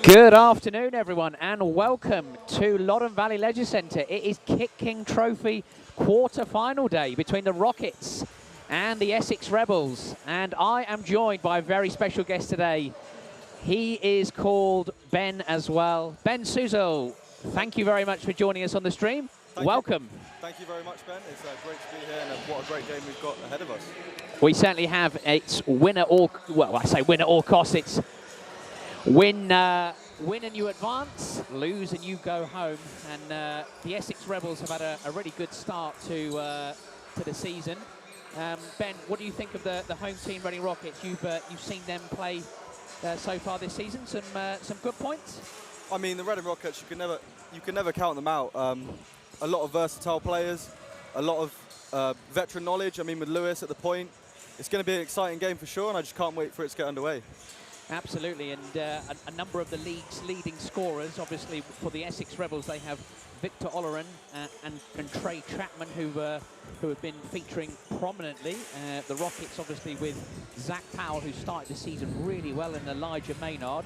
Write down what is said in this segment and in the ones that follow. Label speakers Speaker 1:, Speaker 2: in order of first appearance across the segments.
Speaker 1: Good afternoon, everyone, and welcome to Loddon Valley Leisure Centre. It is KitKing Trophy quarter-final day between the Rockets and the Essex Rebels, and I am joined by a very special guest today. He is called Ben as well. Ben Suzel, thank you very much for joining us on the stream. Welcome.
Speaker 2: Thank you very much, Ben. It's great to be here, and what a great game we've got ahead of us.
Speaker 1: We certainly have. It's winner or, well, I say winner or cost. It's win and you advance, lose and you go home. And the Essex Rebels have had a really good start to the season. Ben, what do you think of the home team, Reading Rockets? You've seen them play so far this season. Some good points.
Speaker 2: I mean, the Reading Rockets, you can never count them out. A lot of versatile players, a lot of veteran knowledge. I mean, with Lewis at the point, it's going to be an exciting game for sure, and I just can't wait for it to get underway. Absolutely,
Speaker 1: and a number of the league's leading scorers. Obviously, for the Essex Rebels, they have Victor Olleran and Trey Chapman, who have been featuring prominently. The Rockets, obviously, with Zach Powell, who started the season really well, and Elijah Maynard.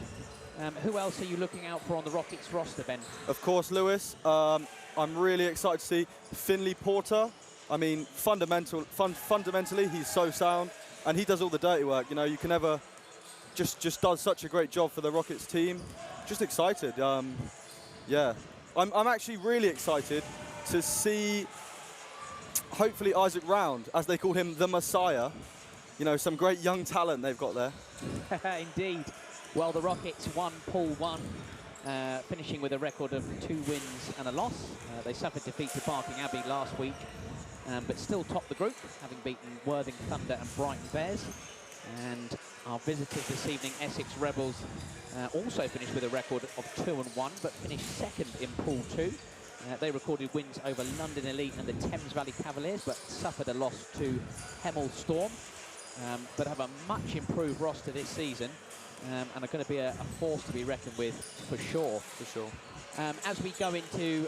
Speaker 1: Who else are you looking out for on the Rockets roster, Ben?
Speaker 2: Of course, Lewis. I'm really excited to see Finley Porter. I mean, fundamentally, he's so sound, and he does all the dirty work. You know, you can never just does such a great job for the Rockets team. Just excited. Yeah, I'm actually really excited to see, hopefully, Isaac Round, as they call him, the Messiah. You know, some great young talent they've got there.
Speaker 1: Indeed. Well, the Rockets won Pool 1, finishing with a record of 2 wins and a loss. They suffered defeat to Barking Abbey last week, but still topped the group, having beaten Worthing Thunder and Brighton Bears. And our visitors this evening, Essex Rebels, also finished with a record of 2-1, but finished second in Pool 2. They recorded wins over London Elite and the Thames Valley Cavaliers, but suffered a loss to Hemel Storm, but have a much improved roster this season. And are going to be a force to be reckoned with for sure. As we go into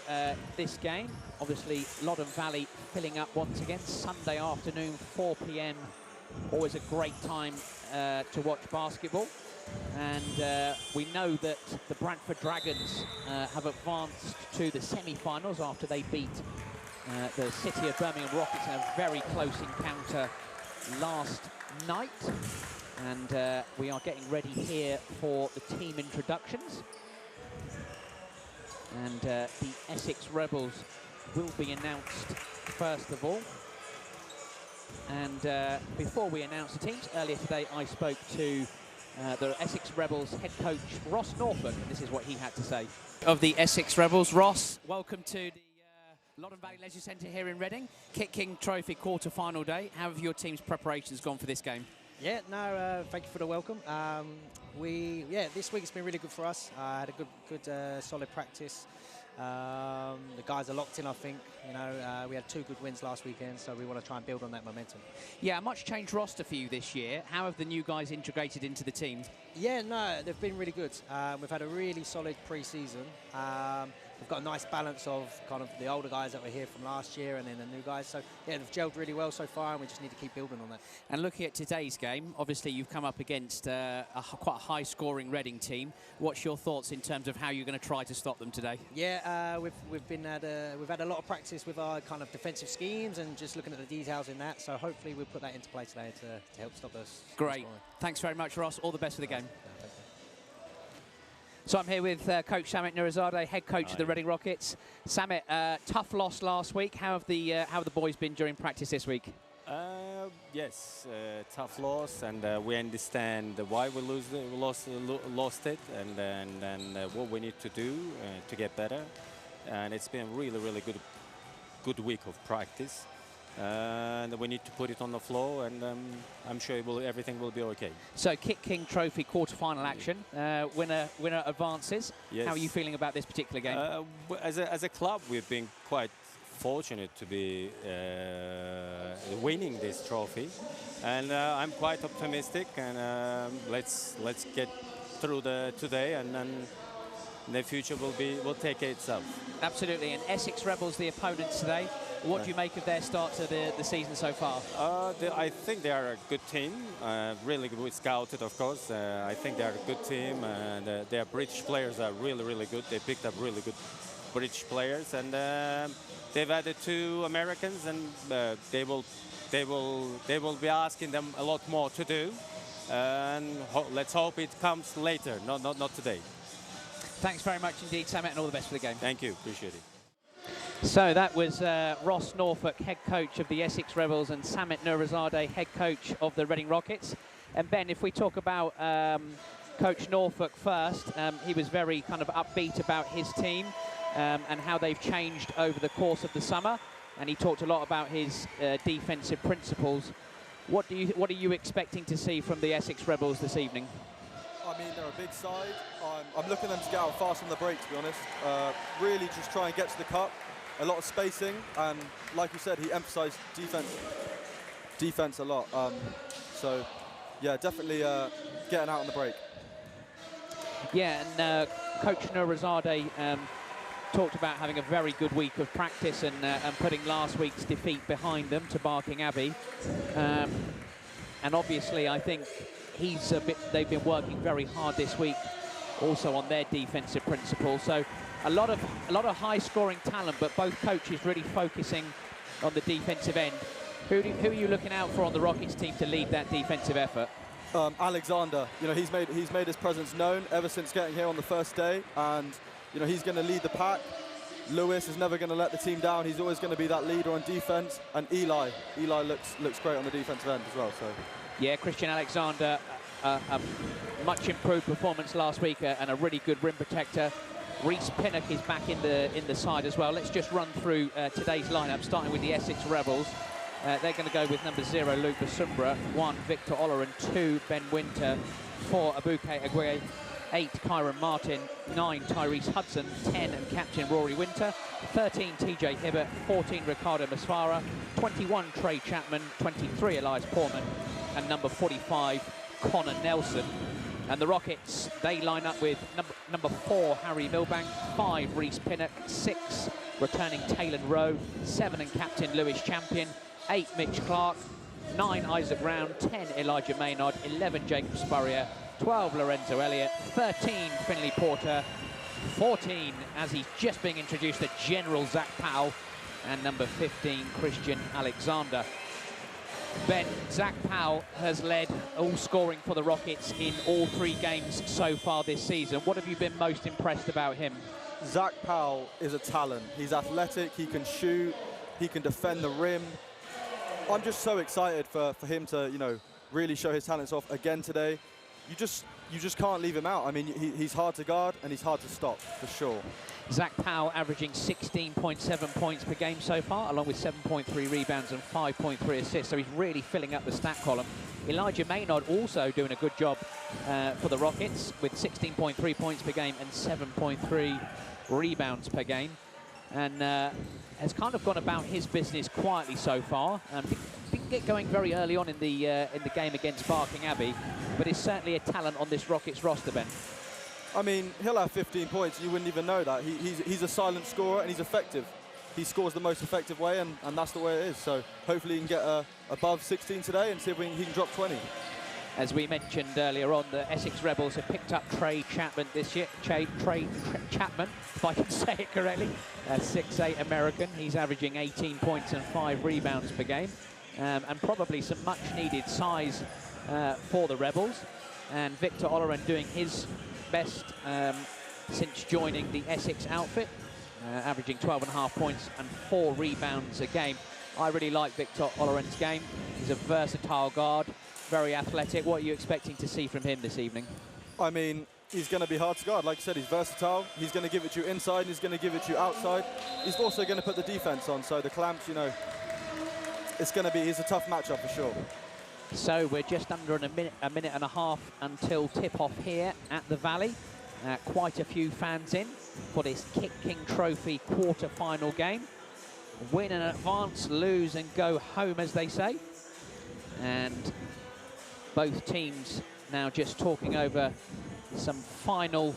Speaker 1: this game, obviously Loddon Valley filling up once again. Sunday afternoon, 4 p.m. Always a great time to watch basketball. And we know that the Bradford Dragons have advanced to the semi-finals after they beat the City of Birmingham Rockets in a very close encounter last night. And we are getting ready here for the team introductions. And the Essex Rebels will be announced first of all. And before we announce the teams, earlier today I spoke to the Essex Rebels head coach Ross Norfolk, and this is what he had to say. Of the Essex Rebels, Ross, welcome to the Loddon Valley Leisure Centre here in Reading. KitKing Trophy quarter-final day. How have your team's preparations gone for this game?
Speaker 3: Yeah, no, thank you for the welcome. This week it's been really good for us. I had a good solid practice. The guys are locked in, I think. You know, we had 2 good wins last weekend, so we want to try and build on that momentum.
Speaker 1: Yeah, a much changed roster for you this year. How have the new guys integrated into the team?
Speaker 3: Yeah, no, they've been really good. We've had a really solid pre-season. We've got a nice balance of kind of the older guys that were here from last year and then the new guys. So, yeah, they've gelled really well so far, and we just need to keep building on that.
Speaker 1: And looking at today's game, obviously you've come up against quite a high-scoring Reading team. What's your thoughts in terms of how you're going to try to stop them today?
Speaker 3: Yeah, we've had a lot of practice with our kind of defensive schemes and just looking at the details in that. So hopefully we'll put that into play today to help stop us.
Speaker 1: Great. Thanks very much, Ross. All the best for the game. So I'm here with Coach Samit Nurizadeh, head coach of the Reading Rockets. Samit, tough loss last week. How have the boys been during practice this week?
Speaker 4: Yes, tough loss, and we understand why we lost it, and what we need to do to get better. And it's been really good week of practice. And we need to put it on the floor, and I'm sure everything will be okay.
Speaker 1: So, KitKing Trophy quarter-final action, winner advances.
Speaker 4: Yes.
Speaker 1: How are you feeling about this particular game?
Speaker 4: As a club, we've been quite fortunate to be winning this trophy, and I'm quite optimistic. And let's get through today, and then the future will take itself.
Speaker 1: Absolutely. And Essex Rebels, the opponents today. What do you make of their start to the season so far?
Speaker 4: I think they are a good team, really good scouted, of course. I think they are a good team, and their British players are really, really good. They picked up really good British players, and they've added 2 Americans, and they will be asking them a lot more to do. And let's hope it comes later, not today.
Speaker 1: Thanks very much indeed, Samet, and all the best for the game.
Speaker 4: Thank you, appreciate it.
Speaker 1: So that was Ross Norfolk, head coach of the Essex Rebels, and Samet Nurizadeh, head coach of the Reading Rockets. And Ben, if we talk about Coach Norfolk first, he was very kind of upbeat about his team and how they've changed over the course of the summer. And he talked a lot about his defensive principles. What are you expecting to see from the Essex Rebels this evening?
Speaker 2: I mean, they're a big side. I'm looking them to get out fast on the break, to be honest. Really just try and get to the cup. A lot of spacing, and like you said, he emphasised defense a lot. So, yeah, definitely getting out on the break.
Speaker 1: Yeah, and Coach Nurizadeh talked about having a very good week of practice and putting last week's defeat behind them to Barking Abbey. And obviously, I think they've been working very hard this week also on their defensive principles. So a lot of high-scoring talent, but both coaches really focusing on the defensive end. Who are you looking out for on the Rockets team to lead that defensive effort?
Speaker 2: Alexander, he's made his presence known ever since getting here on the first day, and he's going to lead the pack. Lewis is never going to let the team down. He's always going to be that leader on defense. And Eli looks great on the defensive end as well. So
Speaker 1: yeah, Christian Alexander, a much improved performance last week and a really good rim protector. Reece Pinnock is back in the side as well. Let's just run through today's lineup, starting with the Essex Rebels. They're going to go with number 0, Luke Basumbra, 1, Victor Oleron, 2, Ben Winter, 4, Abuke Agwe, 8, Kyron Martin, 9, Tyrese Hudson, 10, and captain Rory Winter, 13, TJ Hibbert, 14, Ricardo Masfara, 21, Trey Chapman, 23, Elias Portman, and number 45, Connor Nelson. And the Rockets, they line up with number 4, Harry Milbank, 5, Reece Pinnock, 6, returning Taylor Rowe, 7, and captain Lewis Champion, 8, Mitch Clark, 9, Isaac Brown, 10, Elijah Maynard, 11, Jacob Spurrier, 12, Lorenzo Elliott, 13, Finley Porter, 14, as he's just being introduced, the General Zach Powell, and number 15, Christian Alexander. Ben, Zach Powell has led all scoring for the Rockets in all 3 games so far this season. What have you been most impressed about him?
Speaker 2: Zach Powell is a talent. He's athletic, he can shoot, he can defend the rim. I'm just so excited for him to, really show his talents off again today. You just can't leave him out. I mean, he's hard to guard and he's hard to stop, for sure.
Speaker 1: Zach Powell averaging 16.7 points per game so far, along with 7.3 rebounds and 5.3 assists, so he's really filling up the stat column. Elijah Maynard also doing a good job for the Rockets with 16.3 points per game and 7.3 rebounds per game, and has kind of gone about his business quietly so far. Didn't get going very early on in the game against Barking Abbey, but is certainly a talent on this Rockets roster, Ben.
Speaker 2: I mean, he'll have 15 points. You wouldn't even know that. He's a silent scorer and he's effective. He scores the most effective way, and that's the way it is. So hopefully he can get above 16 today and see if he can drop 20.
Speaker 1: As we mentioned earlier on, the Essex Rebels have picked up Trey Chapman this year. Trey Chapman, if I can say it correctly, a 6'8" American. He's averaging 18 points and 5 rebounds per game, and probably some much-needed size for the Rebels. And Victor Oleron doing his best since joining the Essex outfit, averaging 12.5 points and 4 rebounds a game. I really like Victor Oleron's game. He's a versatile guard, very athletic. What are you expecting to see from him this evening? I
Speaker 2: mean, he's going to be hard to guard. Like you said, he's versatile. He's going to give it to you inside, and he's going to give it to you outside. He's also going to put the defense on, so the clamps, he's a tough matchup for sure. So
Speaker 1: we're just under a minute and a half until tip-off here at the Valley. Quite a few fans in for this KitKing Trophy quarter-final game. Win and advance, lose and go home, as they say. And both teams now just talking over some final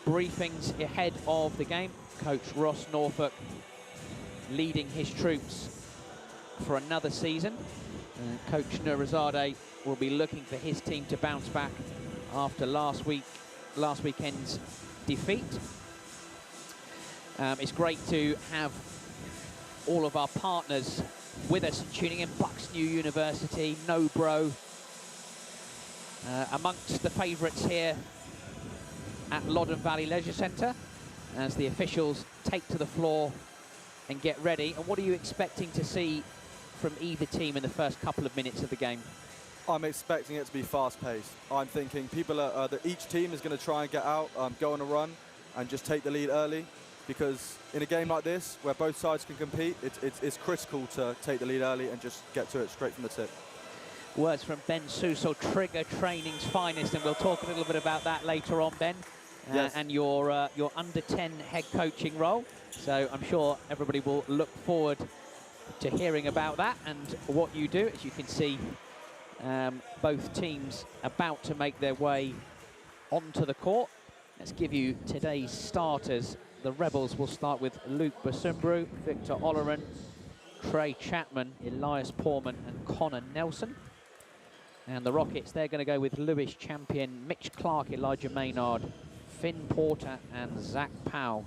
Speaker 1: briefings ahead of the game. Coach Ross Norfolk leading his troops for another season. Coach Nurizadeh will be looking for his team to bounce back after last weekend's defeat. It's great to have all of our partners with us and tuning in. Bucks New University, No Bro, amongst the favourites here at Loddon Valley Leisure Centre as the officials take to the floor and get ready. And what are you expecting to see from either team in the first couple of minutes of the game?
Speaker 2: I'm expecting it to be fast-paced. I'm thinking that each team is going to try and get out, go on a run, and just take the lead early. Because in a game like this, where both sides can compete, it's critical to take the lead early and just get to it straight from the tip.
Speaker 1: Words from Ben Susel, Trigger Training's finest, and we'll talk a little bit about that later on, Ben.
Speaker 2: Yes.
Speaker 1: And your under-10 head coaching role. So I'm sure everybody will look forward to hearing about that and what you do. As you can see, both teams about to make their way onto the court. Let's give you today's starters. The Rebels will start with Luke Basumbru, Victor Oleron, Trey Chapman, Elias Portman and Connor Nelson. And the Rockets, they're going to go with Lewis Champion, Mitch Clark, Elijah Maynard, Finn Porter and Zach Powell.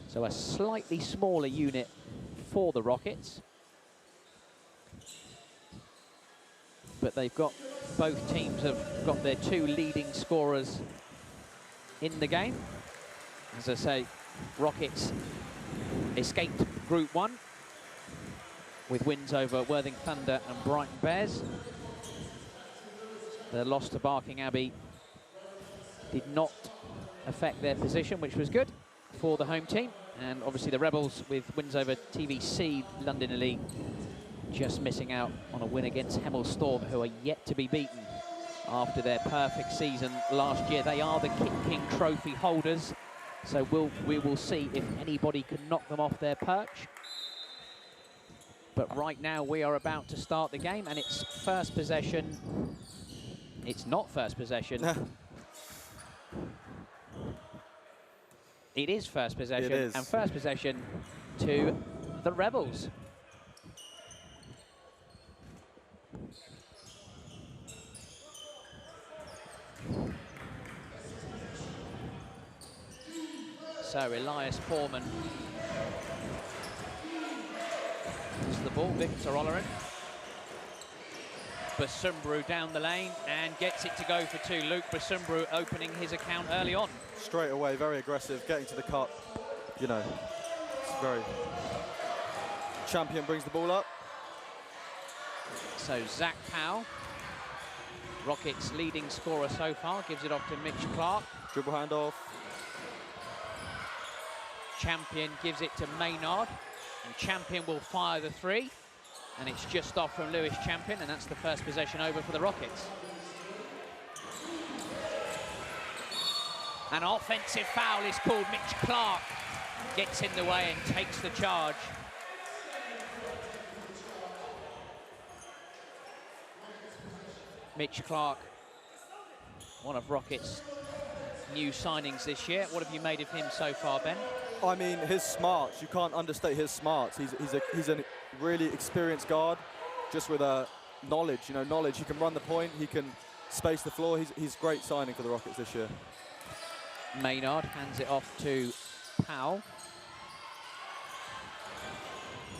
Speaker 1: So a slightly smaller unit for the Rockets. But both teams have got their two leading scorers in the game. As I say, Rockets escaped Group 1 with wins over Worthing Thunder and Brighton Bears. The loss to Barking Abbey did not affect their position, which was good for the home team. And obviously the Rebels with wins over TVC, London Elite, just missing out on a win against Hemel Storm, who are yet to be beaten after their perfect season last year. They are the KitKing Trophy holders, so we will see if anybody can knock them off their perch. But right now we are about to start the game, and it's first possession. It's not first possession. It is first possession,
Speaker 2: It is.
Speaker 1: and first possession to the Rebels. So Elias Portman is the ball, Victor Oleron. Basumbru down the lane and gets it to go for two. Luke Basumbru opening his account early on.
Speaker 2: Straight away, very aggressive, getting to the cup. You know, it's very... Champion brings the ball up.
Speaker 1: So Zach Powell, Rockets' leading scorer so far, gives it off to Mitch Clark.
Speaker 2: Dribble handoff.
Speaker 1: Champion gives it to Maynard, and Champion will fire the three, and it's just off from Lewis Champion, and that's the first possession over for the Rockets. An offensive foul is called. Mitch Clark gets in the way and takes the charge. Mitch Clark, one of Rockets' new signings this year. What have you made of him so far, Ben?
Speaker 2: I mean, his smarts, you can't understate his smarts. He's a really experienced guard, just with a knowledge, knowledge. He can run the point, he can space the floor. He's a great signing for the Rockets this year.
Speaker 1: Maynard hands it off to Powell.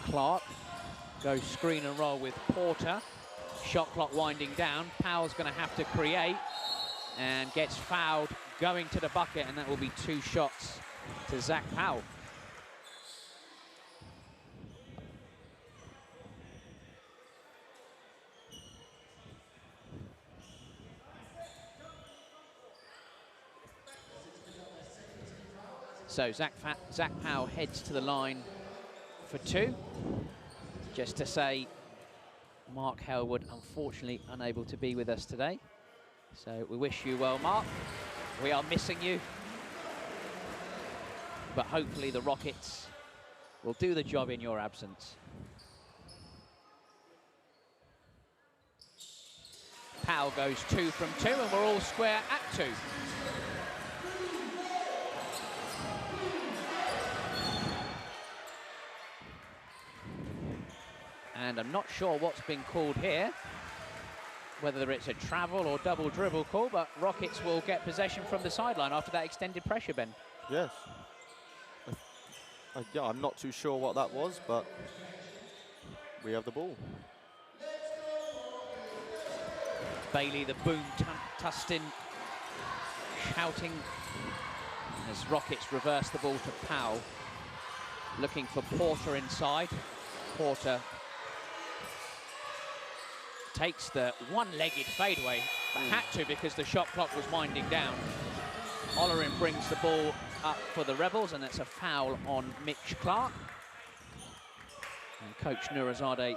Speaker 1: Clark goes screen and roll with Porter. Shot clock winding down. Powell's going to have to create and gets fouled going to the bucket, and that will be two shots to Zach Powell. So Zach Powell heads to the line for two. Just to say, Mark Hellwood, unfortunately unable to be with us today. So we wish you well, Mark. We are missing you. But hopefully the Rockets will do the job in your absence. Powell goes 2 from 2, and we're all square at 2. And I'm not sure what's been called here, whether it's a travel or double dribble call, but Rockets will get possession from the sideline after that extended pressure, Ben.
Speaker 2: Yes. Yeah, I'm not too sure what that was, but we have the ball.
Speaker 1: Bailey, the boom Tustin, shouting as Rockets reverse the ball to Powell. Looking for Porter inside. Porter takes the one-legged fadeaway, but had to because the shot clock was winding down. Olerin brings the ball up for the Rebels, and it's a foul on Mitch Clark. And Coach Nurazadeh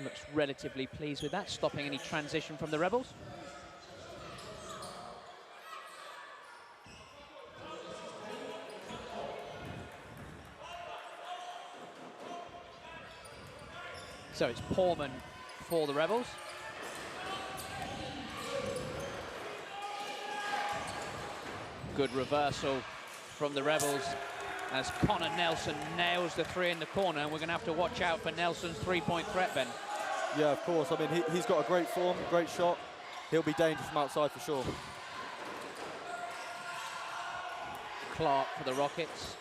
Speaker 1: looks relatively pleased with that, stopping any transition from the Rebels. So it's Portman for the Rebels. Good reversal from the Rebels as Connor Nelson nails the three in the corner, and we're going to have to watch out for Nelson's three-point threat, Ben.
Speaker 2: Yeah, of course. I mean, he's got a great form, great shot. He'll be dangerous from outside for sure.
Speaker 1: Clark for the Rockets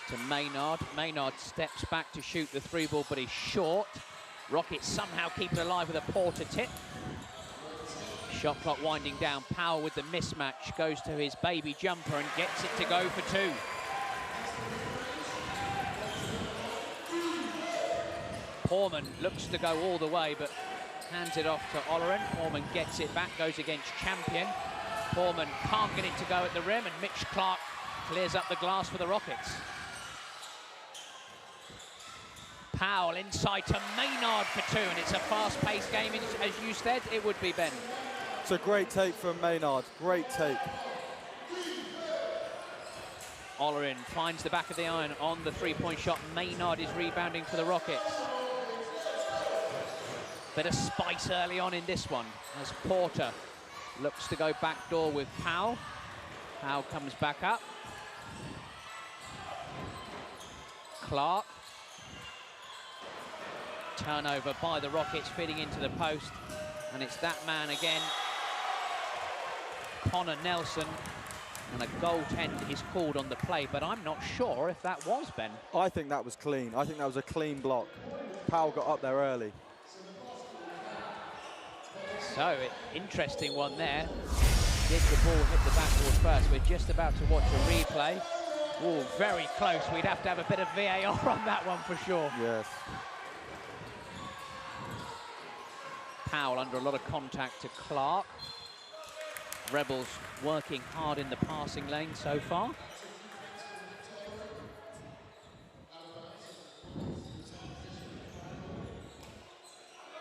Speaker 1: to Maynard. Maynard steps back to shoot the three ball, but he's short. Rockets somehow keep it alive with a Porter tip. Shot clock winding down. Powell with the mismatch goes to his baby jumper and gets it to go for two. Portman looks to go all the way, but hands it off to Olerin. Portman gets it back, goes against Champion. Portman can't get it to go at the rim, and Mitch Clark clears up the glass for the Rockets. Powell inside to Maynard for two, and it's a fast-paced game, as you said it would be, Ben.
Speaker 2: It's a great take from Maynard, great take.
Speaker 1: Olerin finds the back of the iron on the three-point shot. Maynard is rebounding for the Rockets. Bit of spice early on in this one as Porter looks to go backdoor with Powell. Powell comes back up. Clark. Turnover by the Rockets, feeding into the post, and it's that man again, Connor Nelson, and a goaltend is called on the play, but I'm not sure if that was, Ben.
Speaker 2: I think that was clean. I think that was a clean block. Powell got up there early.
Speaker 1: So, interesting one there. Did the ball hit the backboard first? We're just about to watch a replay. Oh, very close. We'd have to have a bit of VAR on that one for sure.
Speaker 2: Yes.
Speaker 1: Powell under a lot of contact to Clark. Rebels working hard in the passing lane so far.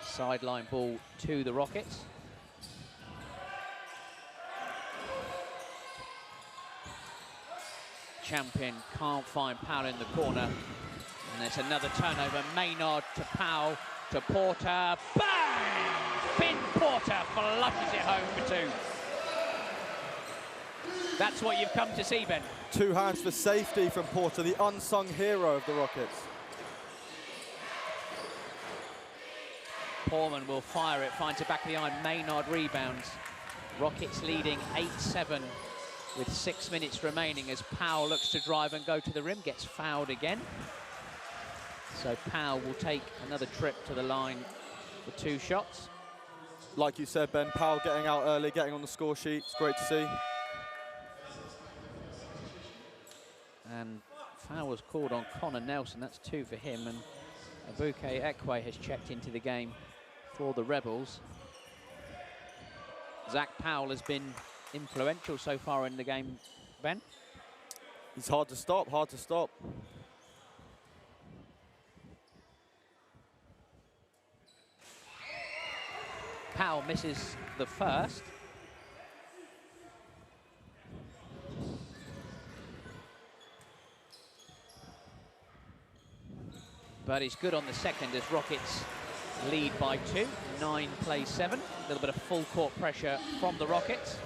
Speaker 1: Sideline ball to the Rockets. Champion can't find Powell in the corner. And there's another turnover. Maynard to Powell to Porter. Bang! Finn Porter flushes it home for two. That's what you've come to see, Ben.
Speaker 2: Two hands for safety from Porter, the unsung hero of the Rockets.
Speaker 1: Portman will fire it, finds the back of the iron. Maynard rebounds. Rockets leading 8-7 with 6 minutes remaining as Powell looks to drive and go to the rim, gets fouled again. So Powell will take another trip to the line for two shots.
Speaker 2: Like you said, Ben, Powell getting out early, getting on the score sheet. It's great to see.
Speaker 1: And foul was called on Connor Nelson. That's two for him. And Abuke Ekwe has checked into the game for the Rebels. Zach Powell has been influential so far in the game, Ben.
Speaker 2: He's hard to stop, hard to stop.
Speaker 1: Powell misses the first. But he's good on the second as Rockets lead by 2. 9 plays 7. A little bit of full court pressure from the Rockets.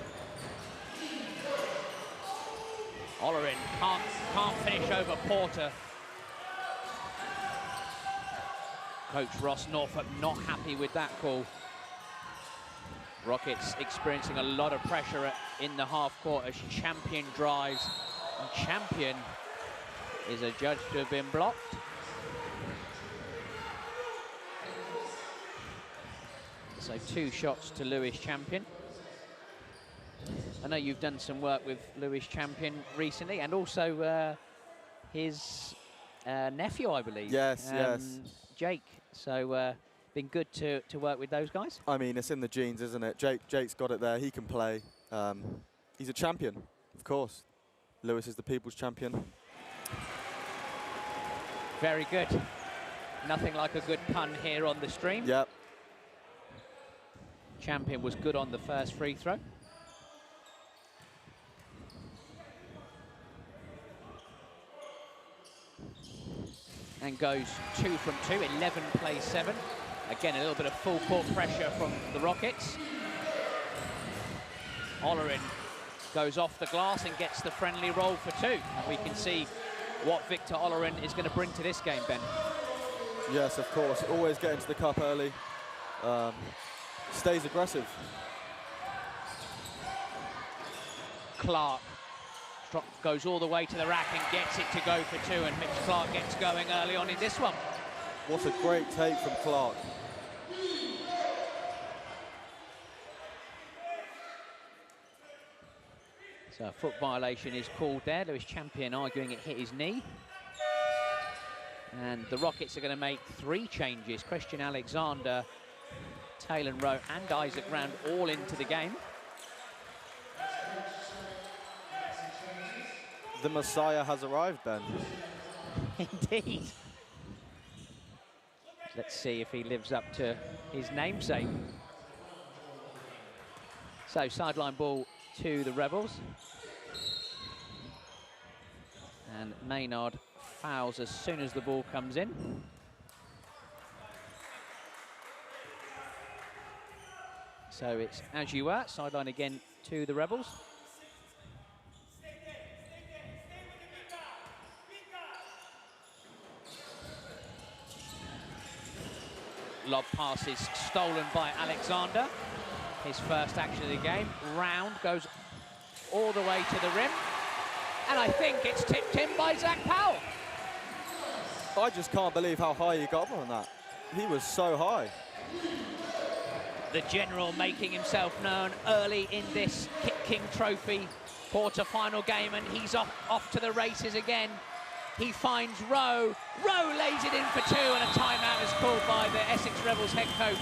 Speaker 1: Olerin can't finish over Porter. Coach Ross Norfolk not happy with that call. Rockets experiencing a lot of pressure in the half court as Champion drives. And Champion is adjudged to have been blocked. So 2 shots to Lewis Champion. I know you've done some work with Lewis Champion recently, and also his nephew, I believe.
Speaker 2: Yes, yes.
Speaker 1: Jake. So been good to work with those guys.
Speaker 2: I mean, it's in the genes, isn't it? Jake's got it there. He can play. He's a champion, of course. Lewis is the people's champion.
Speaker 1: Very good. Nothing like a good pun here on the stream.
Speaker 2: Yep.
Speaker 1: Champion was good on the first free throw. And goes 2 from 2, 11 plays 7. Again, a little bit of full court pressure from the Rockets. Olerin goes off the glass and gets the friendly roll for 2. And we can see what Victor Olerin is going to bring to this game, Ben.
Speaker 2: Yes, of course. Always getting to the cup early. Stays aggressive.
Speaker 1: Clark goes all the way to the rack and gets it to go for 2, and Mitch Clark gets going early on in this one.
Speaker 2: What a great take from Clark.
Speaker 1: So a foot violation is called there. Lewis Champion arguing it hit his knee. And the Rockets are going to make 3 changes. Christian Alexander, Taylor Rowe and Isaac Round all into the game.
Speaker 2: The Messiah has arrived, Ben.
Speaker 1: Indeed. Let's see if he lives up to his namesake. So sideline ball to the Rebels. And Maynard fouls as soon as the ball comes in. So it's as you were, sideline again to the Rebels. Lob pass is stolen by Alexander. His first action of the game. Round goes all the way to the rim. And I think it's tipped in by Zach Powell.
Speaker 2: I just can't believe how high he got on that. He was so high.
Speaker 1: The General making himself known early in this KitKing Trophy quarter-final game, and he's off to the races again. He finds Rowe. Rowe lays it in for 2, and a timeout is called by the Essex Rebels head coach.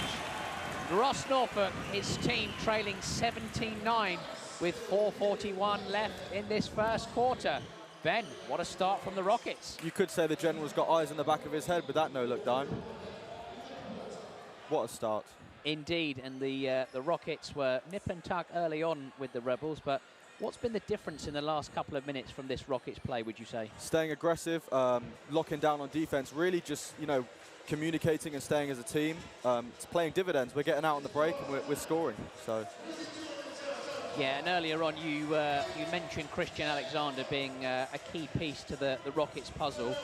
Speaker 1: Ross Norfolk, his team trailing 17-9 with 4:41 left in this first quarter. Ben, what a start from the Rockets.
Speaker 2: You could say the General's got eyes in the back of his head with that no-look dime. What a start.
Speaker 1: Indeed, and the Rockets were nip and tuck early on with the Rebels, but what's been the difference in the last couple of minutes from this Rockets play, would you say?
Speaker 2: Staying aggressive, locking down on defense, really just, you know, communicating and staying as a team. It's playing dividends. We're getting out on the break and we're scoring. So.
Speaker 1: Yeah, and earlier on you mentioned Christian Alexander being a key piece to the Rockets puzzle.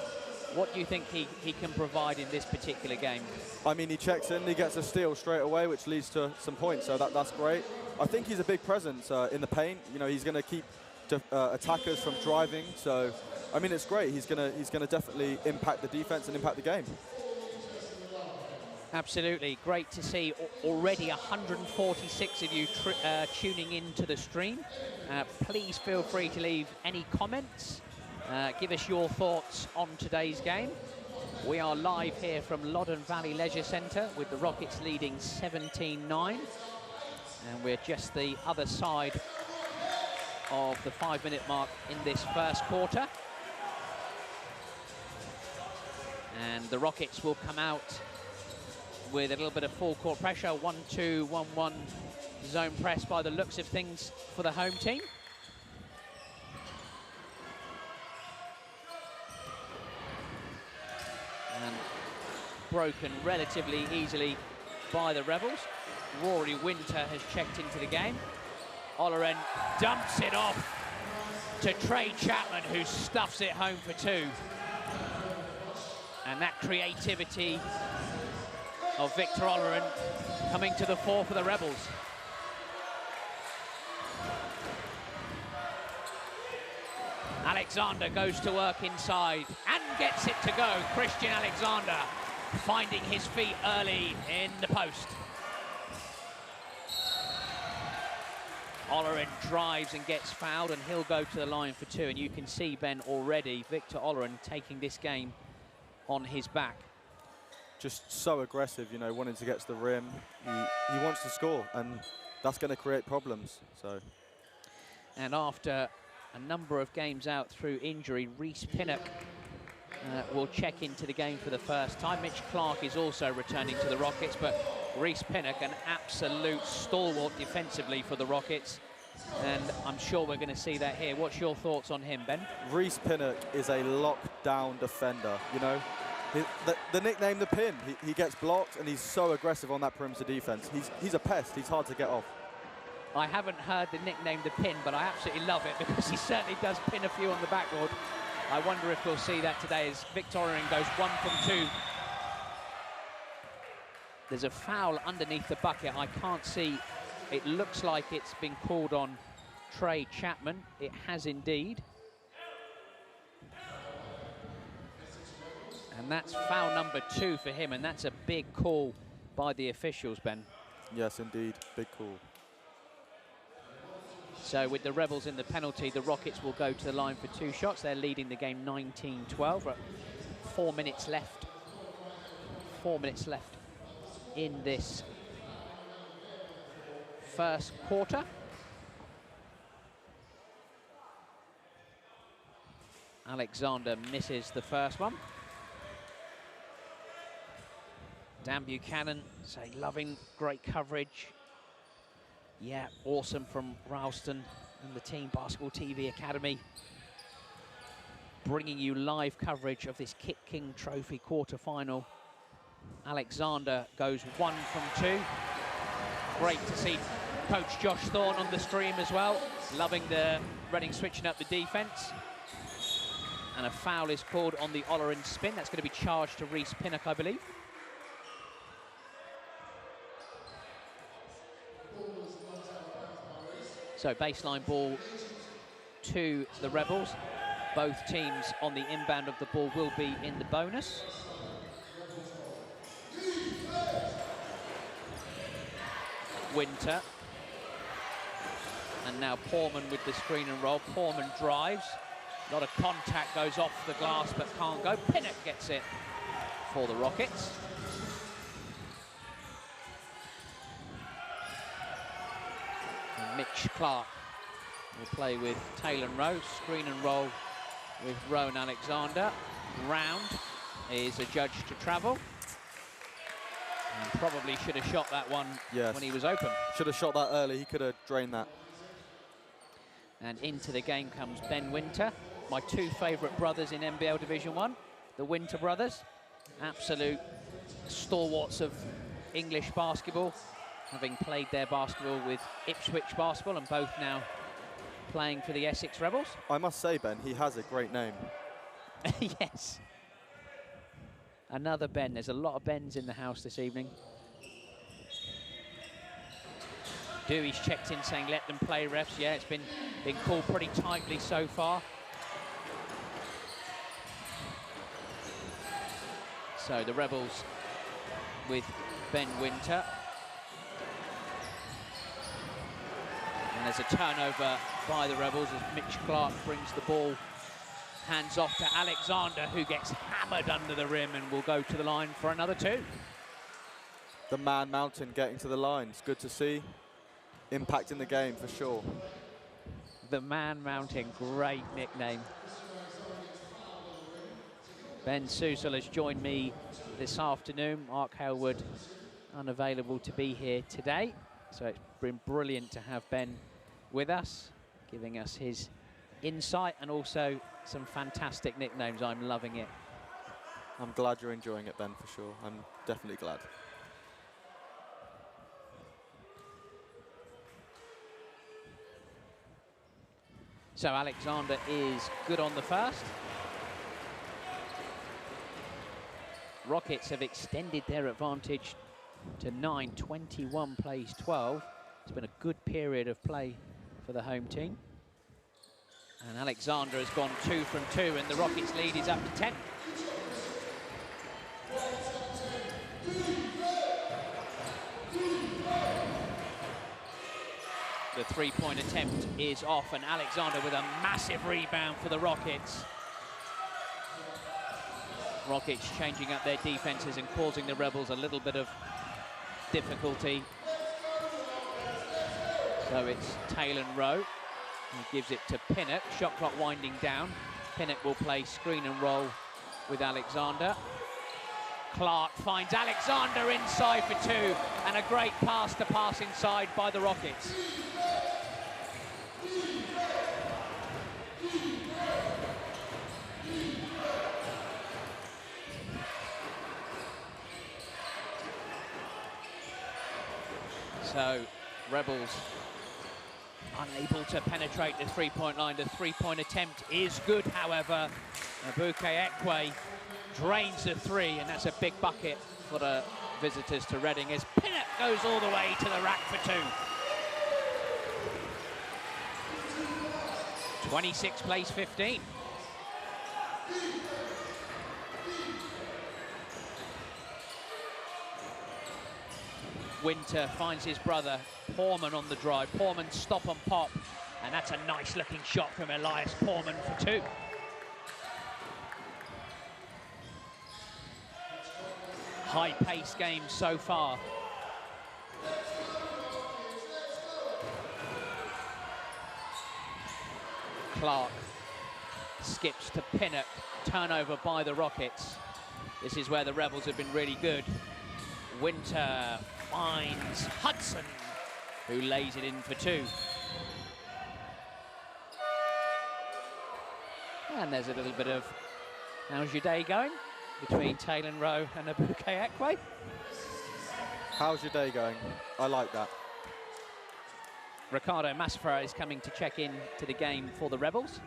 Speaker 1: What do you think he can provide in this particular game? I
Speaker 2: mean, he checks in, he gets a steal straight away, which leads to some points, so that's great. I think he's a big presence in the paint. You know, he's going to keep attackers from driving. So, I mean, it's great. He's going to definitely impact the defense and impact the game.
Speaker 1: Absolutely. Great to see already 146 of you tuning into the stream. Please feel free to leave any comments. Give us your thoughts on today's game. We are live here from Loddon Valley Leisure Centre with the Rockets leading 17-9. And we're just the other side of the 5-minute mark in this first quarter. And the Rockets will come out with a little bit of full court pressure. 1-2, 1-1 zone press by the looks of things for the home team. And broken relatively easily by the Rebels. Rory Winter has checked into the game. Olerin dumps it off to Trey Chapman, who stuffs it home for 2. And that creativity of Victor Oleron coming to the fore for the Rebels. Alexander goes to work inside and gets it to go. Christian Alexander finding his feet early in the post. Oleron drives and gets fouled, and he'll go to the line for two. And you can see, Ben, already Victor Oleron taking this game on his back.
Speaker 2: Just so aggressive, you know, wanting to get to the rim. He wants to score, and that's going to create problems. So.
Speaker 1: And after a number of games out through injury, Reece Pinnock will check into the game for the first time. Mitch Clark is also returning to the Rockets, but Reece Pinnock, an absolute stalwart defensively for the Rockets, and I'm sure we're going to see that here. What's your thoughts on him, Ben?
Speaker 2: Reece Pinnock is a lockdown defender, you know. The nickname, the Pin, he gets blocked, and he's so aggressive on that perimeter defense. He's a pest. He's hard to get off.
Speaker 1: I haven't heard the nickname the Pin, but I absolutely love it because he certainly does pin a few on the backboard. I wonder if we'll see that today as Victor Oleron goes 1 from 2. There's a foul underneath the bucket. I can't see. It looks like it's been called on Trey Chapman. It has indeed. And that's foul number 2 for him, and that's a big call by the officials, Ben.
Speaker 2: Yes, indeed. Big call.
Speaker 1: So with the Rebels in the penalty, the Rockets will go to the line for 2 shots. They're leading the game 19-12. 4 minutes left. 4 minutes left in this first quarter. Alexander misses the first one. Dan Buchanan, say, loving great coverage. Yeah, awesome from Ralston and the Team Basketball TV Academy. Bringing you live coverage of this KitKing Trophy quarter-final. Alexander goes 1 from 2. Great to see Coach Josh Thorne on the stream as well. Loving the Reading switching up the defense. And a foul is called on the Oleron spin. That's going to be charged to Reece Pinnock, I believe. So baseline ball to the Rebels. Both teams on the inbound of the ball will be in the bonus. Winter. And now Poorman with the screen and roll. Poorman drives. A lot of contact, goes off the glass but can't go. Pinnock gets it for the Rockets. And Mitch Clark will play with Taylor Rowe. Screen and roll with Rowan Alexander. Round is adjudged to travel. And probably should have shot that one when he was open.
Speaker 2: Should have shot that early. He could have drained that.
Speaker 1: And into the game comes Ben Winter. My 2 favourite brothers in NBL Division 1, the Winter brothers. Absolute stalwarts of English basketball, having played their basketball with Ipswich Basketball and both now playing for the Essex Rebels.
Speaker 2: I must say, Ben, he has a great name.
Speaker 1: Yes. Another Ben. There's a lot of Bens in the house this evening. Dewey's checked in saying let them play, refs. Yeah, it's been called pretty tightly so far. So the Rebels with Ben Winter. And there's a turnover by the Rebels as Mitch Clark brings the ball hands off to Alexander, who gets hammered under the rim and will go to the line for another 2.
Speaker 2: The Man Mountain getting to the line. It's good to see. Impact in the game for sure.
Speaker 1: The Man Mountain, great nickname. Ben Susel has joined me this afternoon. Mark Hailwood unavailable to be here today. So it's been brilliant to have Ben with us, giving us his insight and also some fantastic nicknames. I'm loving it.
Speaker 2: I'm glad you're enjoying it, Ben, for sure. I'm definitely glad.
Speaker 1: So Alexander is good on the first. Rockets have extended their advantage to 9. 21 plays 12. It's been a good period of play for the home team. And Alexander has gone 2 from 2, and the Rockets' lead is up to 10. The three-point attempt is off, and Alexander with a massive rebound for the Rockets. Rockets changing up their defenses and causing the Rebels a little bit of difficulty. So it's Taylor Rowe. He gives it to Pinnock. Shot clock winding down. Pinnock will play screen and roll with Alexander. Clark finds Alexander inside for 2, and a great pass to pass inside by the Rockets. So, Rebels unable to penetrate the three-point line. The three-point attempt is good, however. Abuke Ekwe drains the 3, and that's a big bucket for the visitors to Reading as Pinnock goes all the way to the rack for 2. 26 plays 15. Winter finds his brother, Porman, on the drive. Porman stop and pop, and that's a nice looking shot from Elias Porman for 2. High-paced game so far. Clark skips to Pinnock, turnover by the Rockets. This is where the Rebels have been really good. Winter finds Hudson, who lays it in for 2. And there's a little bit of how's your day going between Taylor Rowe and Abuke Ekwe.
Speaker 2: How's your day going? I like that.
Speaker 1: Ricardo Masfera is coming to check in to the game for the Rebels.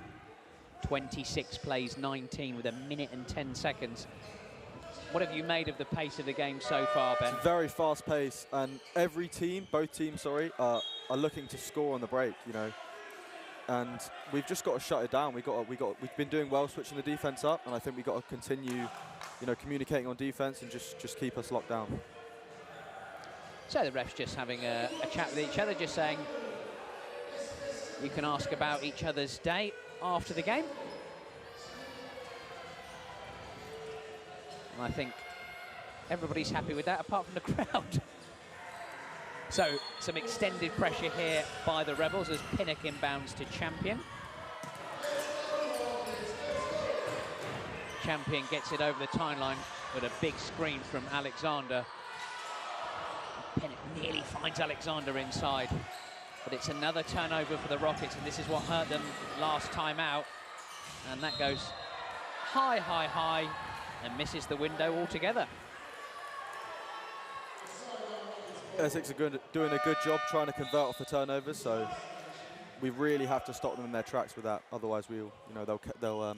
Speaker 1: 26 plays 19 with 1 minute and 10 seconds. What have you made of the pace of the game so far, Ben?
Speaker 2: It's very fast pace, and every team, both teams, sorry, are looking to score on the break, you know. And we've just got to shut it down. We've been doing well switching the defense up, and I think we've got to continue, you know, communicating on defense and just keep us locked down.
Speaker 1: So the refs just having a chat with each other, just saying you can ask about each other's day after the game. And I think everybody's happy with that, apart from the crowd. So some extended pressure here by the Rebels as Pinnock inbounds to Champion. Champion gets it over the timeline with a big screen from Alexander. Pinnock nearly finds Alexander inside, but it's another turnover for the Rockets, and this is what hurt them last time out. And that goes high, high, high, and misses the window altogether.
Speaker 2: Essex are doing a good job trying to convert off the turnovers, so we really have to stop them in their tracks with that. Otherwise, they'll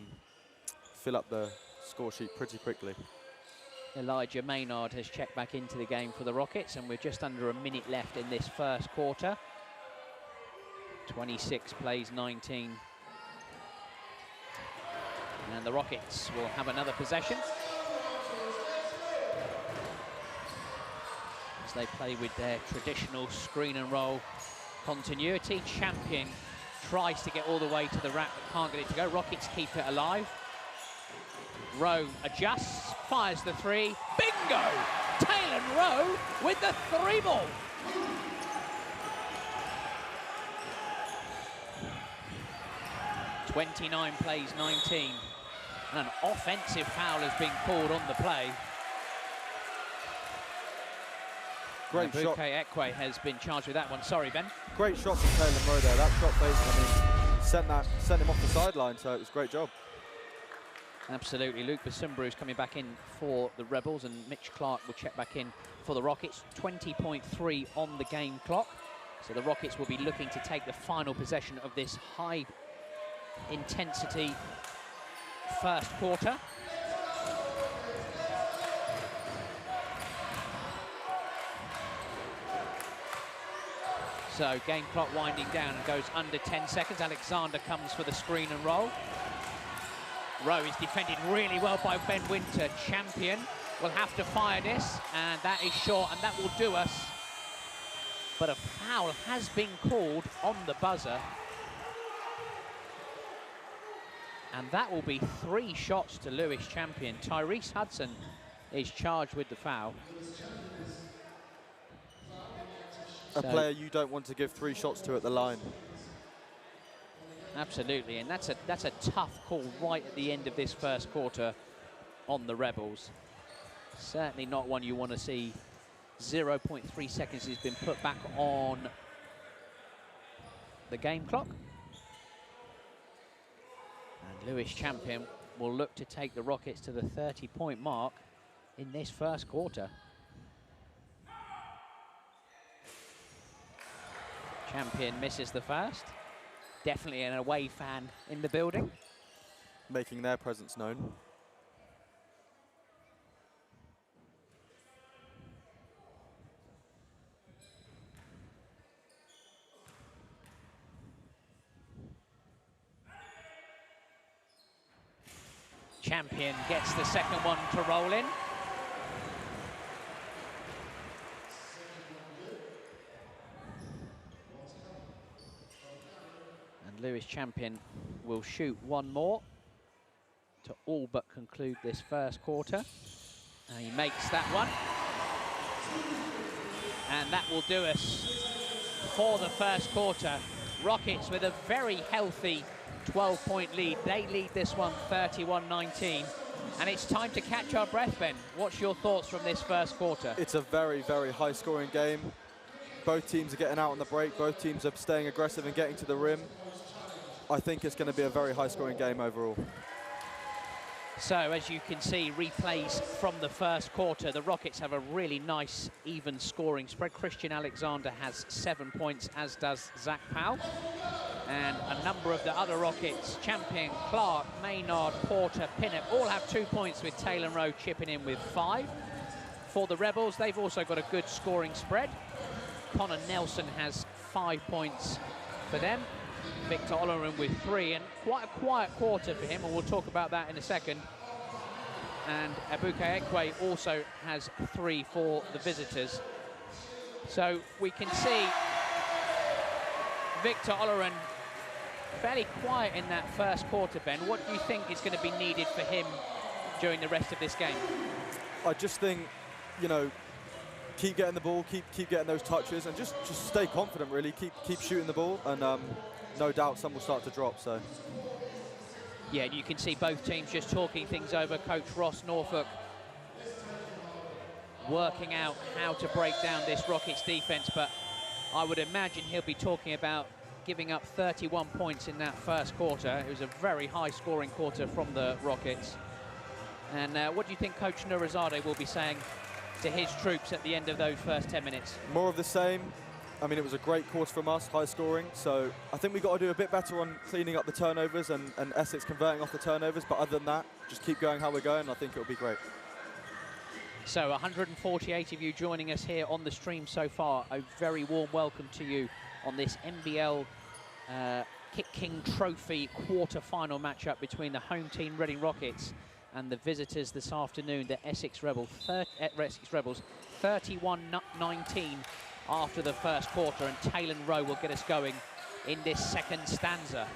Speaker 2: fill up the score sheet pretty quickly.
Speaker 1: Elijah Maynard has checked back into the game for the Rockets, and we're just under a minute left in this first quarter. 26 plays 19. And the Rockets will have another possession as they play with their traditional screen and roll continuity. Champion tries to get all the way to the rack, but can't get it to go. Rockets keep it alive. Rowe adjusts, fires the 3. Bingo! Taylor Rowe with the 3 ball. (29 plays 19). And an offensive foul has been called on the play.
Speaker 2: Great shot.
Speaker 1: Abuke Ekwe has been charged with that one. Sorry, Ben.
Speaker 2: Great shot from Taylor Rowe there. That shot face, I mean, sent him off the sideline, so it was a great job.
Speaker 1: Absolutely. Luke Basumbaru is coming back in for the Rebels, and Mitch Clark will check back in for the Rockets. 20.3 on the game clock. So the Rockets will be looking to take the final possession of this high intensity first quarter. So game clock winding down and goes under 10 seconds. Alexander comes for the screen and roll. Rowe is defended really well by Ben Winter. Champion will have to fire this, and that is short, and that will do us. But a foul has been called on the buzzer. And that will be 3 shots to Lewis Champion. Tyrese Hudson is charged with the foul.
Speaker 2: A player you don't want to give 3 shots to at the line.
Speaker 1: Absolutely, and that's a tough call right at the end of this first quarter on the Rebels. Certainly not one you want to see. 0.3 seconds has been put back on the game clock. And Lewis Champion will look to take the Rockets to the 30-point mark in this first quarter. Champion misses the first. Definitely an away fan in the building.
Speaker 2: Making their presence known.
Speaker 1: Champion gets the second one to roll in. And Lewis Champion will shoot one more to all but conclude this first quarter. And he makes that one. And that will do us for the first quarter. Rockets with a very healthy 12-point lead. They lead this one 31-19. And it's time to catch our breath, Ben. What's your thoughts from this first quarter?
Speaker 2: It's a very, very high-scoring game. Both teams are getting out on the break. Both teams are staying aggressive and getting to the rim. I think it's going to be a very high-scoring game overall.
Speaker 1: So, as you can see, replays from the first quarter. The Rockets have a really nice, even scoring spread. Christian Alexander has 7 points, as does Zach Powell. And a number of the other Rockets, Champion, Clark, Maynard, Porter, Pinnett, all have 2 points, with Taylor Rowe chipping in with 5. For the Rebels, they've also got a good scoring spread. Connor Nelson has 5 points for them. Victor Olorin with 3, and quite a quiet quarter for him, and we'll talk about that in a second. And Ebuka Ekwe also has 3 for the visitors. So we can see Victor Olorin fairly quiet in that first quarter, Ben. What do you think is going to be needed for him during the rest of this game?
Speaker 2: I just think, you know, keep getting the ball, keep getting those touches, and just stay confident, really. Keep shooting the ball, and no doubt some will start to drop. So
Speaker 1: yeah, and you can see both teams just talking things over. Coach Ross Norfolk working out how to break down this Rockets defense, but I would imagine he'll be talking about giving up 31 points in that first quarter. It was a very high-scoring quarter from the Rockets. And what do you think Coach Nurizadeh will be saying to his troops at the end of those first 10 minutes?
Speaker 2: More of the same. I mean, it was a great quarter from us, high scoring. So I think we've got to do a bit better on cleaning up the turnovers and Essex converting off the turnovers. But other than that, just keep going how we're going. I think it'll be great.
Speaker 1: So 148 of you joining us here on the stream so far. A very warm welcome to you on this NBL KitKing Trophy quarter-final matchup between the home team Reading Rockets and the visitors this afternoon, the Essex Rebels, 31-19 after the first quarter, and Taylor Rowe will get us going in this second stanza.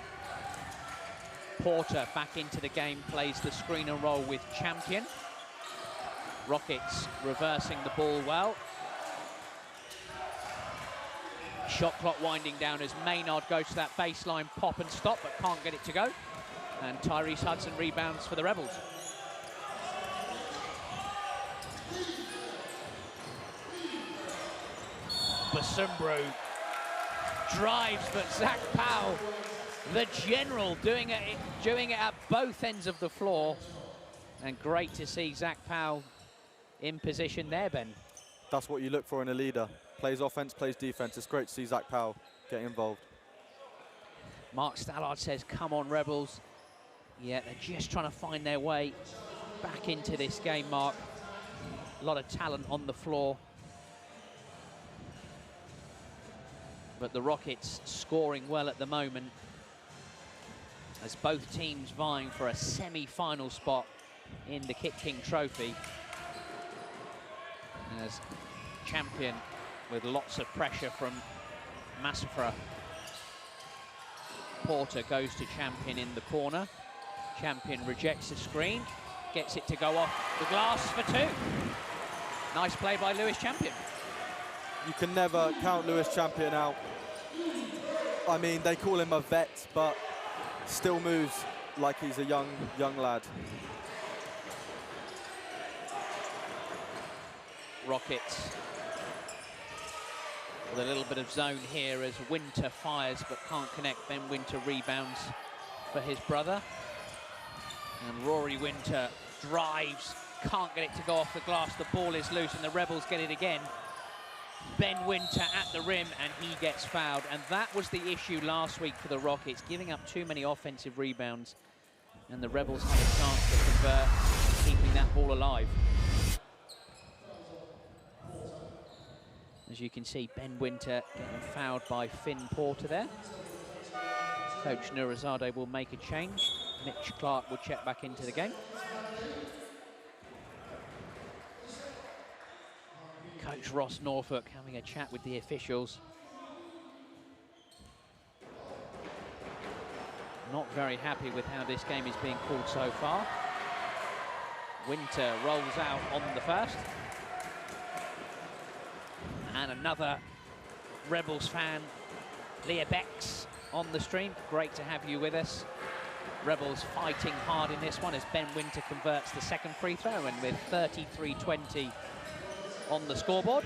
Speaker 1: Porter back into the game, plays the screen and roll with Champion. Rockets reversing the ball well. Shot clock winding down as Maynard goes to that baseline pop and stop, but can't get it to go. And Tyrese Hudson rebounds for the Rebels. Basumbro drives, but Zach Powell, the general, doing it at both ends of the floor. And great to see Zach Powell in position there, Ben.
Speaker 2: That's what you look for in a leader. Plays offense, plays defense. It's great to see Zach Powell getting involved.
Speaker 1: Mark Stallard says, come on, Rebels. Yeah, they're just trying to find their way back into this game, Mark. A lot of talent on the floor. But the Rockets scoring well at the moment, as both teams vying for a semi-final spot in the KitKing Trophy. As Champion with lots of pressure from Massafra. Porter goes to Champion in the corner. Champion rejects the screen, gets it to go off the glass for two. Nice play by Lewis Champion.
Speaker 2: You can never count Lewis Champion out. I mean, they call him a vet, but still moves like he's a young lad.
Speaker 1: Rockets with a little bit of zone here as Winter fires but can't connect. Ben Winter rebounds for his brother. And Rory Winter drives, can't get it to go off the glass. The ball is loose and the Rebels get it again. Ben Winter at the rim and he gets fouled. And that was the issue last week for the Rockets, giving up too many offensive rebounds. And the Rebels had a chance to convert, keeping that ball alive. As you can see, Ben Winter getting fouled by Finn Porter there. Coach Nurizade will make a change. Mitch Clark will check back into the game. Coach Ross Norfolk having a chat with the officials. Not very happy with how this game is being called so far. Winter rolls out on the first. And another Rebels fan, Leah Becks, on the stream. Great to have you with us. Rebels fighting hard in this one as Ben Winter converts the second free throw, and with 33-20 on the scoreboard.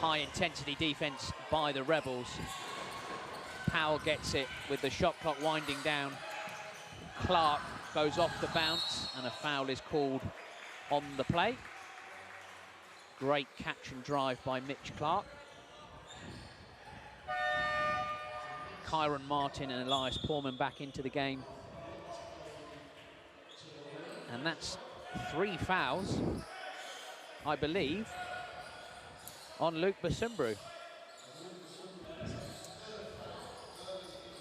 Speaker 1: High intensity defense by the Rebels. Powell gets it with the shot clock winding down. Clark goes off the bounce and a foul is called on the play. Great catch and drive by Mitch Clark. Kyron Martin and Elias Portman back into the game. And that's 3 fouls, I believe, on Luke Basumbru.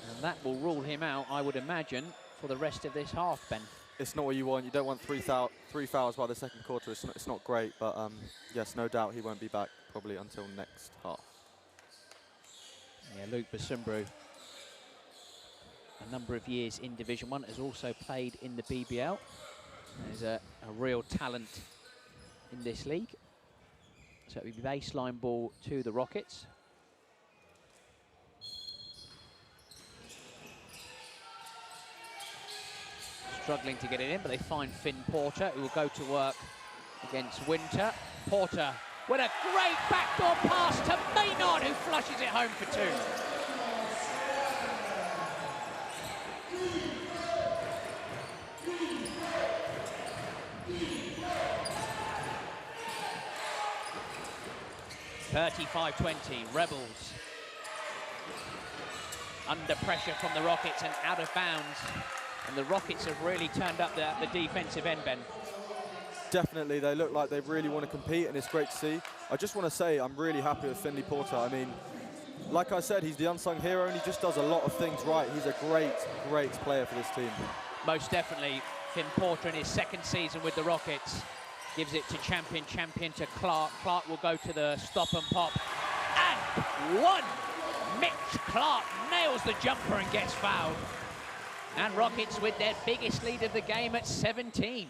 Speaker 1: And that will rule him out, I would imagine, for the rest of this half, Ben.
Speaker 2: It's not what you want. You don't want three fouls by the second quarter. It's not great, but yes, no doubt he won't be back probably until next half.
Speaker 1: Yeah, Luke Basumbru, a number of years in Division 1, has also played in the BBL. There's a real talent in this league. So it'll be baseline ball to the Rockets. Struggling to get it in, but they find Finn Porter, who will go to work against Winter. Porter with a great backdoor pass to Maynard, who flushes it home for 2. (35-20) Rebels under pressure from the Rockets and out of bounds. And the Rockets have really turned up the defensive end, Ben.
Speaker 2: Definitely, they look like they really want to compete, and it's great to see. I just want to say I'm really happy with Finley Porter. I mean, like I said, he's the unsung hero, and he just does a lot of things right. He's a great player for this team.
Speaker 1: Most definitely. Finn Porter in his second season with the Rockets gives it to Champion to Clark. Clark will go to the stop and pop. And one! Mitch Clark nails the jumper and gets fouled. And Rockets with their biggest lead of the game at 17.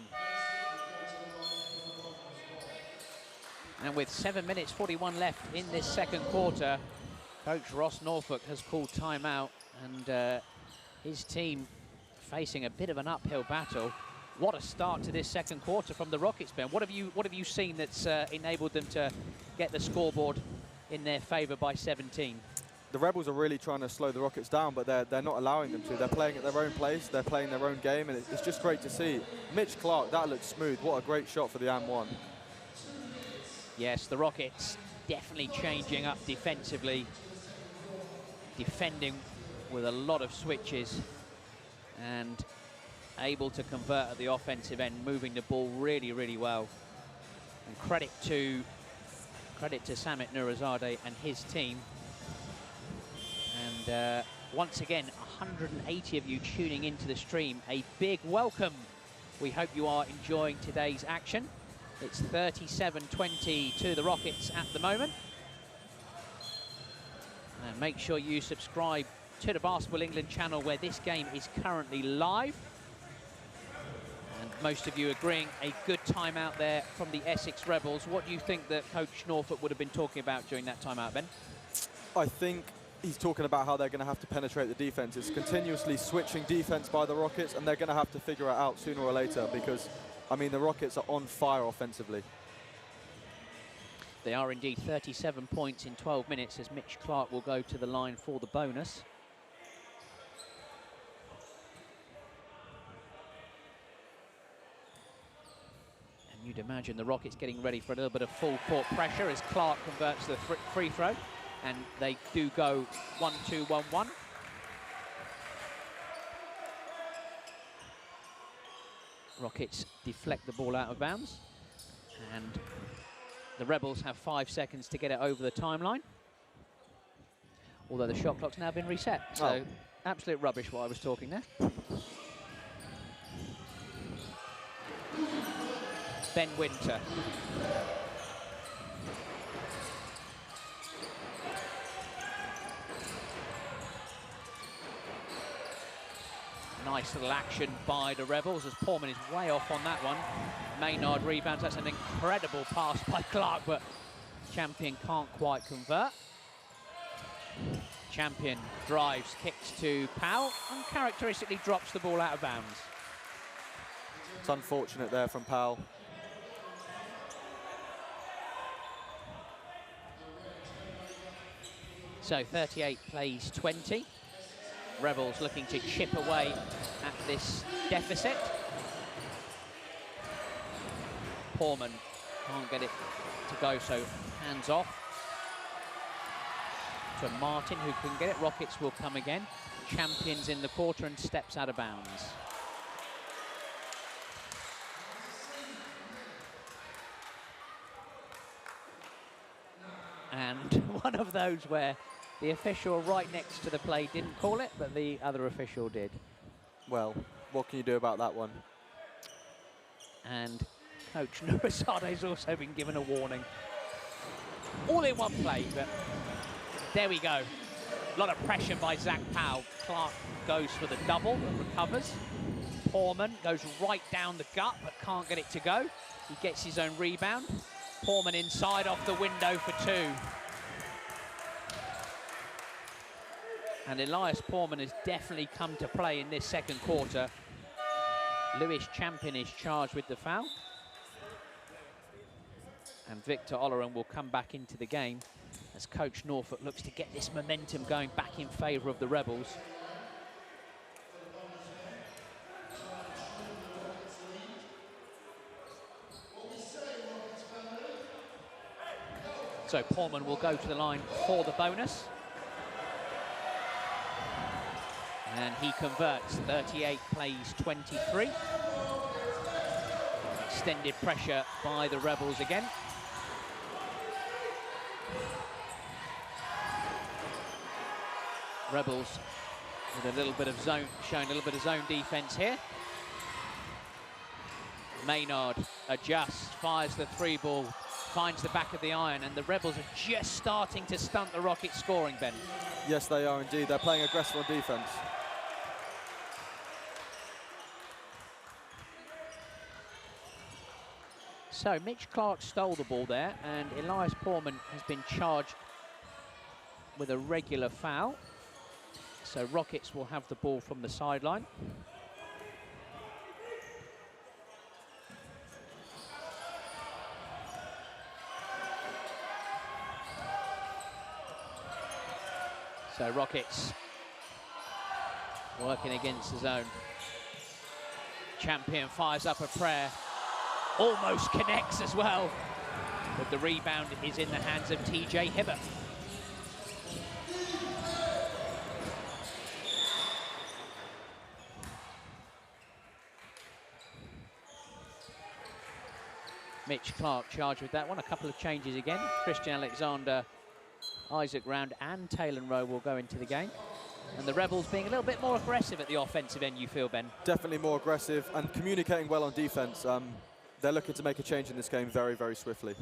Speaker 1: And with 7 minutes 41 left in this second quarter, Coach Ross Norfolk has called timeout, and his team facing a bit of an uphill battle. What a start to this second quarter from the Rockets, Ben. What have you seen that's enabled them to get the scoreboard in their favor by 17?
Speaker 2: The Rebels are really trying to slow the Rockets down, but they're not allowing them to. They're playing at their own pace, they're playing their own game, and it's just great to see. Mitch Clark, that looks smooth. What a great shot for the and-1.
Speaker 1: Yes, the Rockets definitely changing up defensively, defending with a lot of switches, and able to convert at the offensive end, moving the ball really, really well. And credit to Samit Nurizadeh and his team. And once again, 180 of you tuning into the stream. A big welcome. We hope you are enjoying today's action. It's 37-20 to the Rockets at the moment. And make sure you subscribe to the Basketball England channel where this game is currently live. And most of you agreeing a good time out there from the Essex Rebels. What do you think that Coach Norfolk would have been talking about during that timeout, Ben?
Speaker 2: I think he's talking about how they're going to have to penetrate the defense. It's continuously switching defense by the Rockets, and they're going to have to figure it out sooner or later because, I mean, the Rockets are on fire offensively.
Speaker 1: They are indeed. 37 points in 12 minutes as Mitch Clark will go to the line for the bonus. And you'd imagine the Rockets getting ready for a little bit of full court pressure as Clark converts the free throw. And they do go 1-2, 1-1. Rockets deflect the ball out of bounds. And the Rebels have 5 seconds to get it over the timeline. Although the shot clock's now been reset. So absolute rubbish what I was talking there. Ben Winter. Nice little action by the Rebels as Portman is way off on that one. Maynard rebounds. That's an incredible pass by Clark, but Champion can't quite convert. Champion drives, kicks to Powell, uncharacteristically drops the ball out of bounds.
Speaker 2: It's unfortunate there from Powell.
Speaker 1: So 38 plays 20. Rebels looking to chip away at this deficit. Portman can't get it to go, so hands off to Martin, who can get it. Rockets will come again. Champions in the quarter and steps out of bounds. And one of those where the official right next to the play didn't call it, but the other official did.
Speaker 2: Well, what can you do about that one?
Speaker 1: And Coach Nurizadeh's also been given a warning. All in one play, but there we go. A lot of pressure by Zach Powell. Clark goes for the double and recovers. Portman goes right down the gut, but can't get it to go. He gets his own rebound. Portman inside off the window for two. And Elias Portman has definitely come to play in this second quarter. Lewis Champion is charged with the foul. And Victor Oloron will come back into the game as Coach Norfolk looks to get this momentum going back in favour of the Rebels. So Portman will go to the line for the bonus. And he converts. 38 plays 23. Extended pressure by the Rebels again. Rebels with a little bit of zone, showing a little bit of zone defense here. Maynard adjusts, fires the three ball, finds the back of the iron, and the Rebels are just starting to stunt the Rockets scoring, Ben.
Speaker 2: Yes, they are indeed. They're playing aggressive on defense.
Speaker 1: So Mitch Clark stole the ball there, and Elias Portman has been charged with a regular foul. So Rockets will have the ball from the sideline. So Rockets working against the zone. Champion fires up a prayer. Almost connects as well. But the rebound is in the hands of TJ Hibbert. Mitch Clark charged with that one. A couple of changes again. Christian Alexander, Isaac Round and Taylor Rowe will go into the game. And the Rebels being a little bit more aggressive at the offensive end, you feel, Ben?
Speaker 2: Definitely more aggressive and communicating well on defense. They're looking to make a change in this game very, very swiftly.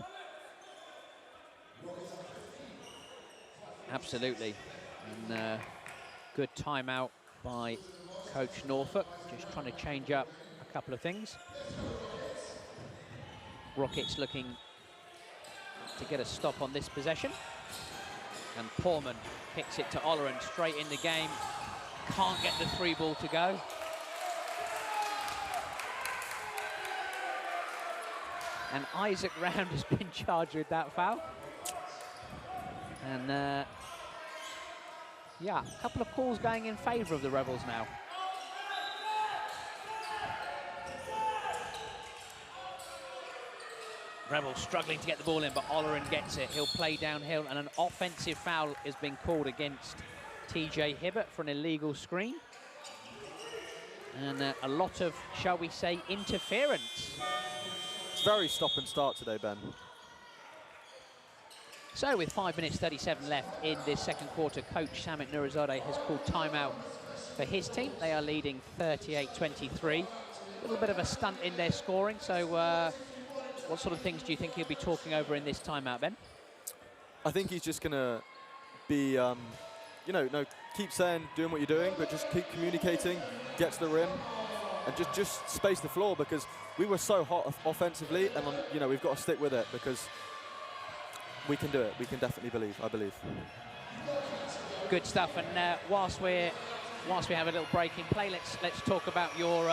Speaker 1: Absolutely. And good timeout by Coach Norfolk, just trying to change up a couple of things. Rockets looking to get a stop on this possession. And Portman kicks it to Oleron straight in the game. Can't get the 3 ball to go. And Isaac Round has been charged with that foul. And yeah, a couple of calls going in favour of the Rebels now. Rebels struggling to get the ball in, but Oleron gets it. He'll play downhill, and an offensive foul has been called against TJ Hibbert for an illegal screen. And a lot of, shall we say, interference.
Speaker 2: It's very stop and start today, Ben.
Speaker 1: So with 5 minutes 37 left in this second quarter, Coach Samit Nurizadeh has called timeout for his team. They are leading 38-23. A little bit of a stunt in their scoring, so what sort of things do you think he'll be talking over in this timeout, Ben?
Speaker 2: I think he's just going to be, you know, keep saying, doing what you're doing, but just keep communicating, get to the rim, and just space the floor, because we were so hot offensively, and, you know, we've got to stick with it, because we can do it. We can definitely I believe.
Speaker 1: Good stuff. And whilst we have a little break in play, let's talk about your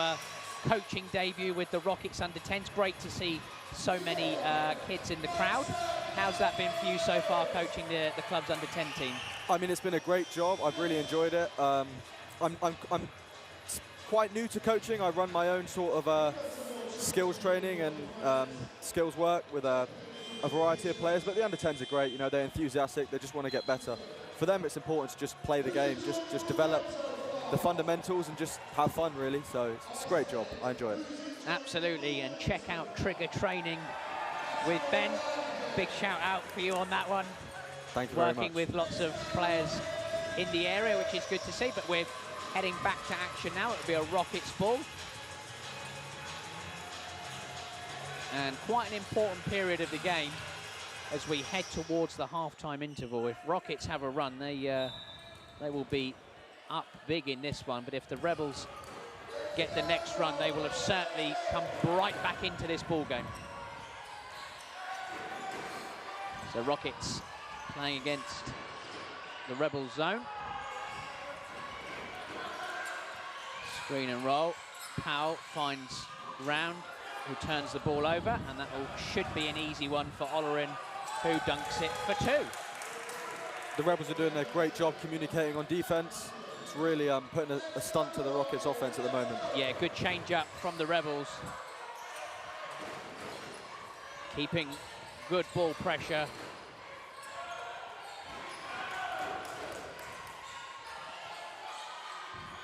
Speaker 1: coaching debut with the Rockets under-10s. Great to see so many kids in the crowd. How's that been for you so far, coaching the club's under-10 team?
Speaker 2: I mean, it's been a great job. I've really enjoyed it. I'm quite new to coaching. I run my own sort of skills training and skills work with a variety of players, but the under-10s are great. You know, they're enthusiastic. They just want to get better. For them, it's important to just play the game, just develop the fundamentals and just have fun, really. So it's a great job. I enjoy it.
Speaker 1: Absolutely. And check out Trigger Training with Ben. Big shout out for you on that one.
Speaker 2: Thank you very much.
Speaker 1: Working with lots of players in the area, which is good to see. But we're heading back to action now. It'll be a Rockets ball. And quite an important period of the game as we head towards the halftime interval. If Rockets have a run, they will be up big in this one. But if the Rebels get the next run, they will have certainly come right back into this ball game. So Rockets playing against the Rebels zone. Screen and roll. Powell finds Round, who turns the ball over, and that should be an easy one for Oleron, who dunks it for 2.
Speaker 2: The Rebels are doing a great job communicating on defense. It's really putting a stunt to the Rockets offense at the moment.
Speaker 1: Yeah, good change up from the Rebels. Keeping good ball pressure.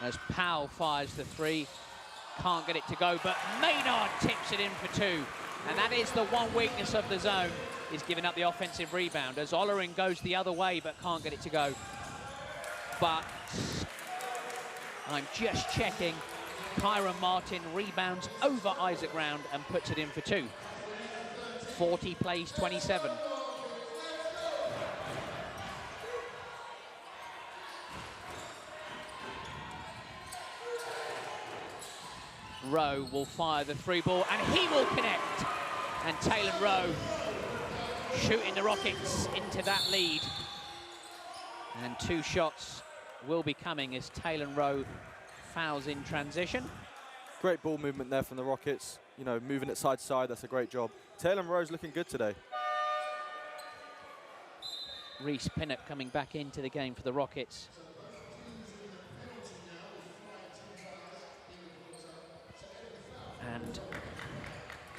Speaker 1: As Powell fires the 3. Can't get it to go, but Maynard tips it in for 2. And that is the one weakness of the zone, is giving up the offensive rebound, as Oleron goes the other way but can't get it to go. But I'm just checking. Kyron Martin rebounds over Isaac Round and puts it in for 2. 40 plays 27. Rowe will fire the 3 ball, and he will connect. And Taylor Rowe shooting the Rockets into that lead. And 2 shots will be coming as Taylor Rowe fouls in transition.
Speaker 2: Great ball movement there from the Rockets. You know, moving it side to side, that's a great job. Taylor Rowe's looking good today.
Speaker 1: Reese Pinnock coming back into the game for the Rockets. And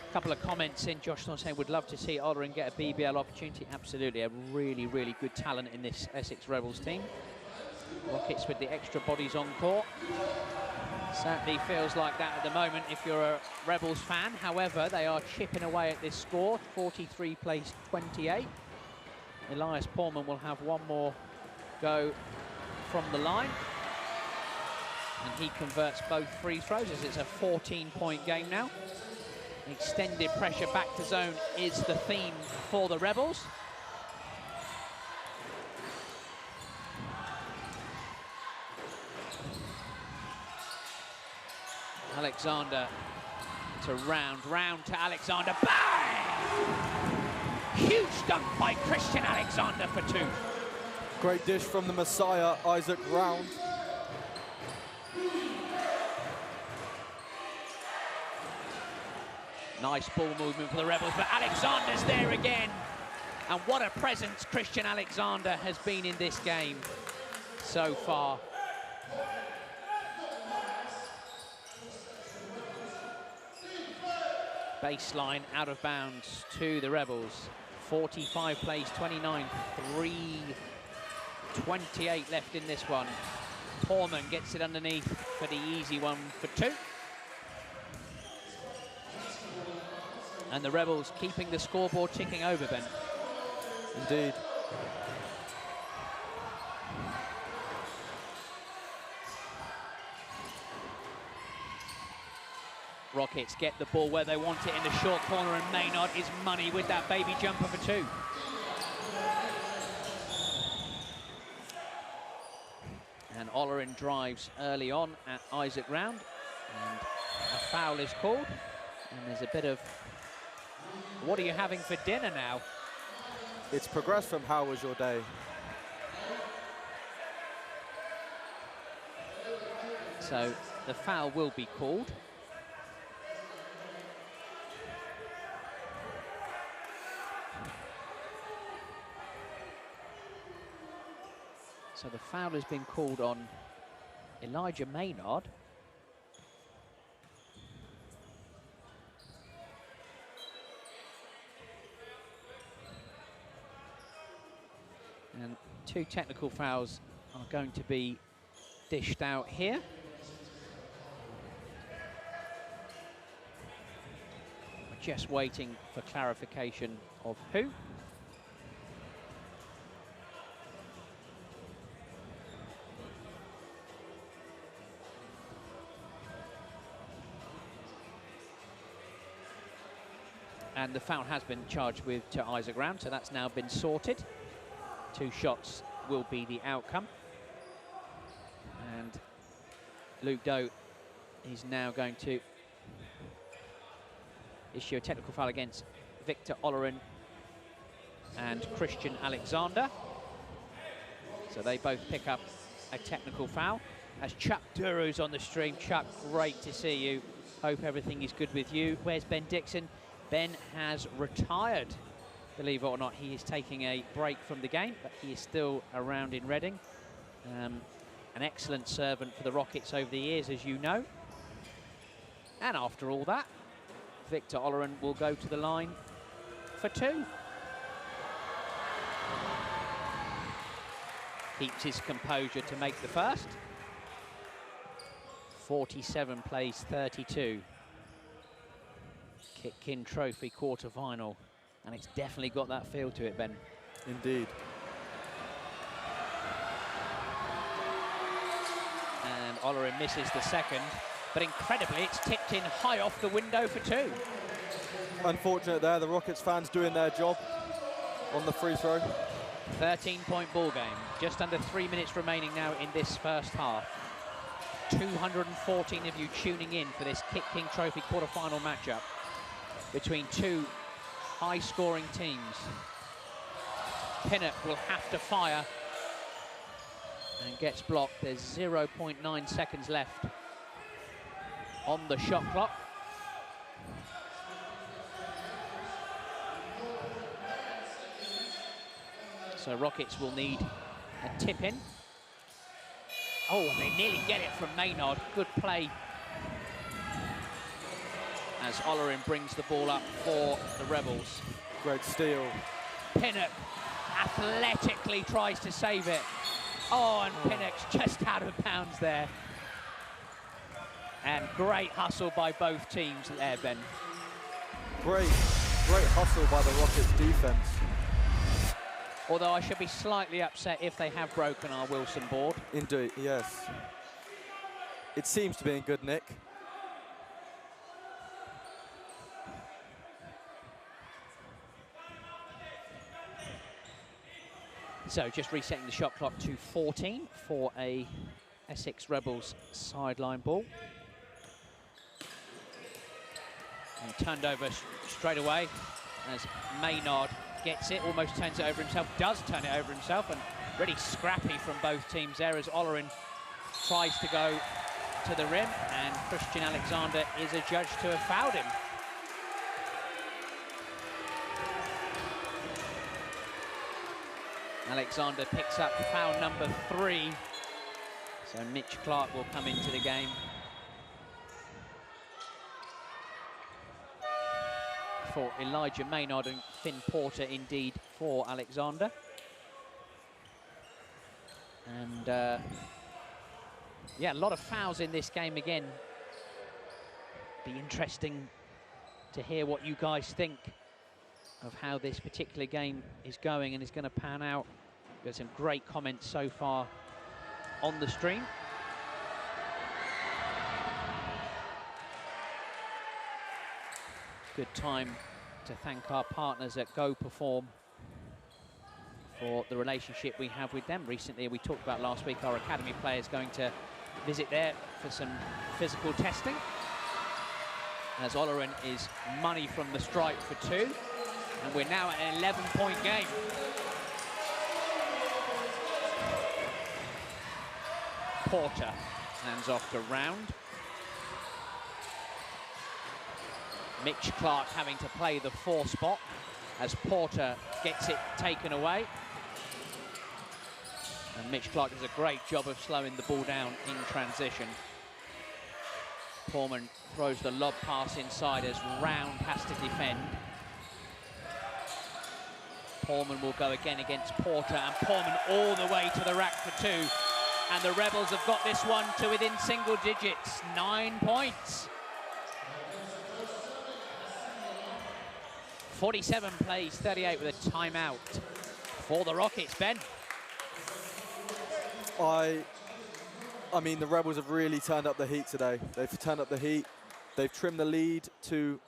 Speaker 1: a couple of comments in. Josh Thorne saying would love to see Oleron get a BBL opportunity. Absolutely, a really, really good talent in this Essex Rebels team. Rockets with the extra bodies on court. Certainly feels like that at the moment if you're a Rebels fan. However, they are chipping away at this score. 43 plays 28. Elias Portman will have one more go from the line. And he converts both free throws as it's a 14-point game now. Extended pressure back to zone is the theme for the Rebels. Alexander to round to Alexander, bang! Huge dunk by Christian Alexander for 2.
Speaker 2: Great dish from the Messiah, Isaac Round.
Speaker 1: Nice ball movement for the Rebels, but Alexander's there again. And what a presence Christian Alexander has been in this game so far. Baseline out of bounds to the Rebels. 45 plays 29, 3:28 left in this one. Portman gets it underneath for the easy one for 2. And the Rebels keeping the scoreboard ticking over, Ben.
Speaker 2: Indeed.
Speaker 1: Rockets get the ball where they want it in the short corner, and Maynard is money with that baby jumper for 2. And Olerin drives early on at Isaac Round, and a foul is called. And there's a bit of, what are you having for dinner now?
Speaker 2: It's progressed from how was your day.
Speaker 1: So the foul will be called. So the foul has been called on Elijah Maynard. And 2 technical fouls are going to be dished out here. We're just waiting for clarification of who. And the foul has been charged with to Isaac Round, so that's now been sorted. 2 shots will be the outcome. And Luke Doe is now going to issue a technical foul against Victor Olerin and Christian Alexander. So they both pick up a technical foul. As Chuck Duru's on the stream. Chuck, great to see you. Hope everything is good with you. Where's Ben Dixon? Ben has retired. Believe it or not, he is taking a break from the game, but he is still around in Reading. An excellent servant for the Rockets over the years, as you know. And after all that, Victor Olerin will go to the line for 2. Keeps his composure to make the first. 47 plays 32. KitKing Trophy quarter-final. And it's definitely got that feel to it, Ben.
Speaker 2: Indeed.
Speaker 1: And Olerin misses the second, but incredibly, it's tipped in high off the window for 2.
Speaker 2: Unfortunate there, the Rockets fans doing their job on the free throw.
Speaker 1: 13-point ball game. Just under 3 minutes remaining now in this first half. 214 of you tuning in for this KitKing Trophy quarter-final matchup between 2 high-scoring teams. Pinnock will have to fire and gets blocked. There's 0.9 seconds left on the shot clock. So Rockets will need a tip-in. Oh, they nearly get it from Maynard. Good play as Olerin brings the ball up for the Rebels.
Speaker 2: Great steal.
Speaker 1: Pinnock athletically tries to save it. Oh, and Pinnock's just out of bounds there. And great hustle by both teams there, Ben.
Speaker 2: Great hustle by the Rockets defense.
Speaker 1: Although I should be slightly upset if they have broken our Wilson board.
Speaker 2: Indeed, yes. It seems to be in good nick.
Speaker 1: So just resetting the shot clock to 14 for a Essex Rebels sideline ball. And turned over straight away as Maynard gets it, almost turns it over himself, does turn it over himself, and really scrappy from both teams there as Olorin tries to go to the rim, and Christian Alexander is adjudged to have fouled him. Alexander picks up foul number 3. So Mitch Clark will come into the game. For Elijah Maynard and Finn Porter, indeed, for Alexander. And yeah, a lot of fouls in this game again. Be interesting to hear what you guys think of how this particular game is going and is going to pan out. There's some great comments so far on the stream. Good time to thank our partners at Go Perform for the relationship we have with them. Recently, we talked about last week, our academy players going to visit there for some physical testing. As Olorin is money from the stripe for 2. And we're now at an 11-point game. Porter hands off to Round. Mitch Clark having to play the 4 spot as Porter gets it taken away. And Mitch Clark does a great job of slowing the ball down in transition. Portman throws the lob pass inside as Round has to defend. Portman will go again against Porter, and Portman all the way to the rack for 2. And the Rebels have got this one to within single digits, 9 points. 47 plays, 38 with a timeout for the Rockets, Ben.
Speaker 2: I mean, the Rebels have really turned up the heat today. They've turned up the heat. They've trimmed the lead to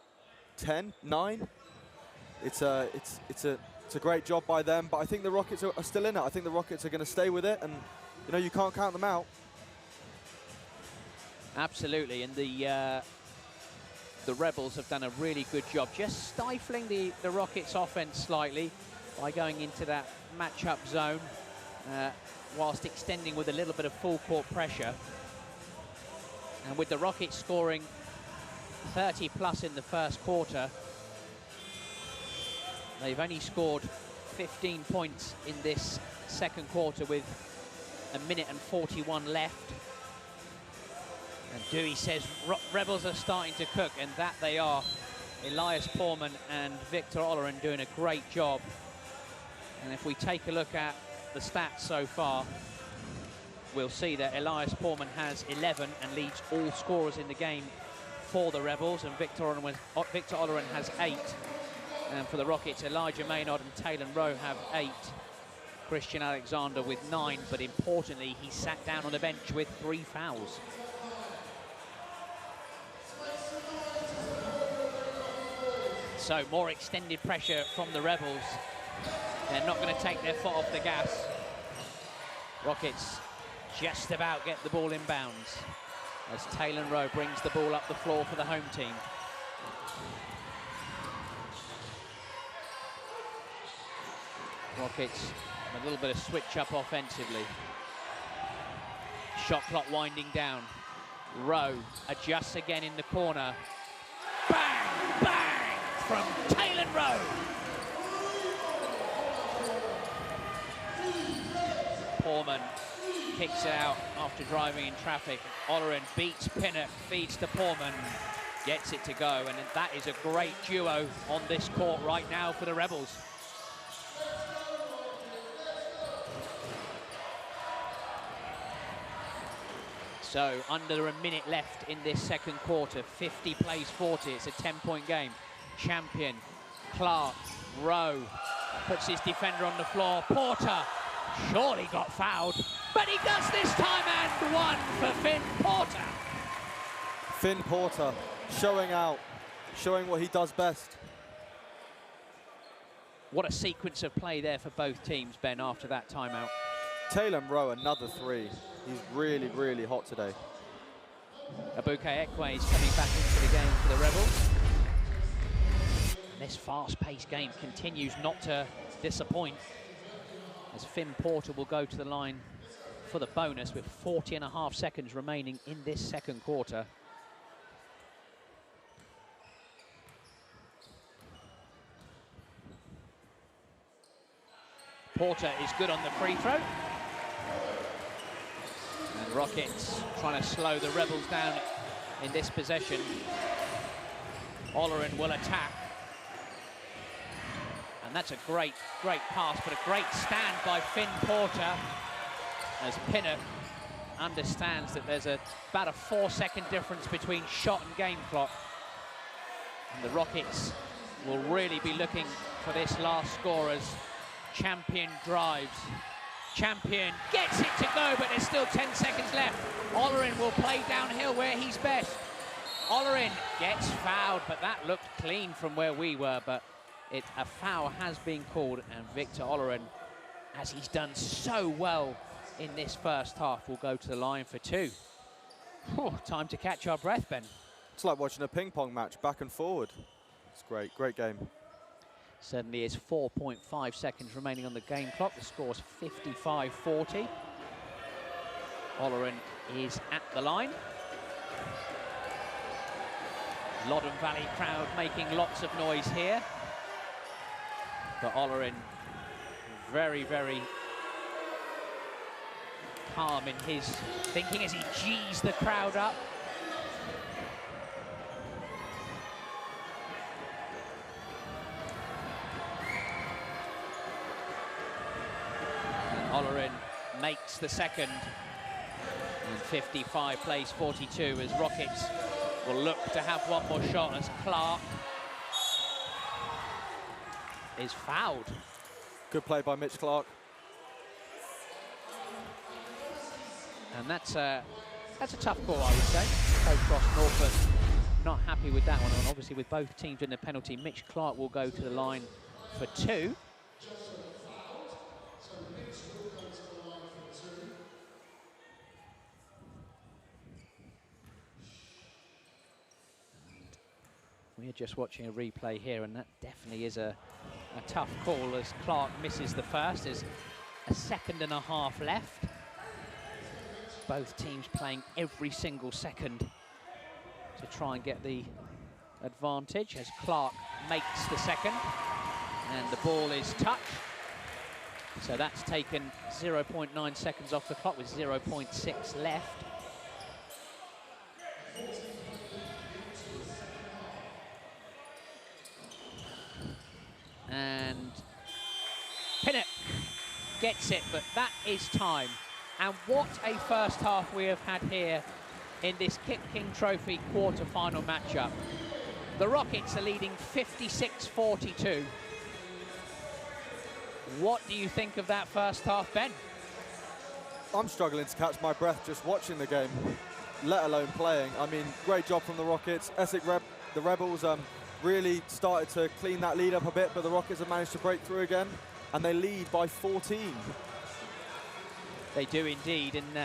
Speaker 2: 9. It's a great job by them, but I think the Rockets are still in it. I think the Rockets are going to stay with it, and you know, you can't count them out.
Speaker 1: Absolutely, and the Rebels have done a really good job just stifling the Rockets' offense slightly by going into that matchup zone whilst extending with a little bit of full court pressure. And with the Rockets scoring 30 plus in the first quarter, they've only scored 15 points in this second quarter with 1:41 left. And Dewey says Rebels are starting to cook, and that they are. Elias Portman and Victor Olorin doing a great job. And if we take a look at the stats so far, we'll see that Elias Portman has 11 and leads all scorers in the game for the Rebels, and Victor Olorin has 8. And for the Rockets, Elijah Maynard and Taylor Rowe have 8. Christian Alexander with 9, but importantly, he sat down on the bench with 3 fouls. So more extended pressure from the Rebels. They're not going to take their foot off the gas. Rockets just about get the ball in bounds as Taylor Rowe brings the ball up the floor for the home team. Rockets a little bit of switch up offensively. Shot clock winding down. Rowe adjusts again in the corner. Bang, bang from Taylor Rowe. Portman kicks it out after driving in traffic. Olorin beats Pinnock, feeds to Portman, gets it to go, and that is a great duo on this court right now for the Rebels. So under a minute left in this second quarter, 50 plays 40. It's a 10-point game. Champion, Clark, Rowe, puts his defender on the floor. Porter surely got fouled, but he does this time, and one for Finn Porter.
Speaker 2: Finn Porter showing out, showing what he does best.
Speaker 1: What a sequence of play there for both teams, Ben, after that timeout.
Speaker 2: Taylor Rowe, another three. He's really, really hot today.
Speaker 1: Abuke Ekwe is coming back into the game for the Rebels. And this fast-paced game continues not to disappoint, as Finn Porter will go to the line for the bonus with 40.5 seconds remaining in this second quarter. Porter is good on the free throw. And Rockets trying to slow the Rebels down in this possession. Olerin will attack. And that's a great pass, but a great stand by Finn Porter, as Pinnock understands that there's about a 4-second difference between shot and game clock. And the Rockets will really be looking for this last score as Champion drives. Champion gets it to go, but there's still 10 seconds left. Olerin will play downhill where he's best. Olerin gets fouled, but that looked clean from where we were, but a foul has been called, and Victor Olerin, as he's done so well in this first half, will go to the line for two. Whew, time to catch our breath, Ben.
Speaker 2: It's like watching a ping pong match, back and forward. It's great game.
Speaker 1: Certainly is. 4.5 seconds remaining on the game clock. The score's 55-40. Olerin is at the line. Loddon Valley crowd making lots of noise here. But Olerin very, very calm in his thinking as he G's the crowd up. Olerin makes the second, and 55 plays 42 as Rockets will look to have one more shot as Clark is fouled.
Speaker 2: Good play by Mitch Clark.
Speaker 1: And that's a tough call, I would say. Coach Ross Norfolk not happy with that one, and obviously with both teams in the penalty, Mitch Clark will go to the line for two. We're just watching a replay here, and that definitely is a tough call as Clark misses the first. There's a second and a half left. Both teams playing every single second to try and get the advantage as Clark makes the second, and the ball is touched. So that's taken 0.9 seconds off the clock with 0.6 left. And Pinnock gets it, but that is time. And what a first half we have had here in this KitKing Trophy quarter-final matchup. The Rockets are leading 56-42. What do you think of that first half, Ben?
Speaker 2: I'm struggling to catch my breath just watching the game, let alone playing. I mean, great job from the Rockets. Essex the Rebels really started to clean that lead up a bit, but the Rockets have managed to break through again, and they lead by 14.
Speaker 1: They do indeed, and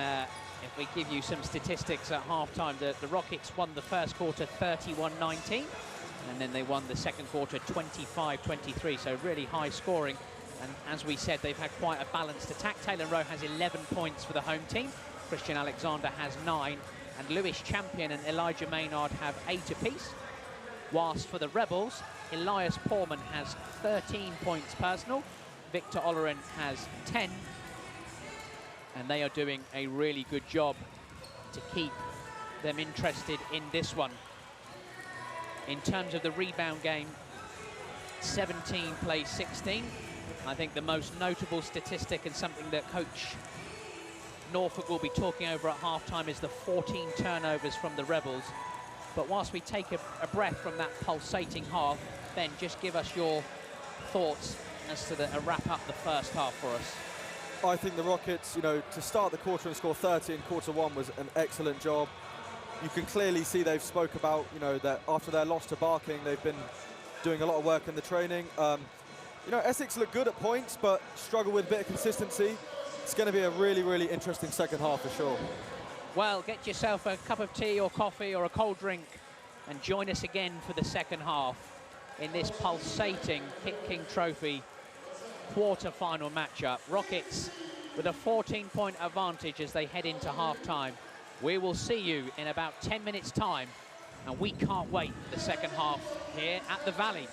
Speaker 1: if we give you some statistics at halftime, the Rockets won the first quarter 31-19, and then they won the second quarter 25-23, so really high scoring. And as we said, they've had quite a balanced attack. Taylor Rowe has 11 points for the home team. Christian Alexander has 9, and Lewis Champion and Elijah Maynard have 8 apiece. Whilst for the Rebels, Elias Porman has 13 points personal. Victor Olerin has 10. And they are doing a really good job to keep them interested in this one. In terms of the rebound game, 17 plays 16. I think the most notable statistic and something that Coach Norfolk will be talking over at half-time is the 14 turnovers from the Rebels. But whilst we take a breath from that pulsating half, Ben, just give us your thoughts as to a wrap up the first half for us.
Speaker 2: I think the Rockets, you know, to start the quarter and score 30 in quarter one was an excellent job. You can clearly see they've spoke about, you know, that after their loss to Barking, they've been doing a lot of work in the training. You know, Essex look good at points, but struggle with a bit of consistency. It's going to be a really, really interesting second half for sure.
Speaker 1: Well, get yourself a cup of tea or coffee or a cold drink and join us again for the second half in this pulsating KitKing Trophy quarter-final matchup. Rockets with a 14-point advantage as they head into half-time. We will see you in about 10 minutes' time, and we can't wait for the second half here at the Valley.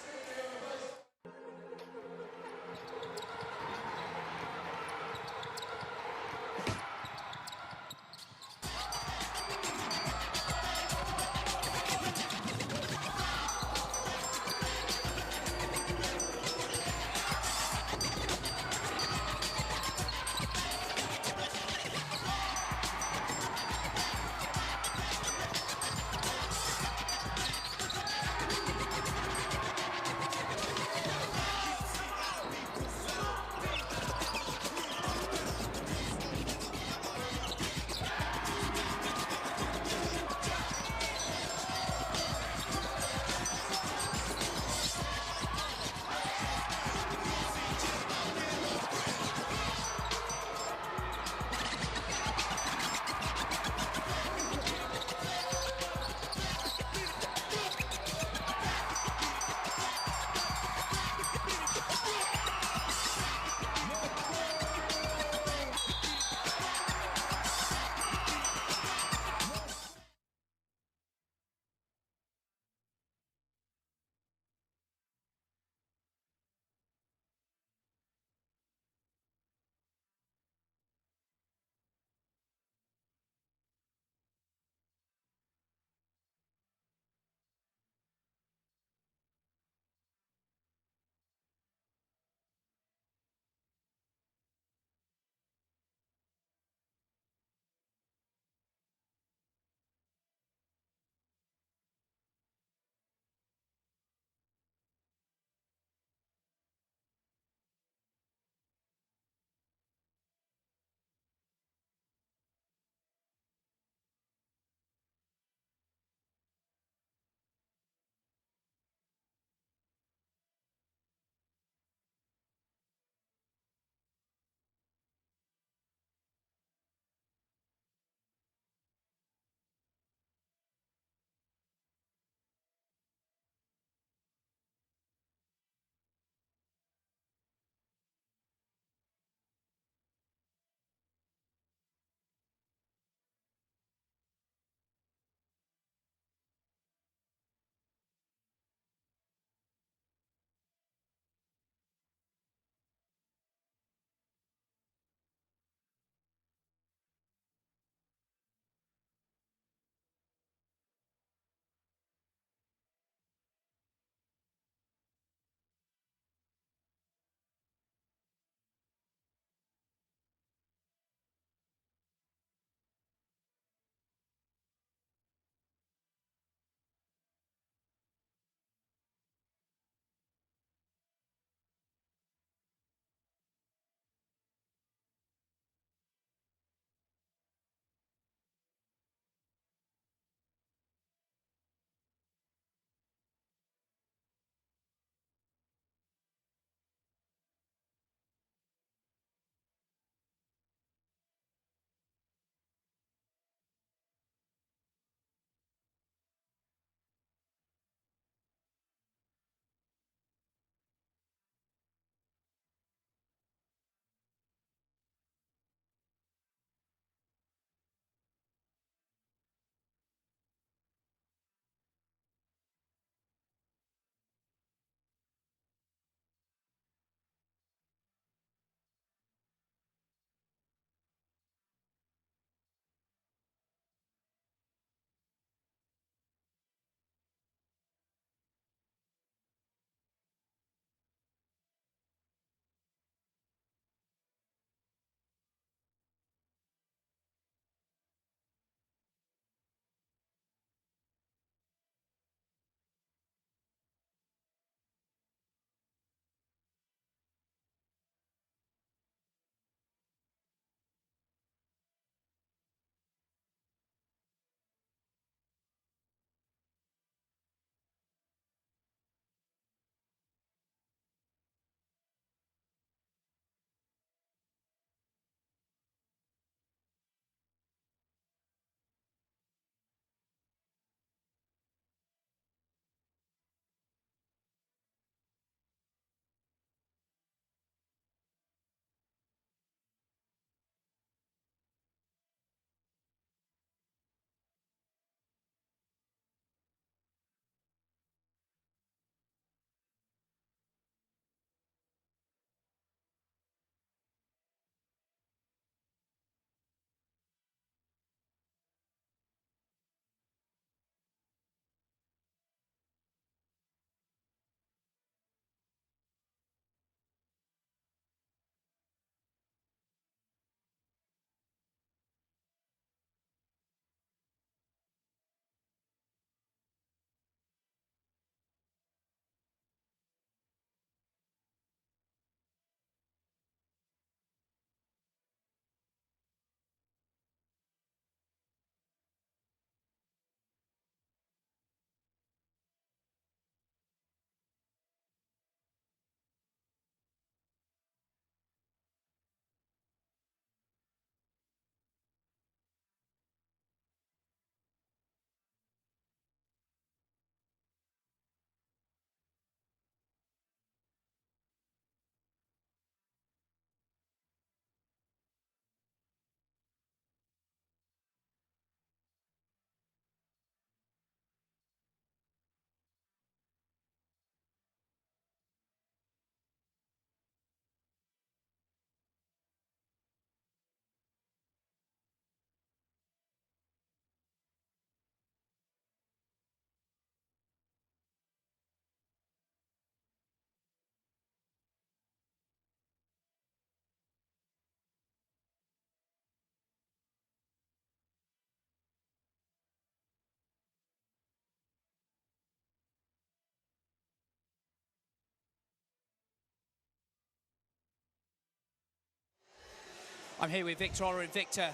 Speaker 1: I'm here with Victor Oller. And Victor,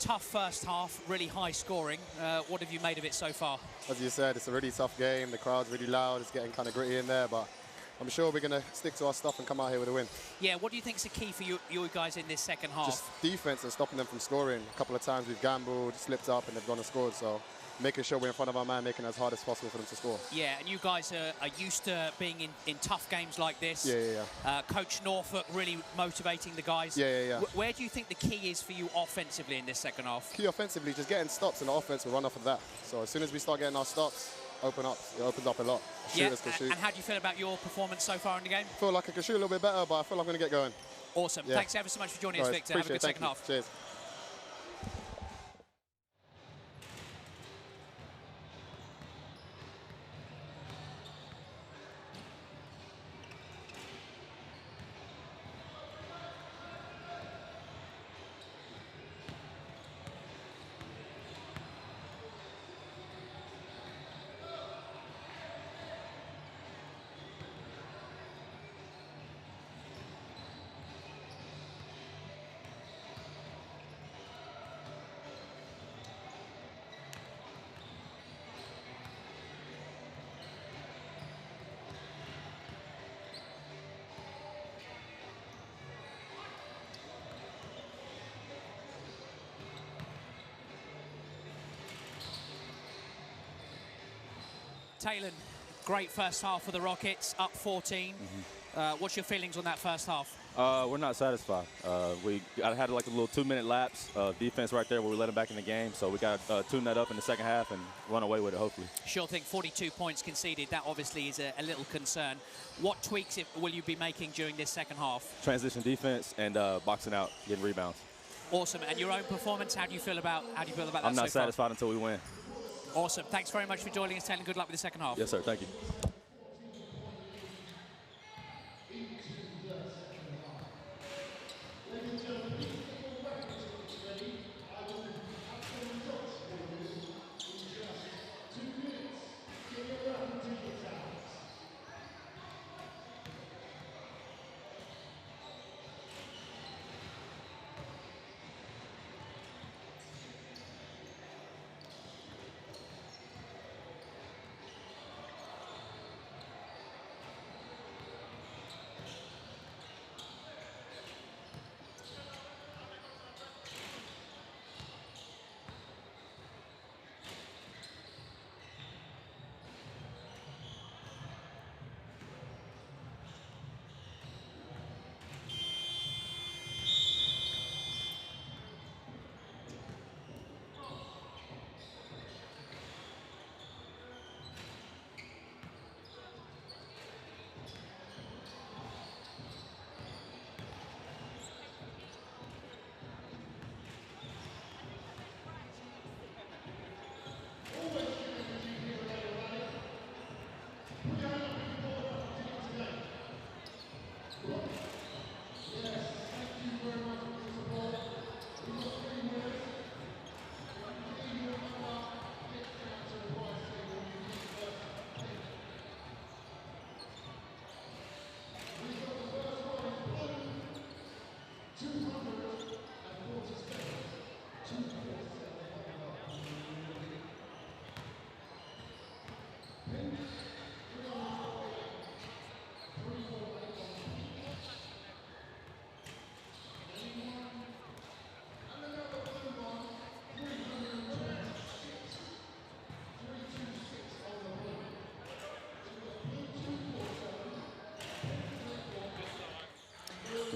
Speaker 1: tough first half, really high scoring. What have you made of it so far?
Speaker 5: As you said, it's a really tough game. The crowd's really loud. It's getting kind of gritty in there, but I'm sure we're going to stick to our stuff and come out here with a win.
Speaker 1: Yeah, what do you think is the key for you guys in this second half?
Speaker 5: Just defense and stopping them from scoring. A couple of times we've gambled, slipped up, and they've gone and scored. So making sure we're in front of our man, making it as hard as possible for them to score.
Speaker 1: Yeah, and you guys are used to being in tough games like this.
Speaker 5: Yeah.
Speaker 1: Coach Norfolk really motivating the guys.
Speaker 5: Yeah.
Speaker 1: Where do you think the key is for you offensively in this second half?
Speaker 5: Key offensively, just getting stops, and the offense will run off of that. So as soon as we start getting our stops, it opens up a lot. Shooters can shoot.
Speaker 1: And how do you feel about your performance so far in the game?
Speaker 5: I feel like I can shoot a little bit better, but I feel like I'm going to get going.
Speaker 1: Awesome.
Speaker 5: Yeah.
Speaker 1: Thanks ever so much for joining us, Victor. Have a good second half.
Speaker 5: Cheers.
Speaker 1: Talon, great first half for the Rockets, up 14. What's your feelings on that first half?
Speaker 6: We're not satisfied. I had like a little 2-minute lapse defense right there where we let them back in the game. So we got to tune that up in the second half and run away with it, hopefully.
Speaker 1: Sure thing, 42 points conceded. That obviously is a little concern. What tweaks will you be making during this second half?
Speaker 6: Transition defense and boxing out, getting rebounds.
Speaker 1: Awesome. And your own performance, how do you feel about that?
Speaker 6: I'm not satisfied until we win.
Speaker 1: Awesome. Thanks very much for joining us, Talon. Good luck with the second half.
Speaker 6: Yes, sir. Thank you.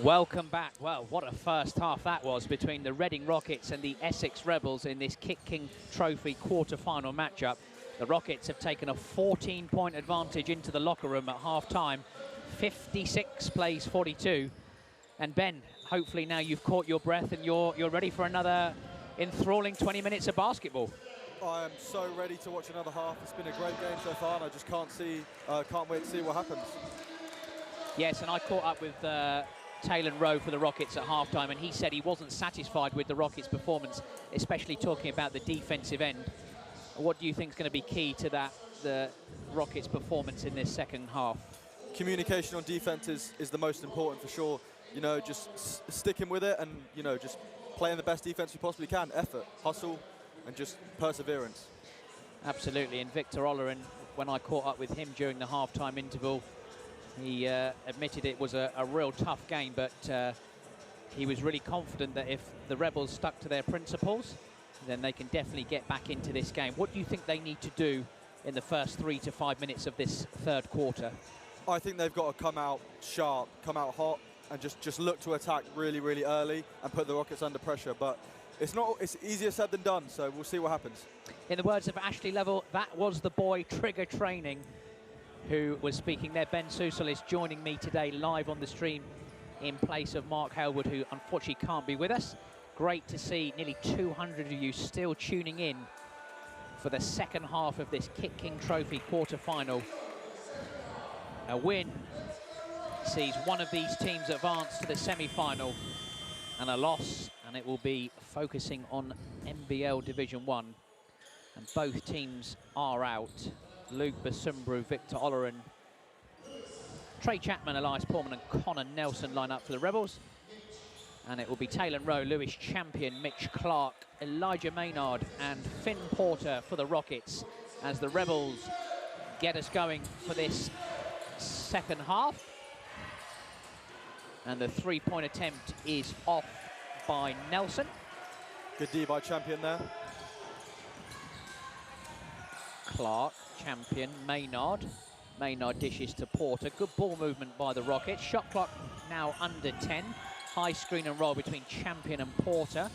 Speaker 1: Welcome back. Well, what a first half that was between the Reading Rockets and the Essex Rebels in this KitKing Trophy quarter-final matchup. The Rockets have taken a 14-point advantage into the locker room at half-time. 56 plays 42. And Ben, hopefully now you've caught your breath and you're ready for another enthralling 20 minutes of basketball.
Speaker 2: I am so ready to watch another half. It's been a great game so far, and I just can't wait to see what happens.
Speaker 1: Yes, and I caught up with Talon Rowe for the Rockets at halftime, and he said he wasn't satisfied with the Rockets' performance, especially talking about the defensive end. What do you think is going to be key to that, the Rockets' performance in this second half?
Speaker 2: Communication on defense is the most important for sure. you know, just sticking with it and, you know, just playing the best defense we possibly can. Effort, hustle, and just perseverance.
Speaker 1: Absolutely, and Victor Ollerin, when I caught up with him during the half-time interval, he admitted it was a real tough game, but he was really confident that if the Rebels stuck to their principles, then they can definitely get back into this game. What do you think they need to do in the first 3 to 5 minutes of this third quarter?
Speaker 2: I think they've got to come out sharp, come out hot, and just look to attack really, really early and put the Rockets under pressure. But it's easier said than done, so we'll see what happens.
Speaker 1: In the words of Ashley Level, that was the boy Trigger Training who was speaking there. Ben Susel is joining me today live on the stream in place of Mark Hailwood, who unfortunately can't be with us. Great to see nearly 200 of you still tuning in for the second half of this KitKing Trophy quarter-final. A win sees one of these teams advance to the semi-final, and a loss, and it will be focusing on NBL Division 1. And both teams are out. Luke Basumbru, Victor Ollerin, Trey Chapman, Elias Portman and Connor Nelson line up for the Rebels. And it will be Taylor Rowe, Lewis Champion, Mitch Clark, Elijah Maynard and Finn Porter for the Rockets as the Rebels get us going for this second half. And the three-point attempt is off by Nelson.
Speaker 2: Good D by Champion there.
Speaker 1: Clark, Champion, Maynard. Maynard dishes to Porter. Good ball movement by the Rockets. Shot clock now under 10. High screen and roll between Champion and Porter.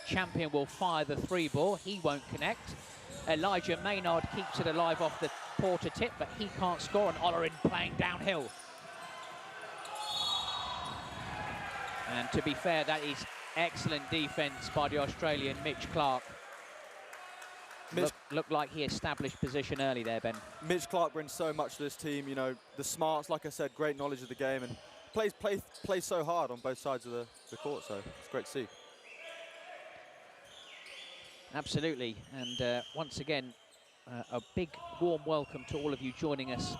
Speaker 1: Champion will fire the three ball. He won't connect. Elijah Maynard keeps it alive off the Porter tip, but he can't score, and Ollerin playing downhill. And to be fair, that is excellent defense by the Australian Mitch Clark. Looked like he established position early there, Ben.
Speaker 2: Mitch Clark brings so much to this team, you know, the smarts, like I said, great knowledge of the game, and plays so hard on both sides of the court, so it's great to see.
Speaker 1: Absolutely, and once again, a big warm welcome to all of you joining us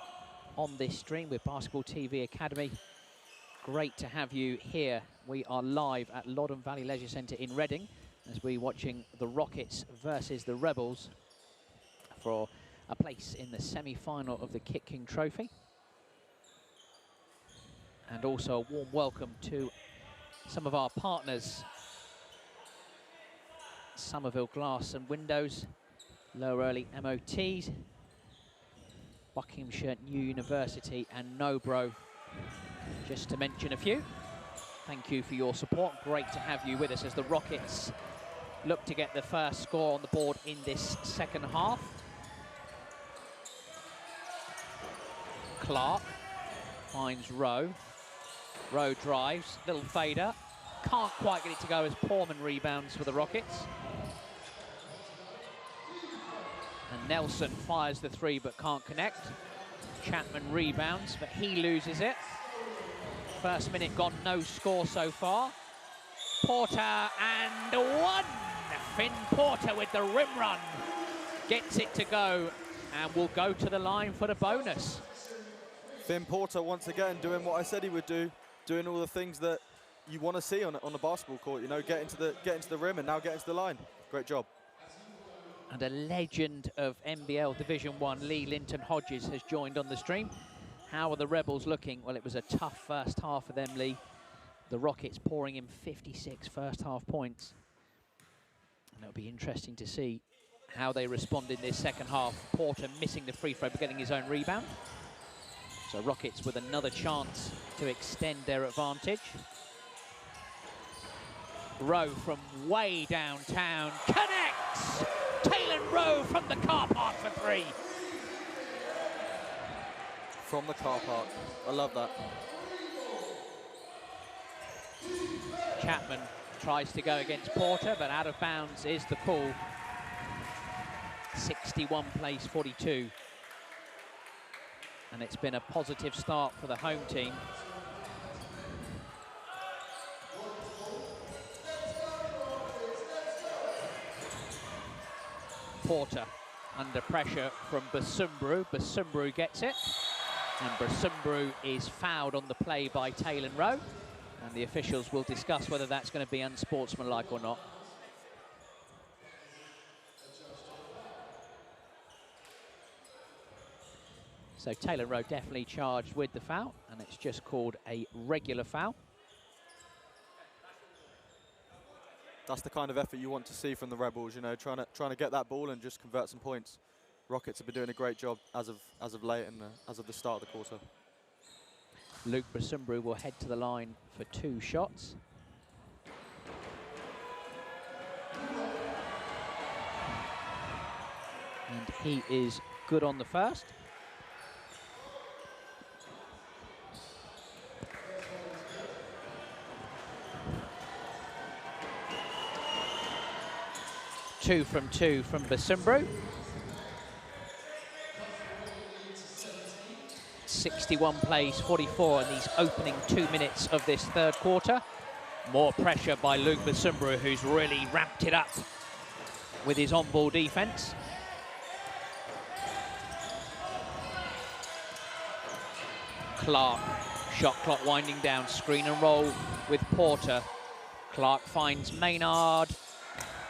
Speaker 1: on this stream with Basketball TV Academy. Great to have you here. We are live at Loddon Valley Leisure Centre in Reading as we're watching the Rockets versus the Rebels for a place in the semi-final of the KitKing Trophy. And also a warm welcome to some of our partners, Somerville Glass and Windows, Lower Early MOTs, Buckinghamshire New University and Nobro, just to mention a few. Thank you for your support. Great to have you with us as the Rockets look to get the first score on the board in this second half. Clark finds Rowe. Rowe drives, little fader. Can't quite get it to go as Portman rebounds for the Rockets. And Nelson fires the three but can't connect. Chapman rebounds, but he loses it. First minute gone, no score so far. Porter and one. Finn Porter with the rim run. Gets it to go and will go to the line for the bonus.
Speaker 2: Finn Porter once again doing what I said he would do, doing all the things that you want to see on the basketball court. You know, get into the rim and now get into the line. Great job.
Speaker 1: And a legend of NBL Division 1, Lee Linton Hodges, has joined on the stream. How are the Rebels looking? Well, it was a tough first half for them, Lee. The Rockets pouring in 56 first half points. And it'll be interesting to see how they respond in this second half. Porter missing the free throw but getting his own rebound. So Rockets with another chance to extend their advantage. Rowe from way downtown connects! Taylor Rowe from the car park for three.
Speaker 2: From the car park. I love that.
Speaker 1: Chapman tries to go against Porter, but out of bounds is the call. 61 plays 42. And it's been a positive start for the home team. Porter under pressure from Basumbru. Basumbru gets it. And Basumbru is fouled on the play by Taylor Rowe. And the officials will discuss whether that's going to be unsportsmanlike or not. So Taylor Rowe definitely charged with the foul, and it's just called a regular foul.
Speaker 2: That's the kind of effort you want to see from the Rebels, you know, trying to get that ball and just convert some points. Rockets have been doing a great job as of late and as of the start of the quarter.
Speaker 1: Luke Brasumbru will head to the line for 2 shots. And he is good on the first. Two from Brasumbru. 61 plays 44 in these opening 2 minutes of this third quarter. More pressure by Luke Brasumbru, who's really ramped it up with his on-ball defense. Clark, shot clock winding down, screen and roll with Porter. Clark finds Maynard,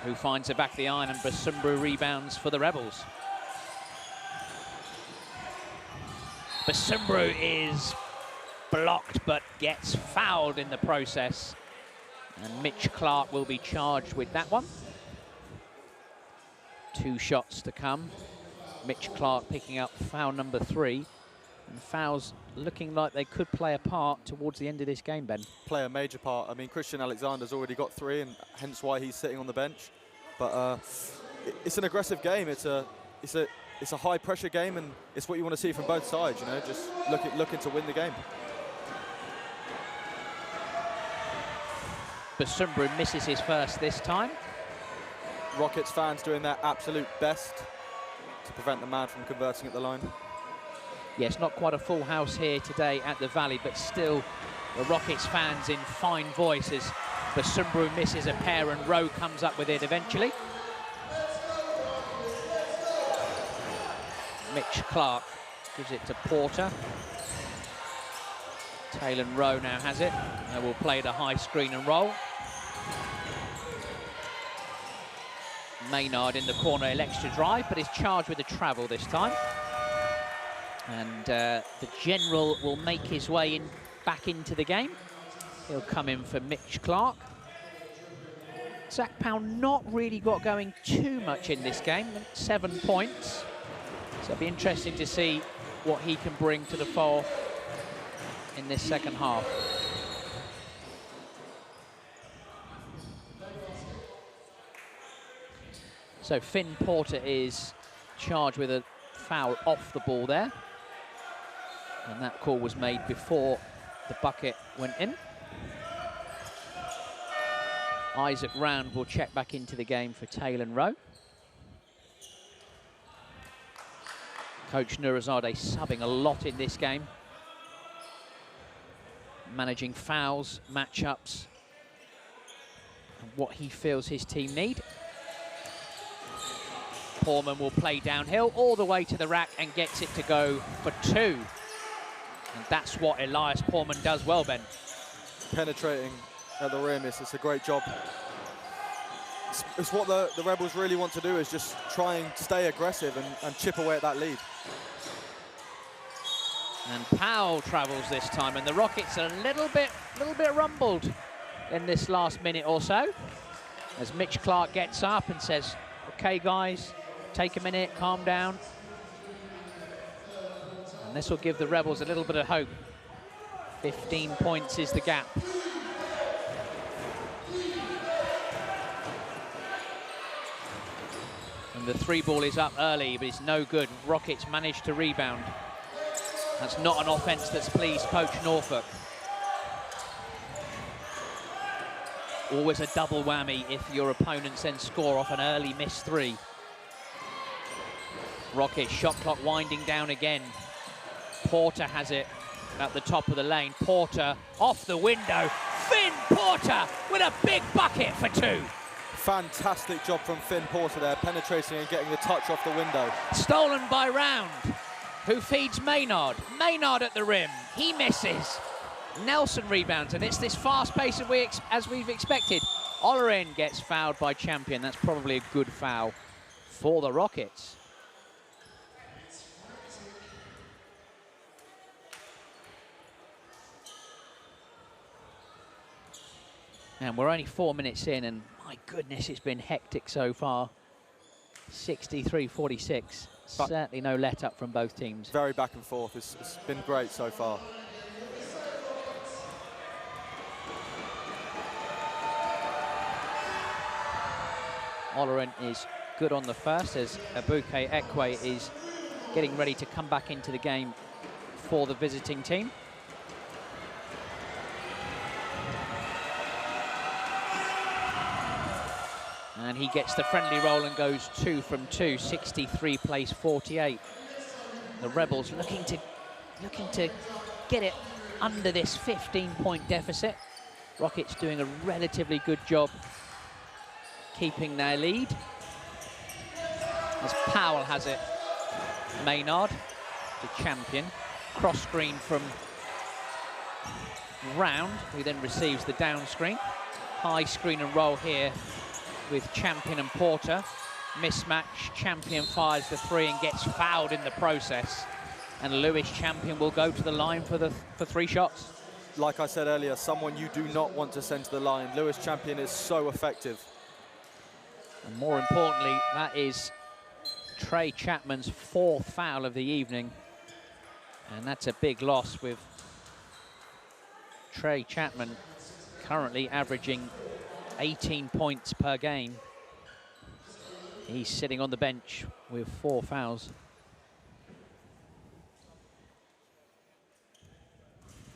Speaker 1: who finds the back of the iron, and Brasumbru rebounds for the Rebels. Brasumbru is blocked but gets fouled in the process. And Mitch Clark will be charged with that one. 2 shots to come. Mitch Clark picking up foul number 3. And fouls looking like they could play a part towards the end of this game, Ben.
Speaker 2: Play a major part. I mean, Christian Alexander's already got 3, and hence why he's sitting on the bench. But it's an aggressive game. It's a high pressure game, and it's what you want to see from both sides. You know, just looking to win the game.
Speaker 1: Brasumbru misses his first this time.
Speaker 2: Rockets fans doing their absolute best to prevent the man from converting at the line.
Speaker 1: Yes, not quite a full house here today at the Valley, but still the Rockets fans in fine voice as Brasumbru misses a pair and Rowe comes up with it eventually. Mitch Clark gives it to Porter. Taylor Rowe now has it. And will play the high screen and roll. Maynard in the corner, elects to drive, but is charged with a travel this time. And the General will make his way back into the game. He'll come in for Mitch Clark. Zach Powell not really got going too much in this game, 7 points. So it'll be interesting to see what he can bring to the fore in this second half. So Finn Porter is charged with a foul off the ball there. And that call was made before the bucket went in. Isaac Round will check back into the game for Taylor Rowe. Coach Nurizadeh subbing a lot in this game. Managing fouls, matchups, and what he feels his team need. Portman will play downhill all the way to the rack and gets it to go for 2. And that's what Elias Portman does well, Ben.
Speaker 2: Penetrating at the rim, it's a great job. It's what the Rebels really want to do, is just try and stay aggressive and chip away at that lead.
Speaker 1: And Powell travels this time, and the Rockets are a little bit rumbled in this last minute or so. As Mitch Clark gets up and says, okay guys, take a minute, calm down. And this will give the Rebels a little bit of hope. 15 points is the gap. And the 3 ball is up early, but it's no good. Rockets managed to rebound. That's not an offense that's pleased Coach Norfolk. Always a double whammy if your opponents then score off an early missed 3. Rockets shot clock winding down again. Porter has it at the top of the lane. Porter off the window. Finn Porter with a big bucket for 2.
Speaker 2: Fantastic job from Finn Porter there, penetrating and getting the touch off the window.
Speaker 1: Stolen by Round, who feeds Maynard. Maynard at the rim, he misses. Nelson rebounds, and it's this fast pace as we've expected. Olorin gets fouled by Champion. That's probably a good foul for the Rockets. And we're only 4 minutes in, and my goodness, it's been hectic so far. 63-46. Certainly no let-up from both teams.
Speaker 2: Very back and forth. It's been great so far.
Speaker 1: Olorin is good on the first as Ebuka Ekwe is getting ready to come back into the game for the visiting team. And he gets the friendly roll and goes 2 from 2, 63 plays 48. The Rebels looking to get it under this 15-point deficit. Rockets doing a relatively good job keeping their lead. As Powell has it, Maynard to Champion. Cross screen from Round, who then receives the down screen. High screen and roll here with Champion and Porter. Mismatch, Champion fires the 3 and gets fouled in the process. And Lewis Champion will go to the line for 3 shots.
Speaker 2: Like I said earlier, someone you do not want to send to the line. Lewis Champion is so effective.
Speaker 1: And more importantly, that is Trey Chapman's 4th foul of the evening. And that's a big loss, with Trey Chapman currently averaging 18 points per game. He's sitting on the bench with 4 fouls.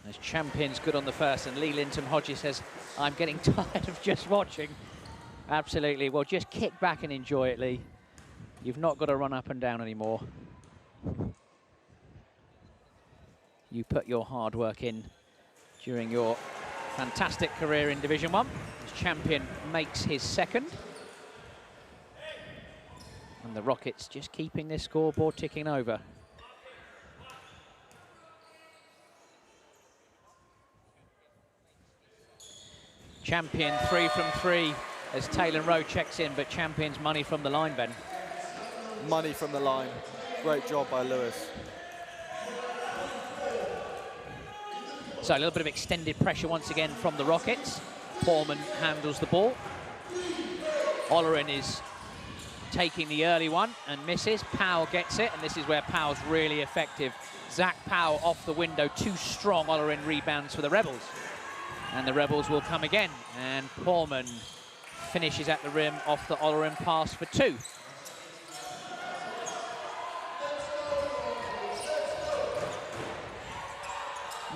Speaker 1: As Champion's good on the first, and Lee Linton Hodges says, I'm getting tired of just watching. Absolutely. Well, just kick back and enjoy it, Lee. You've not got to run up and down anymore. You put your hard work in during your fantastic career in Division 1. As Champion makes his 2nd. And the Rockets just keeping this scoreboard ticking over. Champion 3 from 3 as Taylor Rowe checks in, but Champion's money from the line, Ben.
Speaker 2: Money from the line. Great job by Lewis.
Speaker 1: So a little bit of extended pressure once again from the Rockets. Foreman handles the ball. Olorin is taking the early one and misses. Powell gets it, and this is where Powell's really effective. Zach Powell off the window, too strong. Olorin rebounds for the Rebels. And the Rebels will come again. And Foreman finishes at the rim off the Olorin pass for 2.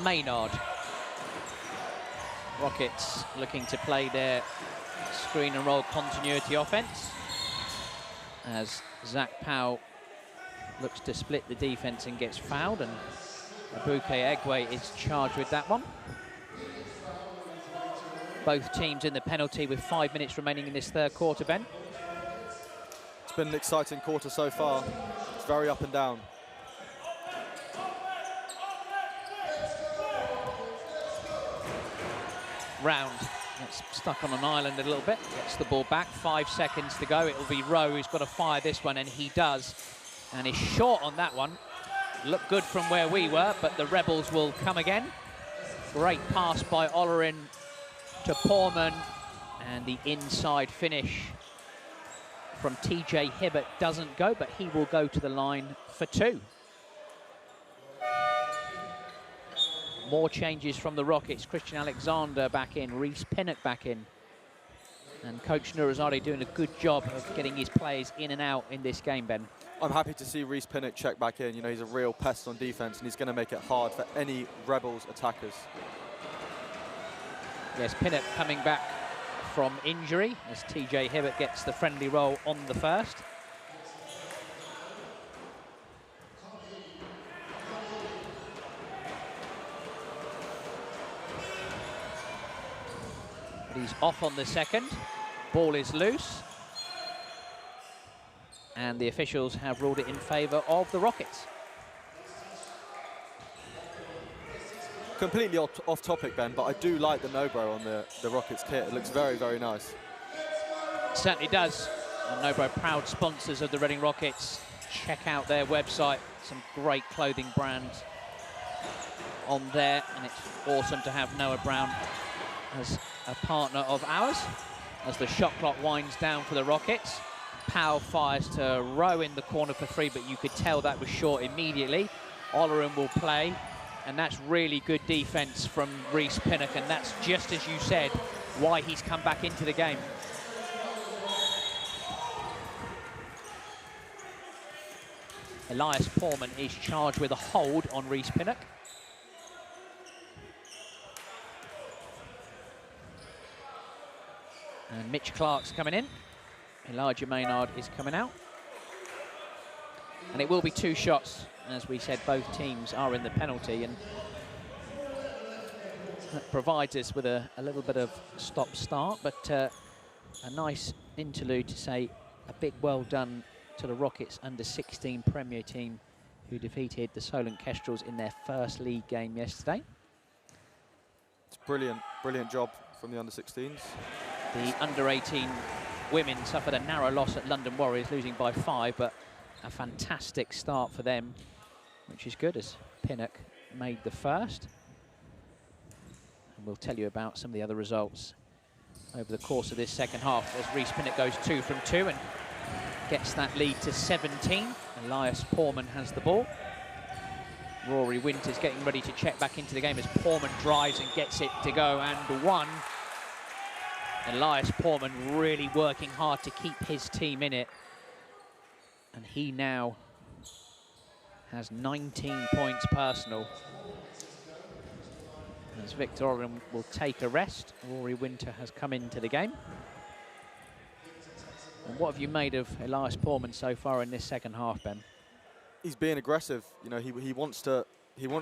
Speaker 1: Maynard. Rockets looking to play their screen and roll continuity offense as Zach Powell looks to split the defense and gets fouled, and Ebuka Ekwe is charged with that one. Both teams in the penalty with 5 minutes remaining in this 3rd quarter, Ben.
Speaker 2: It's been an exciting quarter so far. It's very up and down.
Speaker 1: Round gets stuck on an island a little bit, gets the ball back, 5 seconds to go. It'll be Rowe who's got to fire this one, and he does. And he's short on that one. Looked good from where we were, but the Rebels will come again. Great pass by Olorin to Foreman, and the inside finish from TJ Hibbert doesn't go, but he will go to the line for 2. More changes from the Rockets. Christian Alexander back in, Reese Pinnock back in. And Coach Nurazade doing a good job of getting his players in and out in this game, Ben.
Speaker 2: I'm happy to see Reese Pinnock check back in. You know, he's a real pest on defense, and he's going to make it hard for any Rebels attackers.
Speaker 1: Yes, Pinnock coming back from injury as TJ Hibbert gets the friendly roll on the first. But he's off on the second. Ball is loose. And the officials have ruled it in favour of the Rockets.
Speaker 2: completely off topic, Ben, but I do like the Nobro on the Rockets kit. It looks very, very nice.
Speaker 1: Certainly does. And Nobro, proud sponsors of the Reading Rockets. Check out their website. Some great clothing brands on there, and it's awesome to have Noah Brown as a partner of ours. As the shot clock winds down for the Rockets, Powell fires to Rowe in the corner for 3, but you could tell that was short immediately. Oleron will play, and that's really good defense from Reece Pinnock, and that's just as you said why he's come back into the game. Elias Portman is charged with a hold on Reece Pinnock. And Mitch Clark's coming in. Elijah Maynard is coming out. And it will be 2 shots. As we said, both teams are in the penalty, and that provides us with a little bit of stop-start, but a nice interlude to say a big well done to the Rockets under-16 Premier team who defeated the Solent Kestrels in their first league game yesterday.
Speaker 2: It's brilliant, brilliant job from the under-16s.
Speaker 1: The under-18 women suffered a narrow loss at London Warriors, losing by 5, but a fantastic start for them, which is good, as Pinnock made the first. And we'll tell you about some of the other results over the course of this second half, as Reece Pinnock goes 2 from 2 and gets that lead to 17. Elias Portman has the ball. Rory Winters getting ready to check back into the game as Portman drives and gets it to go, and 1. Elias Portman really working hard to keep his team in it. And he now has 19 points personal. As Victor Oren will take a rest, Rory Winter has come into the game. And what have you made of Elias Portman so far in this second half, Ben?
Speaker 2: He's being aggressive. You know, he wants to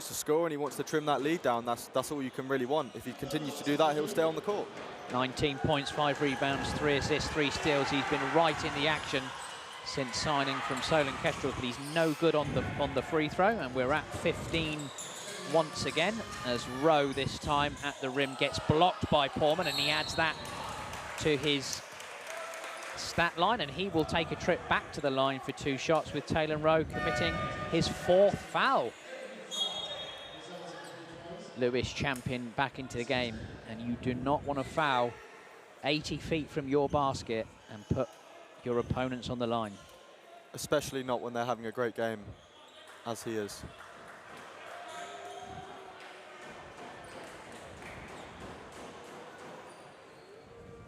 Speaker 2: score, and he wants to trim that lead down. That's all you can really want. If he continues to do that, he'll stay on the court. 19 points, 5 rebounds, 3 assists, 3 steals. He's been right in the action since signing from Solent Kestrels, but he's no good on the free throw, and we're at 15 once again, as Rowe this time at the rim gets blocked by Portman, and he adds that to his stat line, and he will take a trip back to the line for 2 shots, with Taylor Rowe committing his 4th foul. Lewis Champion back into the game, and you do not want to foul 80 feet from your basket and put your opponents on the line. Especially not when they're having a great game, as he is.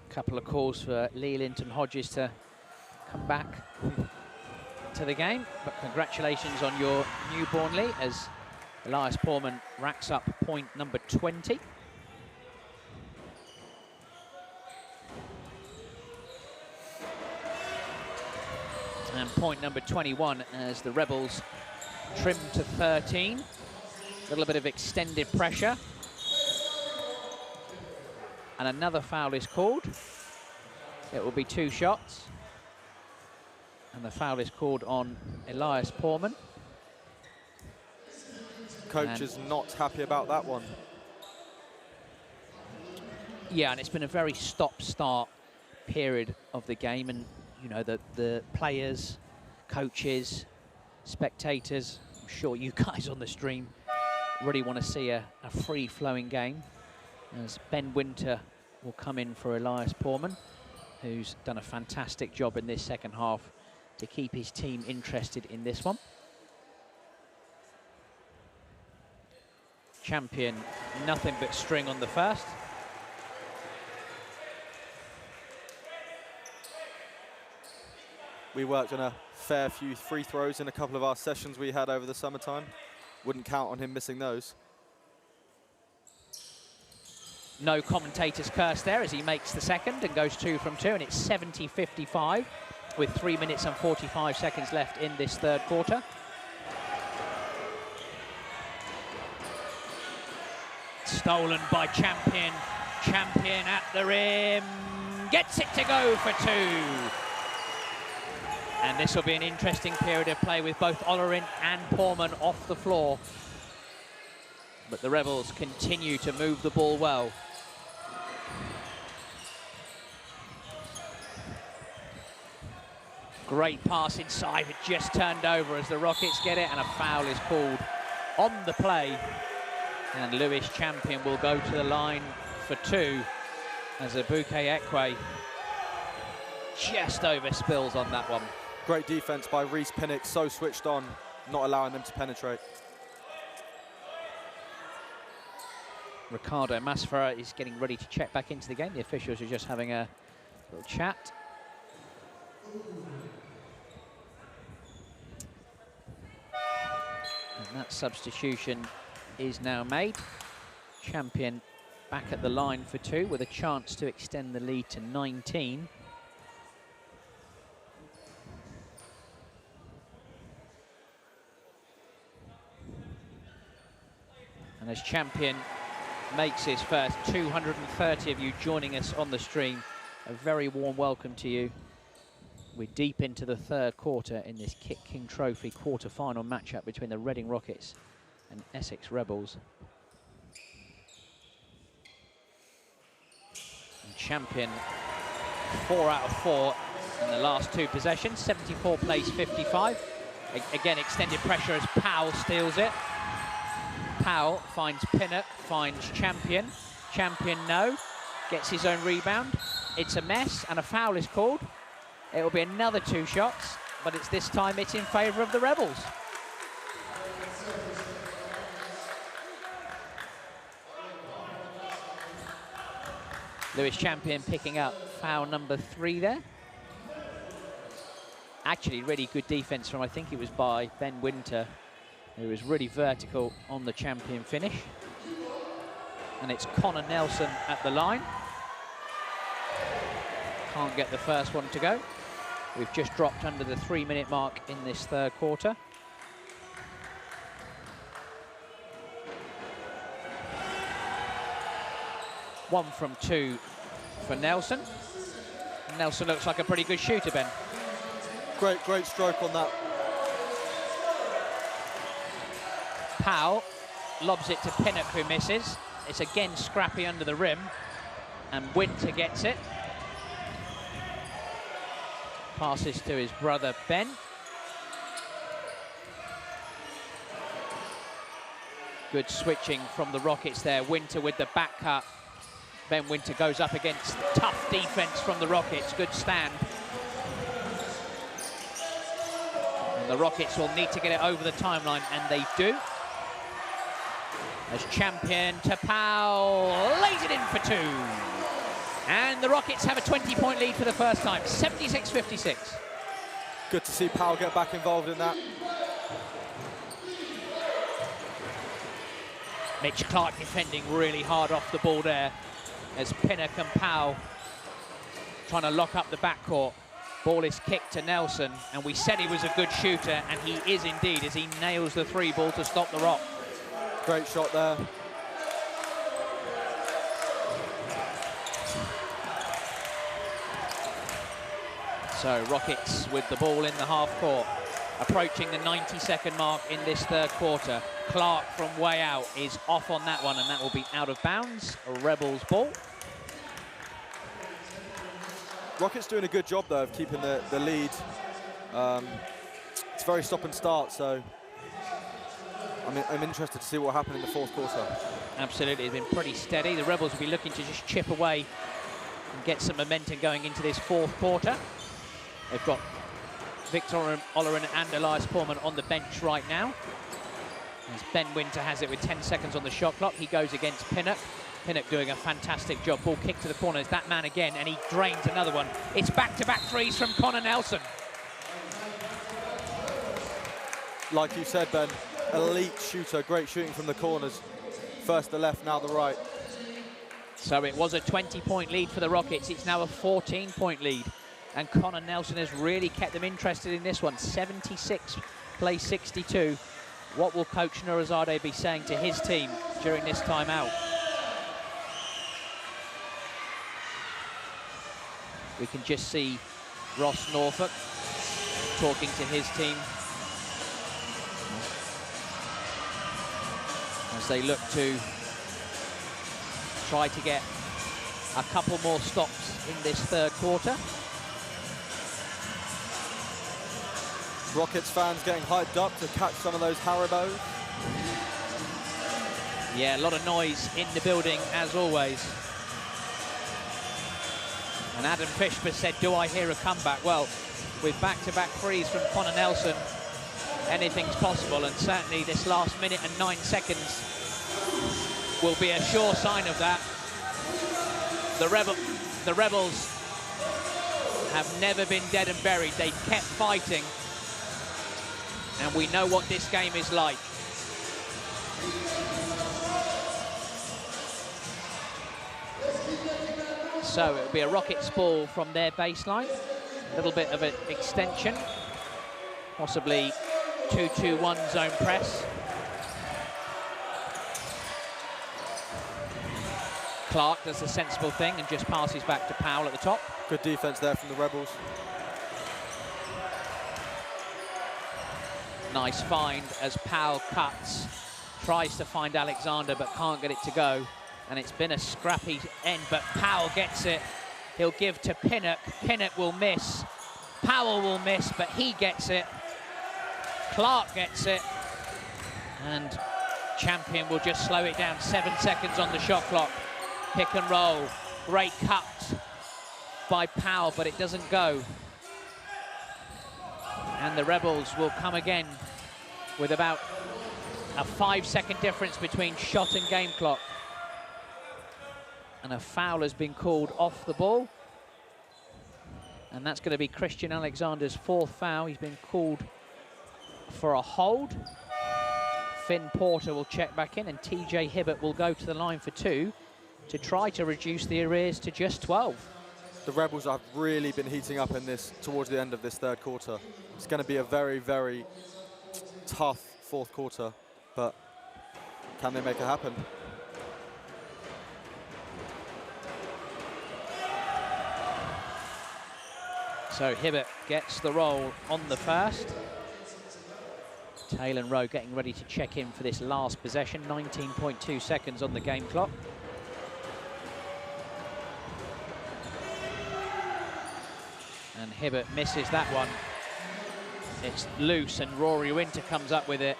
Speaker 1: Couple of calls for Lee Linton Hodges to come back to the game, but congratulations on your newborn, Lee, as Elias Portman racks up point number 20. And point number 21 as the Rebels trim to 13. A little bit of extended pressure. And another foul is called. It will be 2 shots. And the foul is called on Elias Portman.
Speaker 2: Coach is not happy about that one.
Speaker 1: Yeah, and it's been a very stop-start period of the game, and you know, the players, coaches, spectators, I'm sure you guys on the stream really want to see a free-flowing game, as Ben Winter will come in for Elias Portman, who's done a fantastic job in this second half to keep his team interested in this one. Champion, nothing but string on the first.
Speaker 2: We worked on a fair few free throws in a couple of our sessions we had over the summertime. Wouldn't count on him missing those.
Speaker 1: No commentator's curse there as he makes the second and goes 2 from 2, and it's 70-55 with 3 minutes and 45 seconds left in this third quarter. Stolen by Champion. Champion at the rim. Gets it to go for 2. And this will be an interesting period of play with both Olerin and Portman off the floor. But the Rebels continue to move the ball well. Great pass inside, it just turned over as the Rockets get it, and a foul is called on the play. And Lewis Champion will go to the line for 2 as Abuke Ekwe just overspills on that one.
Speaker 2: Great defense by Reece Pinnock, so switched on, not allowing them to penetrate.
Speaker 1: Ricardo Masfera is getting ready to check back into the game. The officials are just having a little chat. And that substitution is now made. Champion back at the line for 2 with a chance to extend the lead to 19. And as Champion makes his first, 230 of you joining us on the stream, a very warm welcome to you. We're deep into the 3rd quarter in this KitKing Trophy quarter-final matchup between the Reading Rockets and Essex Rebels. And Champion 4 out of 4 in the last 2 possessions, 74 plays 55. Again, extended pressure as Powell steals it. Powell finds Pinnock, finds Champion. Champion no, gets his own rebound. It's a mess and a foul is called. It will be another 2 shots, but it's this time it's in favour of the Rebels. Lewis Champion picking up foul number 3 there. Actually, really good defence from, I think it was by Ben Winter, who was really vertical on the Champion finish. And it's Connor Nelson at the line. Can't get the first one to go. We've just dropped under the 3-minute mark in this 3rd quarter. One from 2 for Nelson. Nelson looks like a pretty good shooter, Ben.
Speaker 2: Great stroke on that.
Speaker 1: Powell lobs it to Pinnock, who misses. It's again scrappy under the rim, and Winter gets it. Passes to his brother Ben. Good switching from the Rockets there. Winter with the back cut. Ben Winter goes up against tough defense from the Rockets. Good stand. And the Rockets will need to get it over the timeline, and they do. As Champion to Powell, lays it in for 2. And the Rockets have a 20-point lead for the first time, 76-56.
Speaker 2: Good to see Powell get back involved in that.
Speaker 1: Mitch Clark defending really hard off the ball there as Pinnock and Powell trying to lock up the backcourt. Ball is kicked to Nelson, and we said he was a good shooter, and he is indeed as he nails the 3 ball to stop the Rock.
Speaker 2: Great shot there.
Speaker 1: So Rockets with the ball in the half court, approaching the 90-second mark in this 3rd quarter. Clark from way out is off on that one, and that will be out of bounds. A Rebels ball.
Speaker 2: Rockets doing a good job though of keeping the lead. It's very stop and start, so I'm interested to see what happened in the 4th quarter. Absolutely,
Speaker 1: it's been pretty steady. The Rebels will be looking to just chip away and get some momentum going into this 4th quarter. They've got Victor Ollerin and Elias Pullman on the bench right now. As Ben Winter has it with 10 seconds on the shot clock. He goes against Pinnock. Pinnock doing a fantastic job. Ball kicked to the corner. It's that man again, and he drains another one. It's back-to-back threes from Connor Nelson.
Speaker 2: Like you said, Ben, elite shooter, great shooting from the corners. First the left, now the right.
Speaker 1: So it was a 20-point lead for the Rockets. It's now a 14-point lead. And Connor Nelson has really kept them interested in this one. 76 plays 62. What will Coach Nurizadeh be saying to his team during this timeout? We can just see Ross Norfolk talking to his team. as they look to try to get a couple more stops in this third quarter.
Speaker 2: Rockets fans getting hyped up to catch some of those Haribos.
Speaker 1: Yeah, a lot of noise in the building, as always. And Adam Fishber said, do I hear a comeback? Well, with back-to-back threes from Connor Nelson, anything's possible, and certainly this last minute and 9 seconds will be a sure sign of that. The Rebels have never been dead and buried. They kept fighting, and we know what this game is like. So it'll be a Rockets ball from their baseline. A little bit of an extension, possibly 2-2-1 zone press. Clark does the sensible thing and just passes back to Powell at the top.
Speaker 2: Good defense there from the Rebels.
Speaker 1: Nice find as Powell cuts, tries to find Alexander but can't get it to go. And it's been a scrappy end, but Powell gets it. He'll give to Pinnock. Pinnock will miss. Powell will miss, but he gets it. Clark gets it. And Champion will just slow it down. 7 seconds on the shot clock. Pick and roll. Great cut by Powell, but it doesn't go. And the Rebels will come again with about a 5-second difference between shot and game clock. And a foul has been called off the ball. And that's going to be Christian Alexander's 4th foul. He's been called for a hold. Finn Porter will check back in, and TJ Hibbert will go to the line for 2 to try to reduce the arrears to just 12.
Speaker 2: The Rebels have really been heating up in this towards the end of this third quarter. It's going to be a very, very tough fourth quarter, but can they make it happen?
Speaker 1: So Hibbert gets the roll on the first. Taylor Rowe getting ready to check in for this last possession. 19.2 seconds on the game clock. And Hibbert misses that one. It's loose and Rory Winter comes up with it.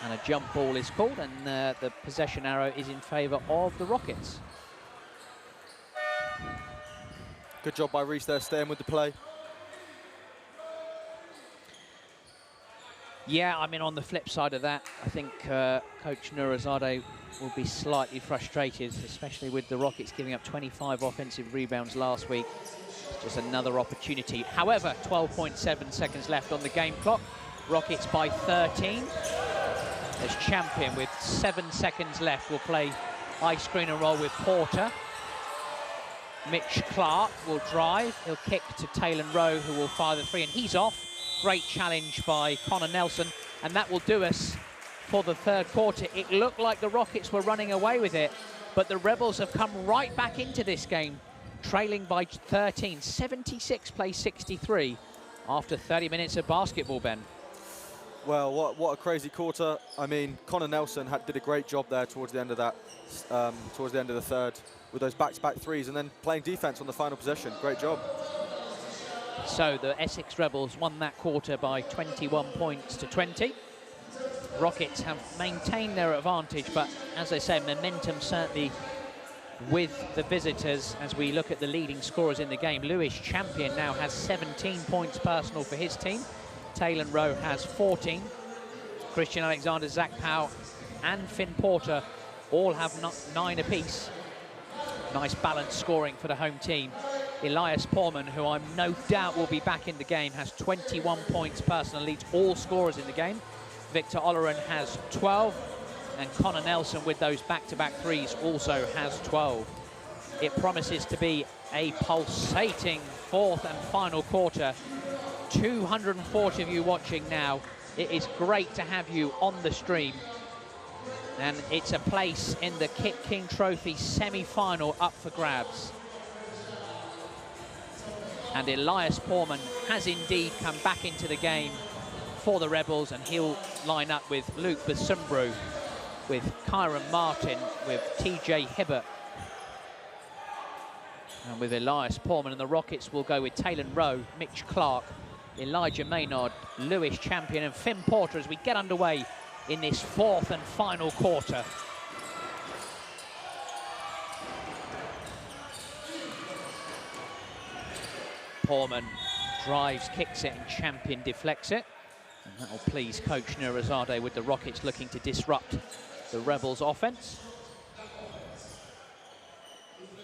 Speaker 1: And a jump ball is called, and the possession arrow is in favour of the Rockets.
Speaker 2: Good job by Reece there, staying with the play.
Speaker 1: Yeah, I mean, on the flip side of that, I think Coach Nurazadeh will be slightly frustrated, especially with the Rockets giving up 25 offensive rebounds last week. It's just another opportunity. However, 12.7 seconds left on the game clock. Rockets by 13. As Champion, with 7 seconds left, will play high screen and roll with Porter. Mitch Clark will drive. He'll kick to Taylor Rowe, who will fire the 3, and he's off. Great challenge by Connor Nelson, and that will do us for the third quarter. It looked like the Rockets were running away with it, but the Rebels have come right back into this game, trailing by 13. 76 plays 63 after 30 minutes of basketball, Ben.
Speaker 2: Well, what a crazy quarter. I mean, Connor Nelson did a great job there towards the end of that, towards the end of the third, with those back-to-back threes and then playing defense on the final possession. Great job.
Speaker 1: So the Essex Rebels won that quarter by 21 points to 20. Rockets have maintained their advantage, but as I say, momentum certainly with the visitors as we look at the leading scorers in the game. Lewis Champion now has 17 points personal for his team. Taylor Rowe has 14. Christian Alexander, Zach Powell and Finn Porter all have 9 apiece. Nice balanced scoring for the home team. Elias Portman, who I'm no doubt will be back in the game, has 21 points personal, leads all scorers in the game. Victor Oloron has 12, and Connor Nelson, with those back-to-back threes, also has 12. It promises to be a pulsating fourth and final quarter. 240 of you watching now. It is great to have you on the stream. And it's a place in the KitKing Trophy semi-final up for grabs. And Elias Portman has indeed come back into the game for the Rebels, and he'll line up with Luke Basumbru, with Kyron Martin, with TJ Hibbert, and with Elias Portman. And the Rockets will go with Taylor Rowe, Mitch Clark, Elijah Maynard, Lewis Champion, and Finn Porter as we get underway in this fourth and final quarter. Portman drives, kicks it, and Champion deflects it. And that will please Coach Nurizadeh with the Rockets looking to disrupt the Rebels' offense.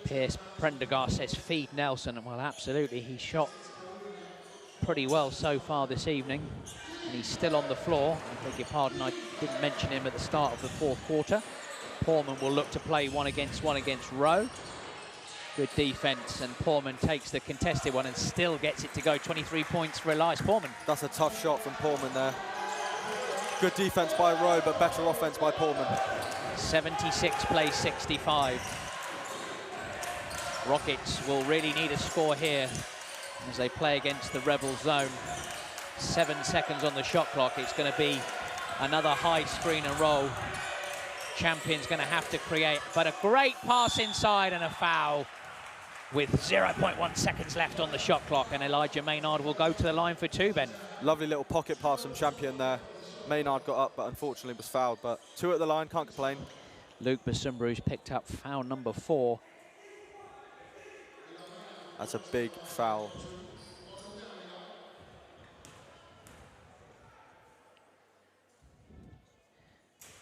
Speaker 1: Pierce Prendergast says feed Nelson. Well, absolutely, he shot pretty well so far this evening, and he's still on the floor. I beg your pardon, I didn't mention him at the start of the fourth quarter. Portman will look to play one against Rowe. Good defense, and Portman takes the contested one and still gets it to go. 23 points for Elias Portman.
Speaker 2: That's a tough shot from Portman there. Good defense by Rowe, but better offense by Portman.
Speaker 1: 76 plays 65. Rockets will really need a score here as they play against the Rebel zone. 7 seconds on the shot clock. It's going to be another high screen and roll. Champion's going to have to create, but a great pass inside and a foul with 0.1 seconds left on the shot clock, and Elijah Maynard will go to the line for two, Ben.
Speaker 2: Lovely little pocket pass from Champion there. Maynard got up, but unfortunately was fouled, but 2 at the line, can't complain.
Speaker 1: Luke Basumbru's picked up foul number 4.
Speaker 2: That's a big foul.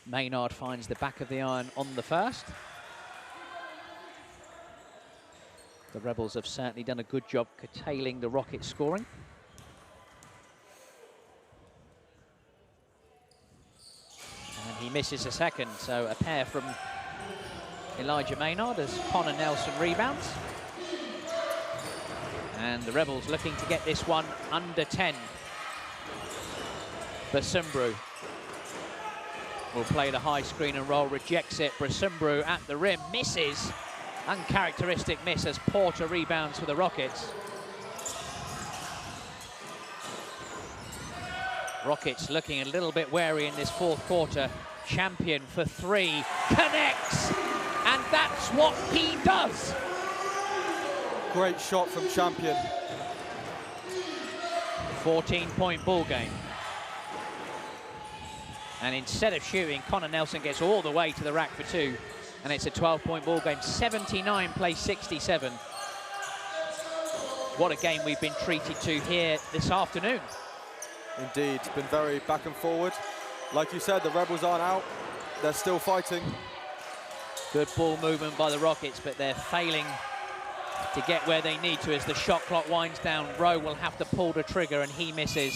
Speaker 1: Maynard finds the back of the iron on the first. The Rebels have certainly done a good job curtailing the Rockets' scoring. And he misses a second, so a pair from Elijah Maynard as Connor Nelson rebounds. And the Rebels looking to get this one under 10. Basumbru will play the high screen and roll, rejects it. Basumbru at the rim, misses. Uncharacteristic miss as Porter rebounds for the Rockets. Rockets looking a little bit wary in this fourth quarter. Champion for 3, connects, and that's what he does.
Speaker 2: Great shot from Champion.
Speaker 1: 14-point ball game. And instead of shooting, Connor Nelson gets all the way to the rack for 2. And it's a 12-point ball game. 79 plays 67. What a game we've been treated to here this afternoon.
Speaker 2: Indeed, it's been very back and forward. Like you said, the Rebels aren't out. They're still fighting.
Speaker 1: Good ball movement by the Rockets, but they're failing to get where they need to as the shot clock winds down. Rowe will have to pull the trigger, and he misses.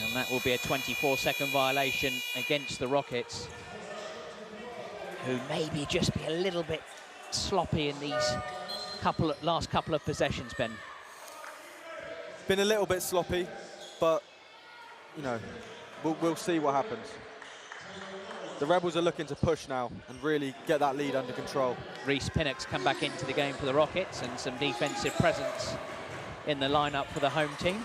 Speaker 1: And that will be a 24-second violation against the Rockets, who maybe just be a little bit sloppy in these last couple of possessions, Ben.
Speaker 2: Been a little bit sloppy, but, you know, we'll see what happens. The Rebels are looking to push now and really get that lead under control.
Speaker 1: Reece Pinnock's come back into the game for the Rockets, and some defensive presence in the lineup for the home team.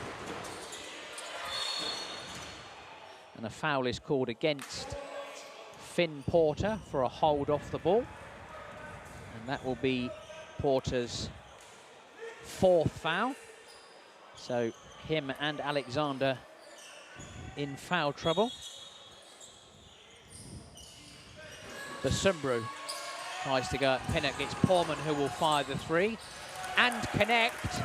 Speaker 1: And a foul is called against Finn Porter for a hold off the ball. And that will be Porter's 4th foul. So him and Alexander in foul trouble. Basumbru tries to go at Pinnock. It's Portman who will fire the 3 and connect.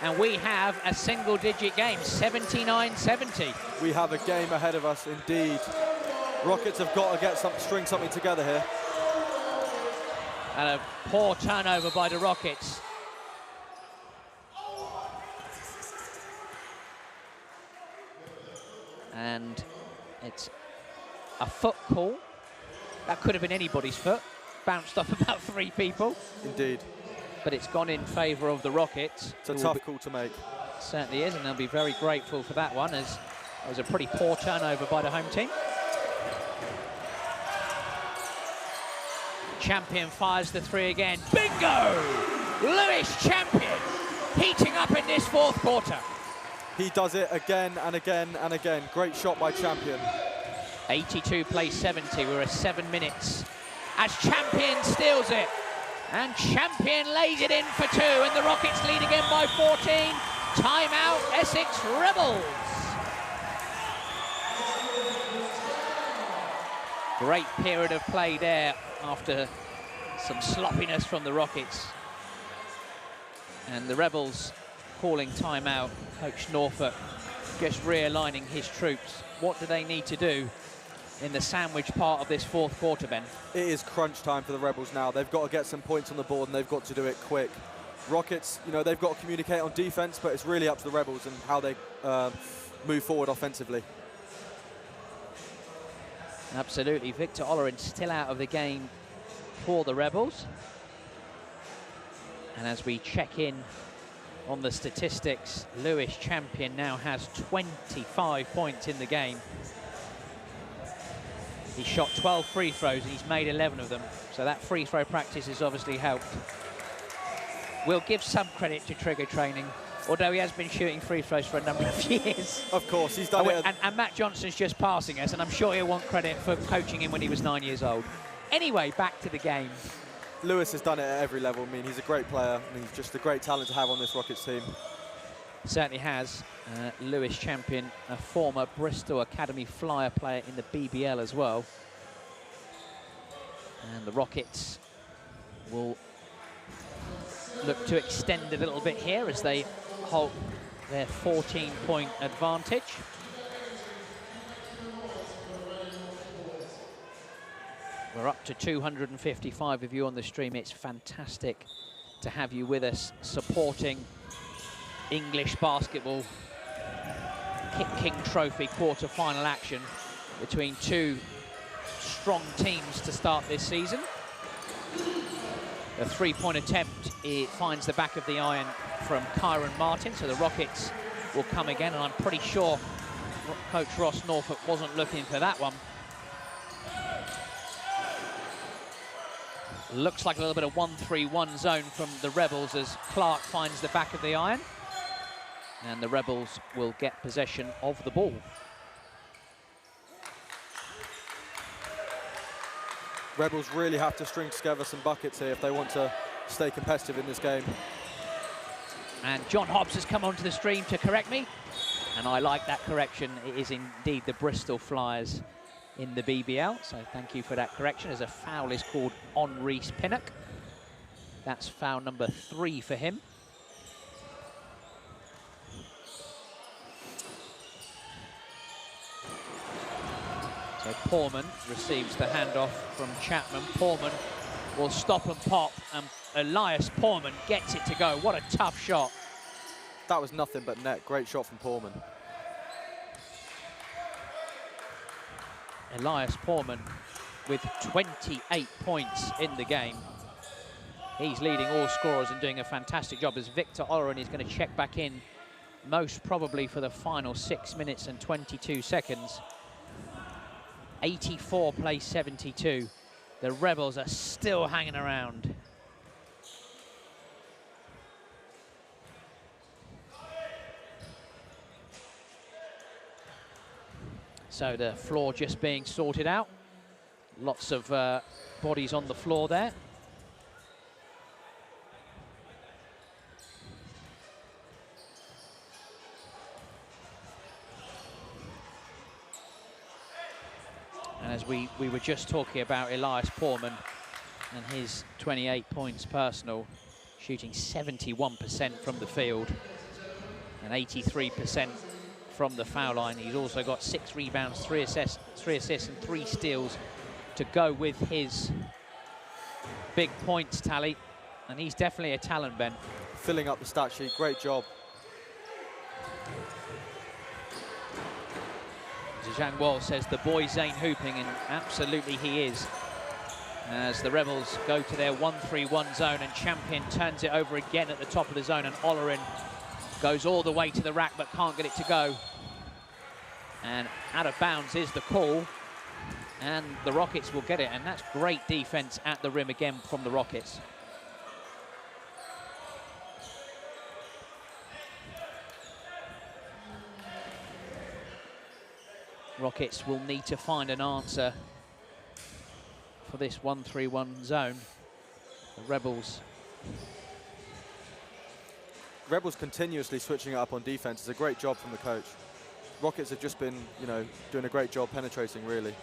Speaker 1: And we have a single-digit game, 79-70.
Speaker 2: We have a game ahead of us, indeed. Rockets have got to string something together here.
Speaker 1: And a poor turnover by the Rockets. And it's a foot call. That could have been anybody's foot. Bounced off about 3 people.
Speaker 2: Indeed.
Speaker 1: But it's gone in favour of the Rockets.
Speaker 2: It's a tough call to make.
Speaker 1: Certainly is, and they'll be very grateful for that one, as it was a pretty poor turnover by the home team. Champion fires the 3 again. Bingo! Lewis Champion heating up in this fourth quarter.
Speaker 2: He does it again and again and again. Great shot by Champion.
Speaker 1: 82 plays 70. We're at 7 minutes as Champion steals it. And Champion lays it in for 2, and the Rockets lead again by 14. Timeout, Essex Rebels. Great period of play there after some sloppiness from the Rockets. And the Rebels calling timeout. Coach Norfolk just realigning his troops. What do they need to do in the sandwich part of this fourth quarter, Ben?
Speaker 2: It is crunch time for the Rebels now. They've got to get some points on the board, and they've got to do it quick. Rockets, you know, they've got to communicate on defense, but it's really up to the Rebels and how they move forward offensively.
Speaker 1: Absolutely. Victor Ollerin still out of the game for the Rebels. And as we check in on the statistics, Lewis Champion now has 25 points in the game. He shot 12 free throws and he's made 11 of them. So that free throw practice has obviously helped. We'll give some credit to Trigger Training, although he has been shooting free throws for a number of years.
Speaker 2: Of course, he's done it.
Speaker 1: And Matt Johnson's just passing us, and I'm sure he'll want credit for coaching him when he was 9 years old. Anyway, back to the game.
Speaker 2: Lewis has done it at every level. I mean, he's a great player, and he's just a great talent to have on this Rockets team.
Speaker 1: Certainly has. Lewis Champion, a former Bristol Academy Flyer player in the BBL as well. And the Rockets will look to extend a little bit here as they hold their 14-point advantage. We're up to 255 of you on the stream. It's fantastic to have you with us supporting English basketball KitKing Trophy quarter-final action between two strong teams to start this season. A three-point attempt, it finds the back of the iron from Kyron Martin, so the Rockets will come again, and I'm pretty sure Coach Ross Norfolk wasn't looking for that one. Looks like a little bit of 1-3-1 zone from the Rebels as Clark finds the back of the iron. And the Rebels will get possession of the ball.
Speaker 2: Rebels really have to string together some buckets here if they want to stay competitive in this game.
Speaker 1: And John Hobbs has come onto the stream to correct me. And I like that correction. It is indeed the Bristol Flyers in the BBL. So thank you for that correction, as a foul is called on Reece Pinnock. That's foul number 3 for him. So Portman receives the handoff from Chapman. Portman will stop and pop, and Elias Portman gets it to go. What a tough shot.
Speaker 2: That was nothing but net. Great shot from Portman.
Speaker 1: Elias Portman with 28 points in the game. He's leading all scorers and doing a fantastic job, as Victor Ollerin is going to check back in, most probably for the final 6 minutes and 22 seconds. 84 plays 72. The Rebels are still hanging around. So the floor just being sorted out. Lots of bodies on the floor there. And as we were just talking about Elias Portman and his 28 points personal, shooting 71% from the field and 83% from the foul line. He's also got 6 rebounds, 3 assists and 3 steals to go with his big points tally. And he's definitely a talent, Ben.
Speaker 2: Filling up the stat sheet, great job.
Speaker 1: Zhang Wall says the boy Zane hooping, and absolutely he is. As the Rebels go to their 1-3-1 zone, and Champion turns it over again at the top of the zone, and Ollerin goes all the way to the rack but can't get it to go. And out of bounds is the call, and the Rockets will get it, and that's great defense at the rim again from the Rockets. Rockets will need to find an answer for this 1-3-1 zone. The Rebels
Speaker 2: continuously switching it up on defense. It's a great job from the coach. Rockets have just been, you know, doing a great job penetrating, really.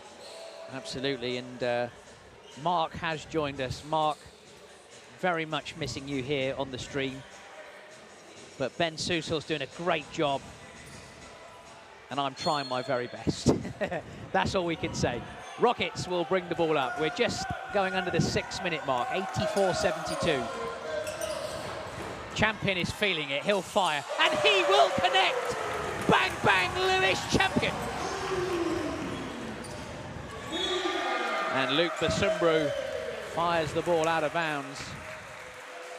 Speaker 1: Absolutely, and Mark has joined us. Mark, very much missing you here on the stream. But Ben Susel's doing a great job, and I'm trying my very best. That's all we can say. Rockets will bring the ball up. We're just going under the 6-minute mark, 84-72. Champion is feeling it, he'll fire, and he will connect! Bang, bang, Lewis Champion! And Luke Basumbru fires the ball out of bounds.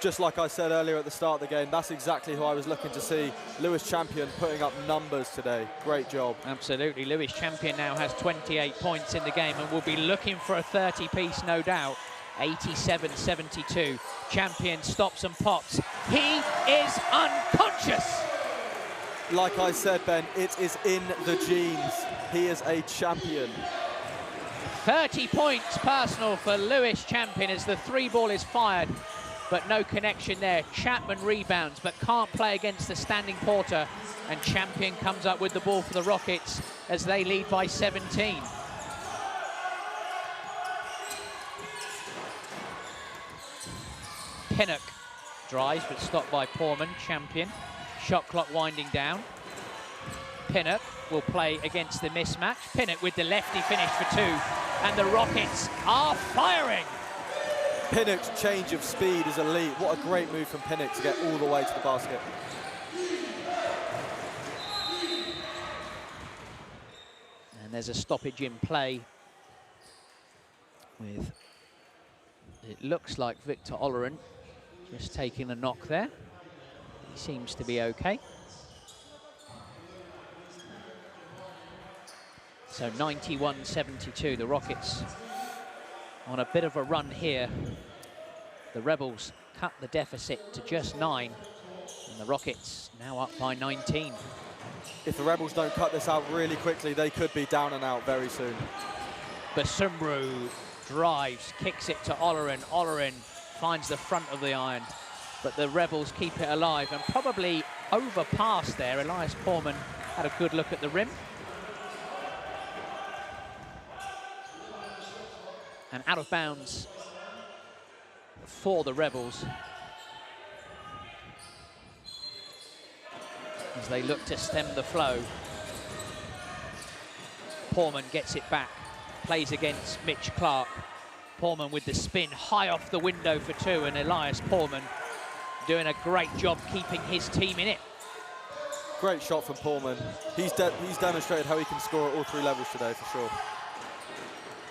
Speaker 2: Just like I said earlier at the start of the game, that's exactly who I was looking to see. Lewis Champion putting up numbers today. Great job.
Speaker 1: Absolutely. Lewis Champion now has 28 points in the game and will be looking for a 30-piece, no doubt. 87-72. Champion stops and pops. He is unconscious.
Speaker 2: Like I said, Ben, it is in the genes. He is a champion.
Speaker 1: 30 points personal for Lewis Champion as the 3-ball is fired, but no connection there. Chapman rebounds, but can't play against the standing Porter, and Champion comes up with the ball for the Rockets as they lead by 17. Pinnock drives, but stopped by Poorman. Champion, shot clock winding down. Pinnock will play against the mismatch. Pinnock with the lefty finish for 2, and the Rockets are firing.
Speaker 2: Pinnock's change of speed is elite. What a great move from Pinnock to get all the way to the basket.
Speaker 1: And there's a stoppage in play with, it looks like Victor Olorin just taking a knock there. He seems to be okay. So 91-72, the Rockets on a bit of a run here. The Rebels cut the deficit to just 9, and the Rockets now up by 19.
Speaker 2: If the Rebels don't cut this out really quickly, they could be down and out very soon.
Speaker 1: Basumbru drives, kicks it to Olorin. Olorin finds the front of the iron, but the Rebels keep it alive and probably overpass there. Elias Poorman had a good look at the rim. And out of bounds for the Rebels as they look to stem the flow. Poorman gets it back, plays against Mitch Clark. Poorman with the spin high off the window for 2, and Elias Poorman doing a great job keeping his team in it.
Speaker 2: Great shot from Poorman. He's demonstrated how he can score at all 3 levels today, for sure.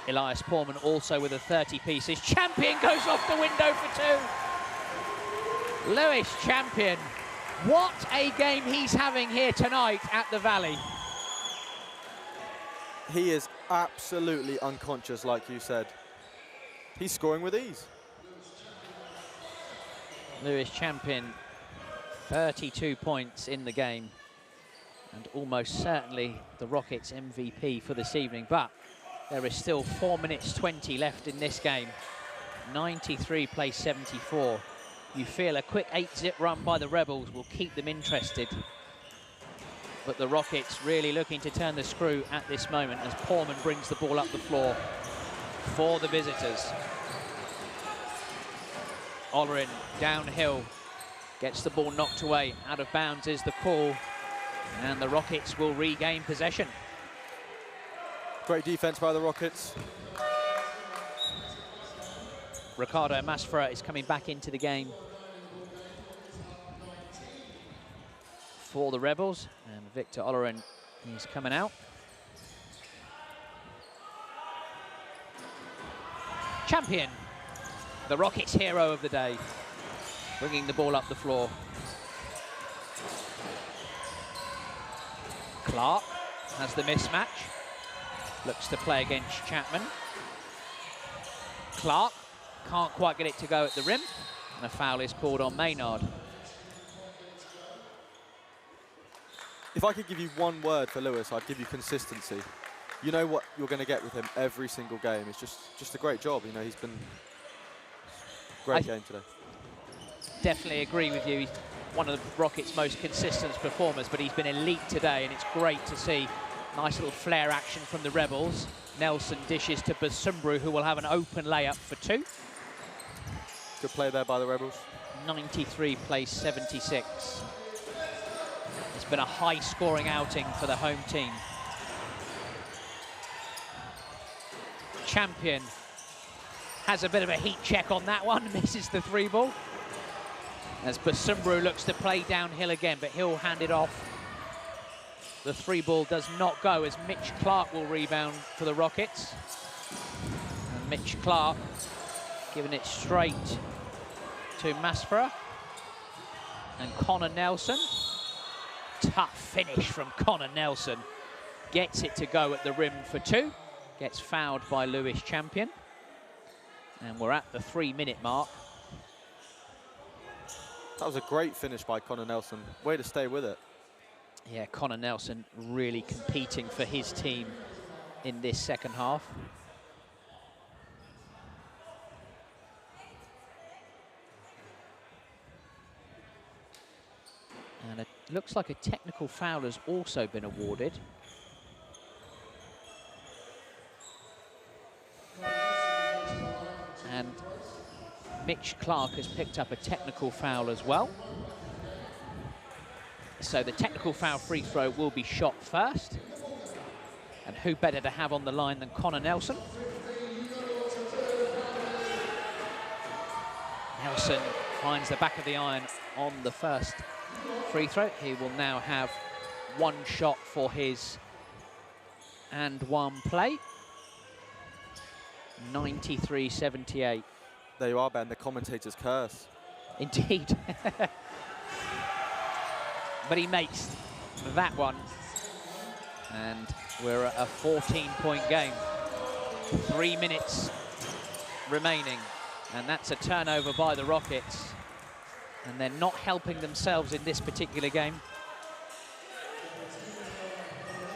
Speaker 1: Elias Poorman also with a 30-piece. His Champion goes off the window for 2. Lewis Champion, what a game he's having here tonight at the Valley.
Speaker 2: He is absolutely unconscious, like you said. He's scoring with ease.
Speaker 1: Lewis Champion, 32 points in the game, and almost certainly the Rockets MVP for this evening, but there is still 4 minutes 20 left in this game. 93 plays 74. You feel a quick 8-zip run by the Rebels will keep them interested. But the Rockets really looking to turn the screw at this moment as Poorman brings the ball up the floor for the visitors. Olorin downhill, gets the ball knocked away. Out of bounds is the call, and the Rockets will regain possession.
Speaker 2: Great defense by the Rockets.
Speaker 1: Ricardo Masfera is coming back into the game for the Rebels, and Victor Olorin is coming out. Champion, the Rockets hero of the day, bringing the ball up the floor. Clark has the mismatch. Looks to play against Chapman. Clark can't quite get it to go at the rim, and a foul is called on Maynard.
Speaker 2: If I could give you one word for Lewis, I'd give you consistency. you know what you're going to get with him every single game. It's just a great job. You know, he's been great game today.
Speaker 1: Definitely agree with you. He's one of the Rockets' most consistent performers, but he's been elite today, and it's great to see nice little flare action from the Rebels. Nelson dishes to Basumbru, who will have an open layup for 2.
Speaker 2: Good play there by the Rebels.
Speaker 1: 93 plays 76. It's been a high-scoring outing for the home team. Champion has a bit of a heat check on that one, misses the 3 ball. As Basumbru looks to play downhill again, but he'll hand it off. The 3 ball does not go, as Mitch Clark will rebound for the Rockets. And Mitch Clark giving it straight to Maspera. And Connor Nelson. Tough finish from Connor Nelson. Gets it to go at the rim for 2. Gets fouled by Lewis Champion. And we're at the 3-minute mark.
Speaker 2: That was a great finish by Connor Nelson. Way to stay with it.
Speaker 1: Yeah, Connor Nelson really competing for his team in this second half. And it looks like a technical foul has also been awarded. And Mitch Clark has picked up a technical foul as well. So the technical foul free throw will be shot first. And who better to have on the line than Connor Nelson? Nelson finds the back of the iron on the first free throw. He will now have 1 shot for his and 1 play. 93-78.
Speaker 2: There you are, Ben, the commentator's curse.
Speaker 1: Indeed. But he makes that one. And we're at a 14-point game. 3 minutes remaining. And that's a turnover by the Rockets. And they're not helping themselves in this particular game.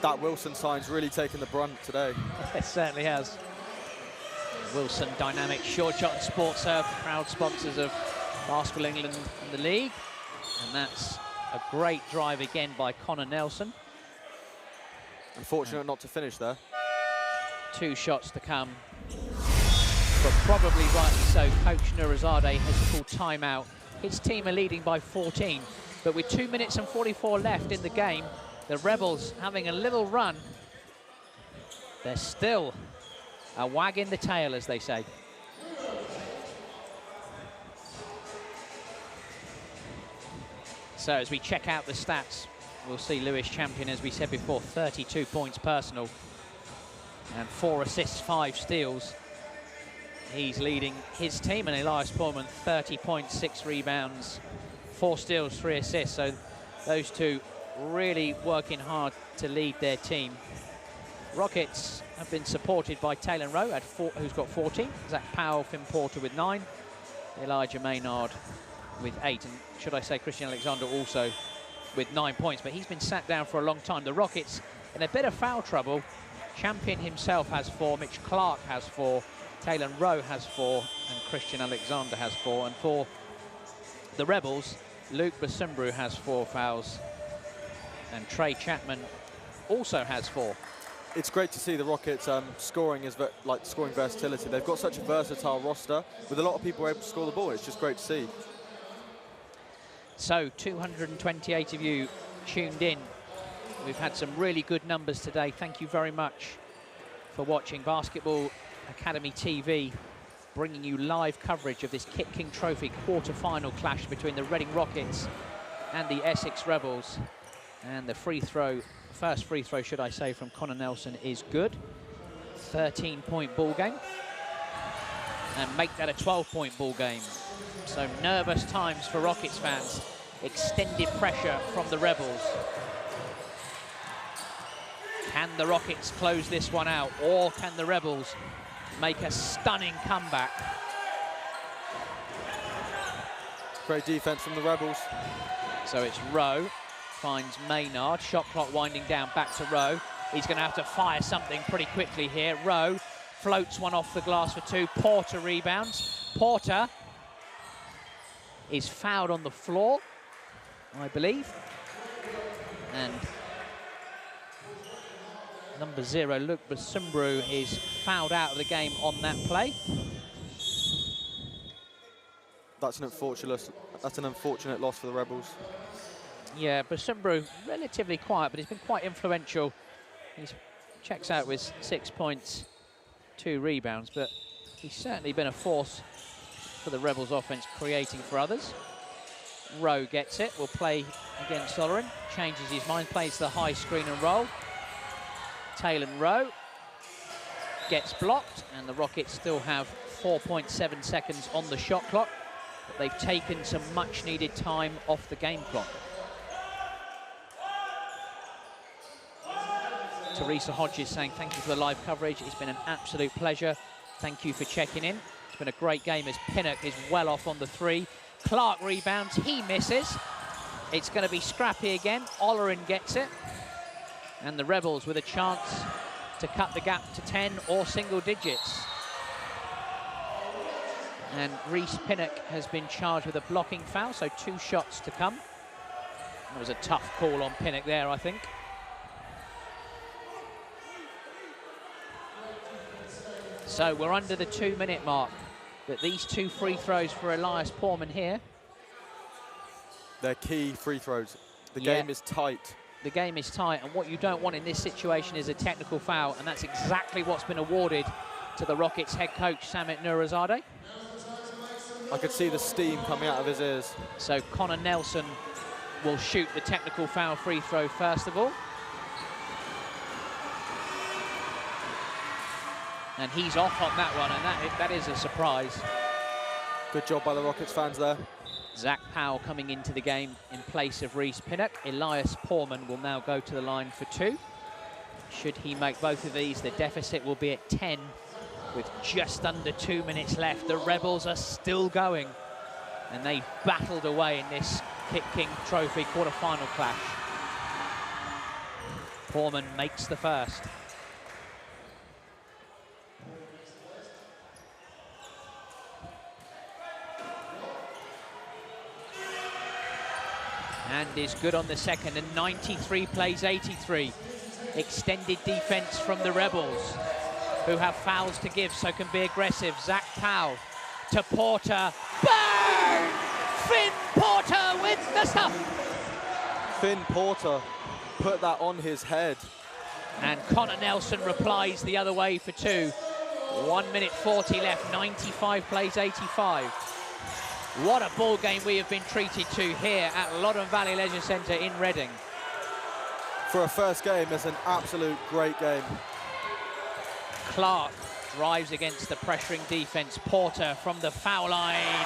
Speaker 2: That Wilson sign's really taken the brunt today.
Speaker 1: It certainly has. Wilson Dynamic Short Shot and Sports Serve, proud sponsors of Basketball England and the league. And that's a great drive again by Connor Nelson.
Speaker 2: Unfortunate not to finish there.
Speaker 1: 2 shots to come. But probably rightly so, Coach Nurizadeh has called timeout. His team are leading by 14. But with 2 minutes and 44 left in the game, the Rebels having a little run. They're still a wag in the tail, as they say. So as we check out the stats, we'll see Lewis Champion, as we said before, 32 points personal and 4 assists, 5 steals. He's leading his team, and Elias Pullman, 30 points, 6 rebounds, 4 steals, 3 assists. So those two really working hard to lead their team. Rockets have been supported by Taylor Rowe, who's got 14. Zach Powell, Finn Porter with 9. Elijah Maynard with 8. And should I say Christian Alexander also with 9 points. But he's been sat down for a long time. The Rockets in a bit of foul trouble. Champion himself has 4. Mitch Clark has 4. Taylor Rowe has 4. And Christian Alexander has 4. And for the Rebels, Luke Basumbru has 4 fouls. And Trey Chapman also has 4.
Speaker 2: It's great to see the Rockets scoring versatility. They've got such a versatile roster with a lot of people able to score the ball. It's just great to see.
Speaker 1: So 228 of you tuned in. We've had some really good numbers today. Thank you very much for watching Basketball Academy TV, bringing you live coverage of this KitKing Trophy quarter-final clash between the Reading Rockets and the Essex Rebels. And the first free throw, should I say, from Connor Nelson is good. 13-point ball game. And make that a 12-point ball game. So nervous times for Rockets fans. Extended pressure from the Rebels. Can the Rockets close this one out, or can the Rebels make a stunning comeback?
Speaker 2: Great defense from the Rebels.
Speaker 1: So it's Rowe, finds Maynard, shot clock winding down, back to Rowe. He's going to have to fire something pretty quickly here. Rowe floats one off the glass for 2. Porter rebounds. Porter is fouled on the floor, I believe. And number 0, Luke Basumbru, is fouled out of the game on that play.
Speaker 2: That's an unfortunate loss for the Rebels.
Speaker 1: Yeah, Basumbru, relatively quiet, but he's been quite influential. He checks out with 6 points, 2 rebounds, but he's certainly been a force for the Rebels offense, creating for others. Rowe gets it, will play against Solerin, changes his mind, plays the high screen and roll. Taylor Rowe gets blocked, and the Rockets still have 4.7 seconds on the shot clock, but they've taken some much needed time off the game clock. Teresa Hodges saying thank you for the live coverage. It's been an absolute pleasure. Thank you for checking in. It's been a great game as Pinnock is well off on the 3. Clark rebounds, he misses. It's going to be scrappy again. Olerin gets it. And the Rebels with a chance to cut the gap to 10 or single digits. And Reese Pinnock has been charged with a blocking foul, so 2 shots to come. That was a tough call on Pinnock there, I think. So we're under the 2-minute mark, but these 2 free throws for Elias Porman here.
Speaker 2: They're key free throws. The game is tight.
Speaker 1: The game is tight, and what you don't want in this situation is a technical foul, and that's exactly what's been awarded to the Rockets head coach, Samit Nurazadeh.
Speaker 2: I could see the steam coming out of his ears.
Speaker 1: So Connor Nelson will shoot the technical foul free throw first of all. And he's off on that one, and that is a surprise.
Speaker 2: Good job by the Rockets fans there.
Speaker 1: Zach Powell coming into the game in place of Reese Pinnock. Elias Porman will now go to the line for 2. Should he make both of these, the deficit will be at 10 with just under 2 minutes left. The Rebels are still going, and they battled away in this KitKing Trophy quarter-final clash. Porman makes the first. And is good on the second, and 93 plays 83. Extended defense from the Rebels, who have fouls to give, so can be aggressive. Zach Powell to Porter. Bang! Finn Porter with the stuff.
Speaker 2: Finn Porter put that on his head.
Speaker 1: And Connor Nelson replies the other way for 2. 1 minute 40 left, 95 plays 85. What a ball game we have been treated to here at Loddon Valley Leisure Centre in Reading.
Speaker 2: For a first game, it's an absolute great game.
Speaker 1: Clark drives against the pressuring defence. Porter from the foul line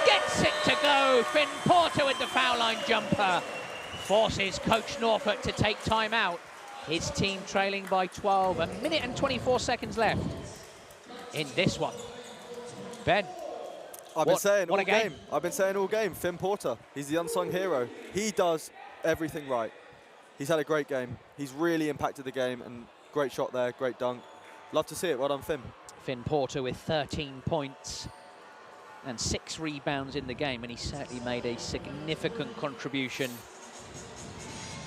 Speaker 1: gets it to go. Finn Porter with the foul line jumper forces Coach Norfolk to take time out. His team trailing by 12. 1 minute and 24 seconds left in this one. Ben.
Speaker 2: I've been saying all game, Finn Porter, he's the unsung hero. He does everything right. He's had a great game. He's really impacted the game, and great shot there, great dunk. Love to see it. Well done, Finn.
Speaker 1: Finn Porter with 13 points and 6 rebounds in the game, and he certainly made a significant contribution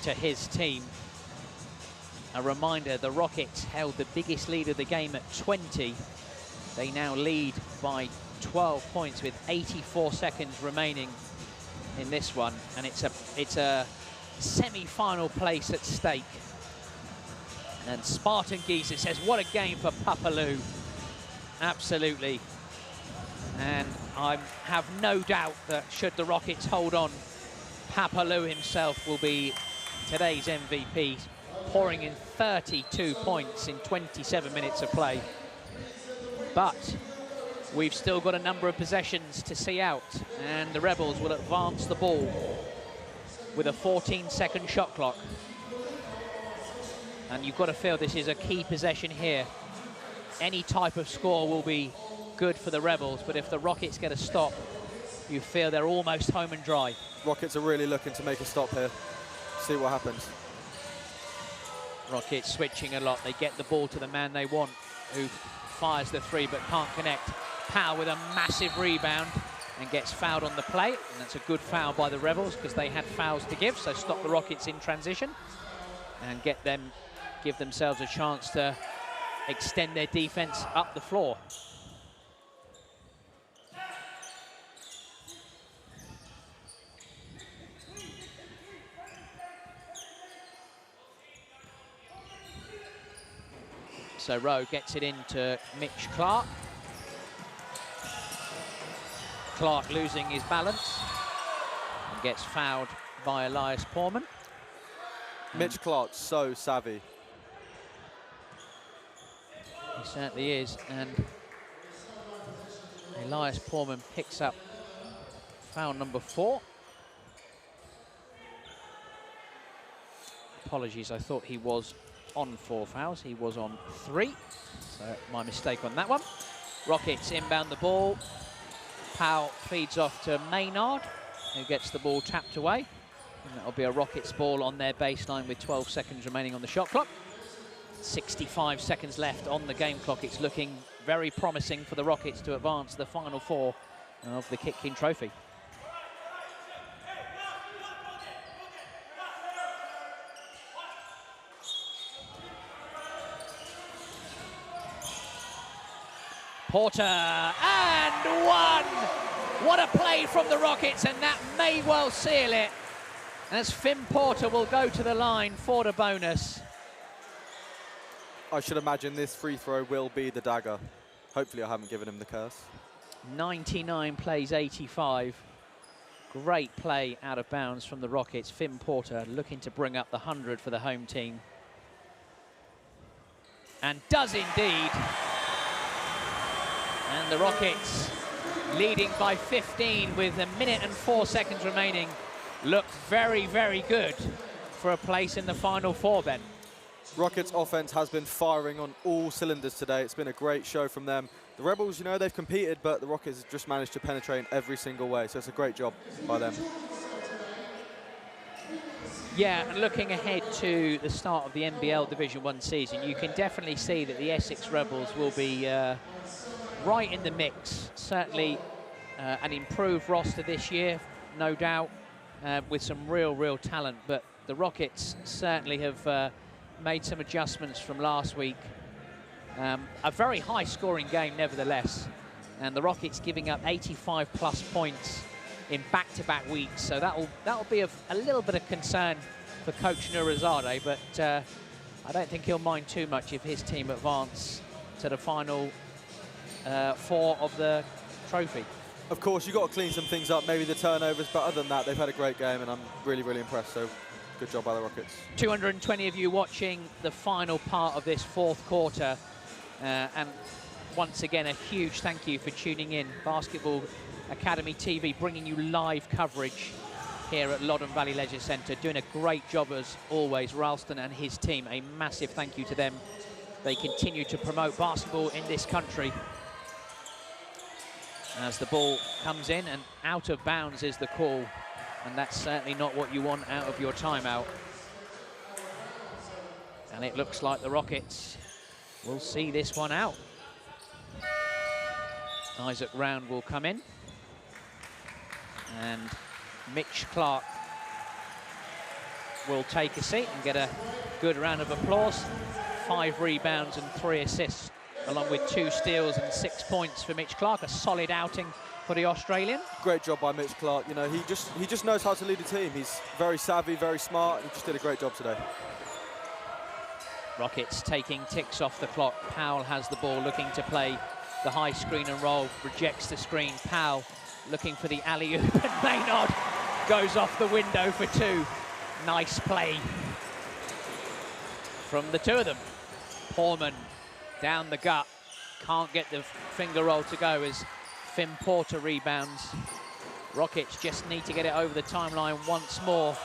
Speaker 1: to his team. A reminder, the Rockets held the biggest lead of the game at 20. They now lead by 12 points with 84 seconds remaining in this one, and it's a semi-final place at stake. And Spartan Geezer says, what a game for Papalou. Absolutely. And I have no doubt that should the Rockets hold on, Papalou himself will be today's MVP, pouring in 32 points in 27 minutes of play. But we've still got a number of possessions to see out, and the Rebels will advance the ball with a 14-second shot clock. And you've got to feel this is a key possession here. Any type of score will be good for the Rebels, but if the Rockets get a stop, you feel they're almost home and dry.
Speaker 2: Rockets are really looking to make a stop here. See what happens.
Speaker 1: Rockets switching a lot. They get the ball to the man they want, who fires the three but can't connect. Powell with a massive rebound and gets fouled on the play. And that's a good foul by the Rebels because they had fouls to give, so stop the Rockets in transition and give themselves a chance to extend their defense up the floor. So Rowe gets it into Mitch Clark. Clark losing his balance and gets fouled by Elias Portman.
Speaker 2: Mitch Clark's so savvy.
Speaker 1: He certainly is, and Elias Portman picks up foul number 4. Apologies, I thought he was on 4 fouls. He was on 3, so my mistake on that one. Rockets inbound the ball. Powell feeds off to Maynard, who gets the ball tapped away. And that'll be a Rockets ball on their baseline with 12 seconds remaining on the shot clock. 65 seconds left on the game clock. It's looking very promising for the Rockets to advance the final 4 of the KitKing Trophy. Porter, and 1! What a play from the Rockets, and that may well seal it, as Finn Porter will go to the line for the bonus.
Speaker 2: I should imagine this free throw will be the dagger. Hopefully I haven't given him the curse.
Speaker 1: 99 plays 85. Great play out of bounds from the Rockets. Finn Porter looking to bring up the 100 for the home team. And does indeed. And the Rockets, leading by 15 with 1 minute and 4 seconds remaining, look very, very good for a place in the final 4, Ben.
Speaker 2: Rockets offense has been firing on all cylinders today. It's been a great show from them. The Rebels, you know, they've competed, but the Rockets have just managed to penetrate in every single way. So it's a great job by them.
Speaker 1: Yeah, and looking ahead to the start of the NBL Division 1 season, you can definitely see that the Essex Rebels will be right in the mix. Certainly an improved roster this year, no doubt, with some real talent. But the Rockets certainly have made some adjustments from last week. A very high-scoring game, nevertheless. And the Rockets giving up 85+ points in back-to-back weeks. So that'll be a little bit of concern for Coach Nurizadeh. But I don't think he'll mind too much if his team advance to the final 4 of the trophy.
Speaker 2: Of course, you've got to clean some things up, maybe the turnovers, but other than that, they've had a great game, and I'm really impressed. So good job by the Rockets.
Speaker 1: 220 of you watching the final part of this 4th quarter. And once again, a huge thank you for tuning in. Basketball Academy TV bringing you live coverage here at Loddon Valley Leisure Centre. Doing a great job as always. Ralston and his team, a massive thank you to them. They continue to promote basketball in this country. As the ball comes in and out of bounds is the call. And that's certainly not what you want out of your timeout. And it looks like the Rockets will see this one out. Isaac Round will come in. And Mitch Clark will take a seat and get a good round of applause. 5 rebounds and 3 assists, along with 2 steals and 6 points for Mitch Clark. A solid outing for the Australian.
Speaker 2: Great job by Mitch Clark. You know, he just knows how to lead a team. He's very savvy, very smart. He just did a great job today.
Speaker 1: Rockets taking ticks off the clock. Powell has the ball, looking to play the high screen and roll. Rejects the screen. Powell looking for the alley-oop, and Maynard goes off the window for 2. Nice play from the 2 of them. Portman down the gut. Can't get the finger roll to go as Finn Porter rebounds. Rockets just need to get it over the timeline once more.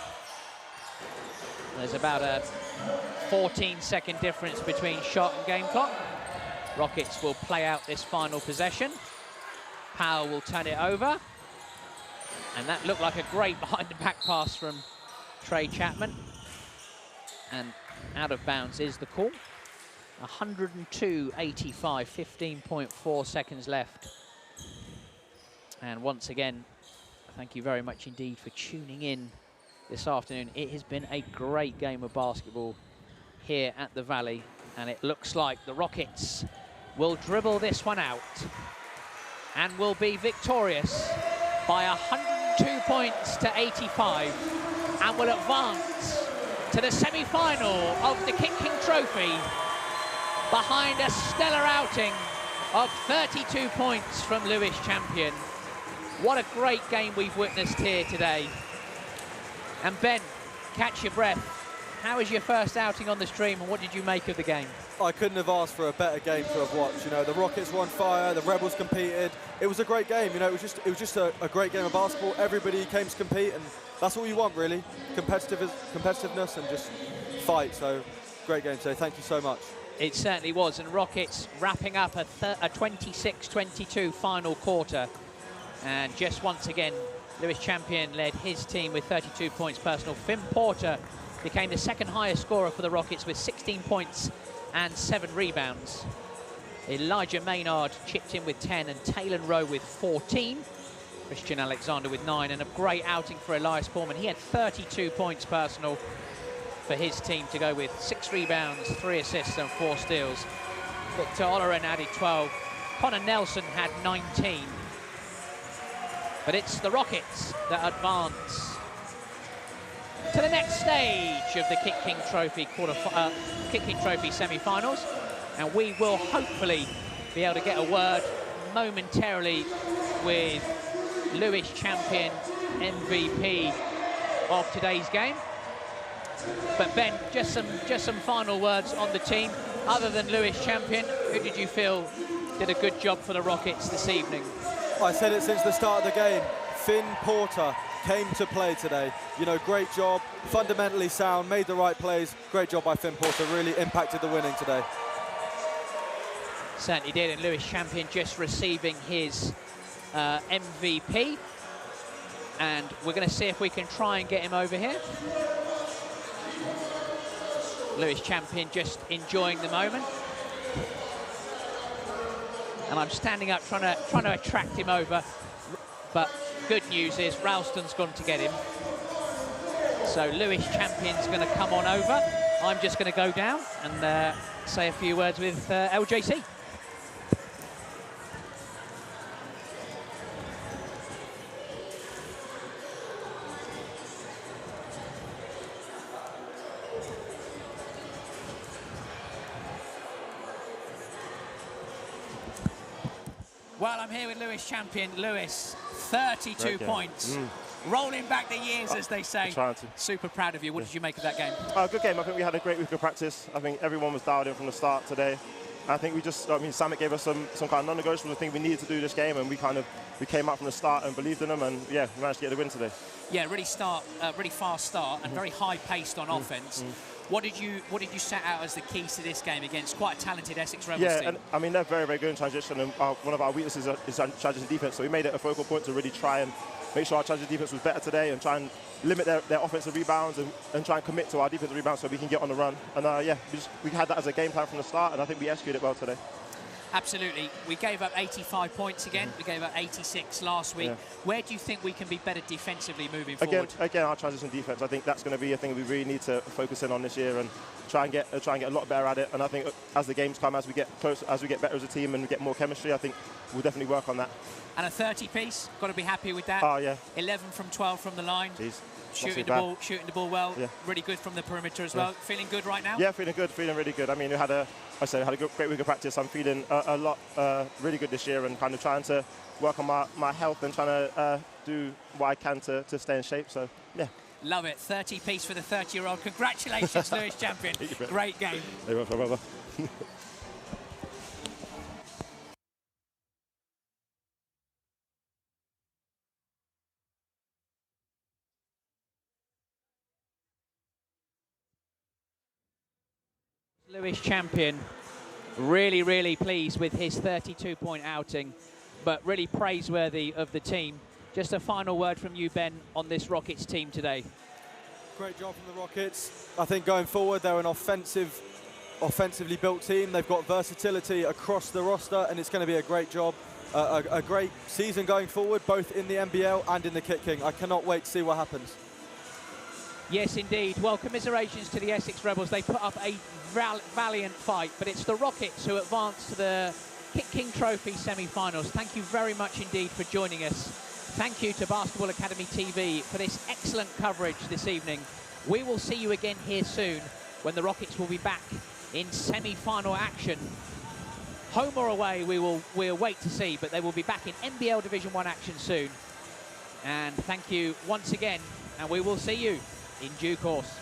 Speaker 1: There's about a 14-second difference between shot and game clock. Rockets will play out this final possession. Powell will turn it over. And that looked like a great behind-the-back pass from Trey Chapman. And out of bounds is the call. 102.85, 15.4 seconds left. And once again, thank you very much indeed for tuning in this afternoon. It has been a great game of basketball here at the Valley, and it looks like the Rockets will dribble this one out and will be victorious by 102 points to 85 and will advance to the semi-final of the KitKing Trophy behind a stellar outing of 32 points from Lewis Champion. What a great game we've witnessed here today. And Ben, catch your breath. How was your first outing on the stream and what did you make of the game?
Speaker 2: I couldn't have asked for a better game to have watched. You know, the Rockets were on fire, the Rebels competed. It was a great game. You know, it was just a great game of basketball. Everybody came to compete, and that's all you want, really. Competitiveness and just fight. So, great game today. Thank you so much.
Speaker 1: It certainly was, and Rockets wrapping up a 26-22 final quarter. And just once again, Lewis Champion led his team with 32 points personal. Finn Porter became the second highest scorer for the Rockets with 16 points and 7 rebounds. Elijah Maynard chipped in with 10 and Taylor Rowe with 14. Christian Alexander with 9, and a great outing for Elias Foreman. He had 32 points personal for his team to go with 6 rebounds, 3 assists and 4 steals. Victor Oloren added 12. Connor Nelson had 19. But it's the Rockets that advance to the next stage of the KitKing Trophy KitKing Trophy semi-finals, and we will hopefully be able to get a word momentarily with Lewis Champion, MVP of today's game. But Ben, just some final words on the team. Other than Lewis Champion, who did you feel did a good job for the Rockets this evening?
Speaker 2: I said it since the start of the game. Finn Porter came to play today. You know, great job, fundamentally sound, made the right plays. Great job by Finn Porter, really impacted the winning today.
Speaker 1: Certainly did, and Lewis Champion just receiving his MVP. And we're going to see if we can try and get him over here. Lewis Champion just enjoying the moment. And I'm standing up trying to attract him over. But good news is Ralston's gone to get him. So Lewis Champion's going to come on over. I'm just going to go down and say a few words with LJC. Well, I'm here with Lewis Champion. Lewis, 32 points. Rolling back the years, as they say. Super proud of you. What did you make of that game?
Speaker 7: Good game. I think we had a great week of practice. I think everyone was dialed in from the start today. I think we just, Samet gave us some kind of non-negotiable. I think we needed to do this game, and we came out from the start and believed in them, and yeah, we managed to get the win today. Yeah,
Speaker 1: really fast start, and very high-paced on offense. What did you set out as the keys to this game against quite a talented Essex Rebels team?
Speaker 7: Yeah, and I mean, they're very, very good in transition, and one of our weaknesses is transition defense, so we made it a focal point to really try and make sure our transition defense was better today and try and limit their offensive rebounds and try and commit to our defensive rebounds so we can get on the run. And yeah, we had that as a game plan from the start, and I think we executed it well today.
Speaker 1: Absolutely. We gave up 85 points again. We gave up 86 last week. Yeah. Where do you think we can be better defensively moving forward?
Speaker 7: Again, our transition defense. I think that's going to be a thing we really need to focus in on this year and try and get a lot better at it. And I think as the games come, as we get closer, as we get better as a team and we get more chemistry, I think we'll definitely work on that.
Speaker 1: And a 30-piece, got to be happy with that.
Speaker 7: Oh yeah.
Speaker 1: 11 from 12 from the line.
Speaker 7: Jeez.
Speaker 1: Shooting the ball well. Yeah. Really good from the perimeter as well. Feeling good right now?
Speaker 7: Yeah, feeling good, feeling really good. I mean, we had a great week of practice. I'm feeling a lot really good this year and kind of trying to work on my health and trying to do what I can to stay in shape. So yeah.
Speaker 1: Love it. 30-piece for the 30-year-old. Congratulations, Lewis Champion. Great game.
Speaker 7: Very much, my brother.
Speaker 1: Lewis Champion, really pleased with his 32-point outing, but really praiseworthy of the team. Just a final word from you, Ben, on this Rockets team today.
Speaker 2: Great job from the Rockets. I think going forward, they're an offensively built team. They've got versatility across the roster, and it's going to be a great job, a great season going forward, both in the NBL and in the KitKing. I cannot wait to see what happens.
Speaker 1: Yes, indeed. Well, commiserations to the Essex Rebels. They put up a valiant fight, but it's the Rockets who advance to the KitKing Trophy semi-finals. Thank you very much indeed for joining us. Thank you to Basketball Academy TV for this excellent coverage this evening. We will see you again here soon when the Rockets will be back in semi-final action. Home or away, we'll wait to see, but they will be back in NBL Division 1 action soon. And thank you once again, and we will see you in due course.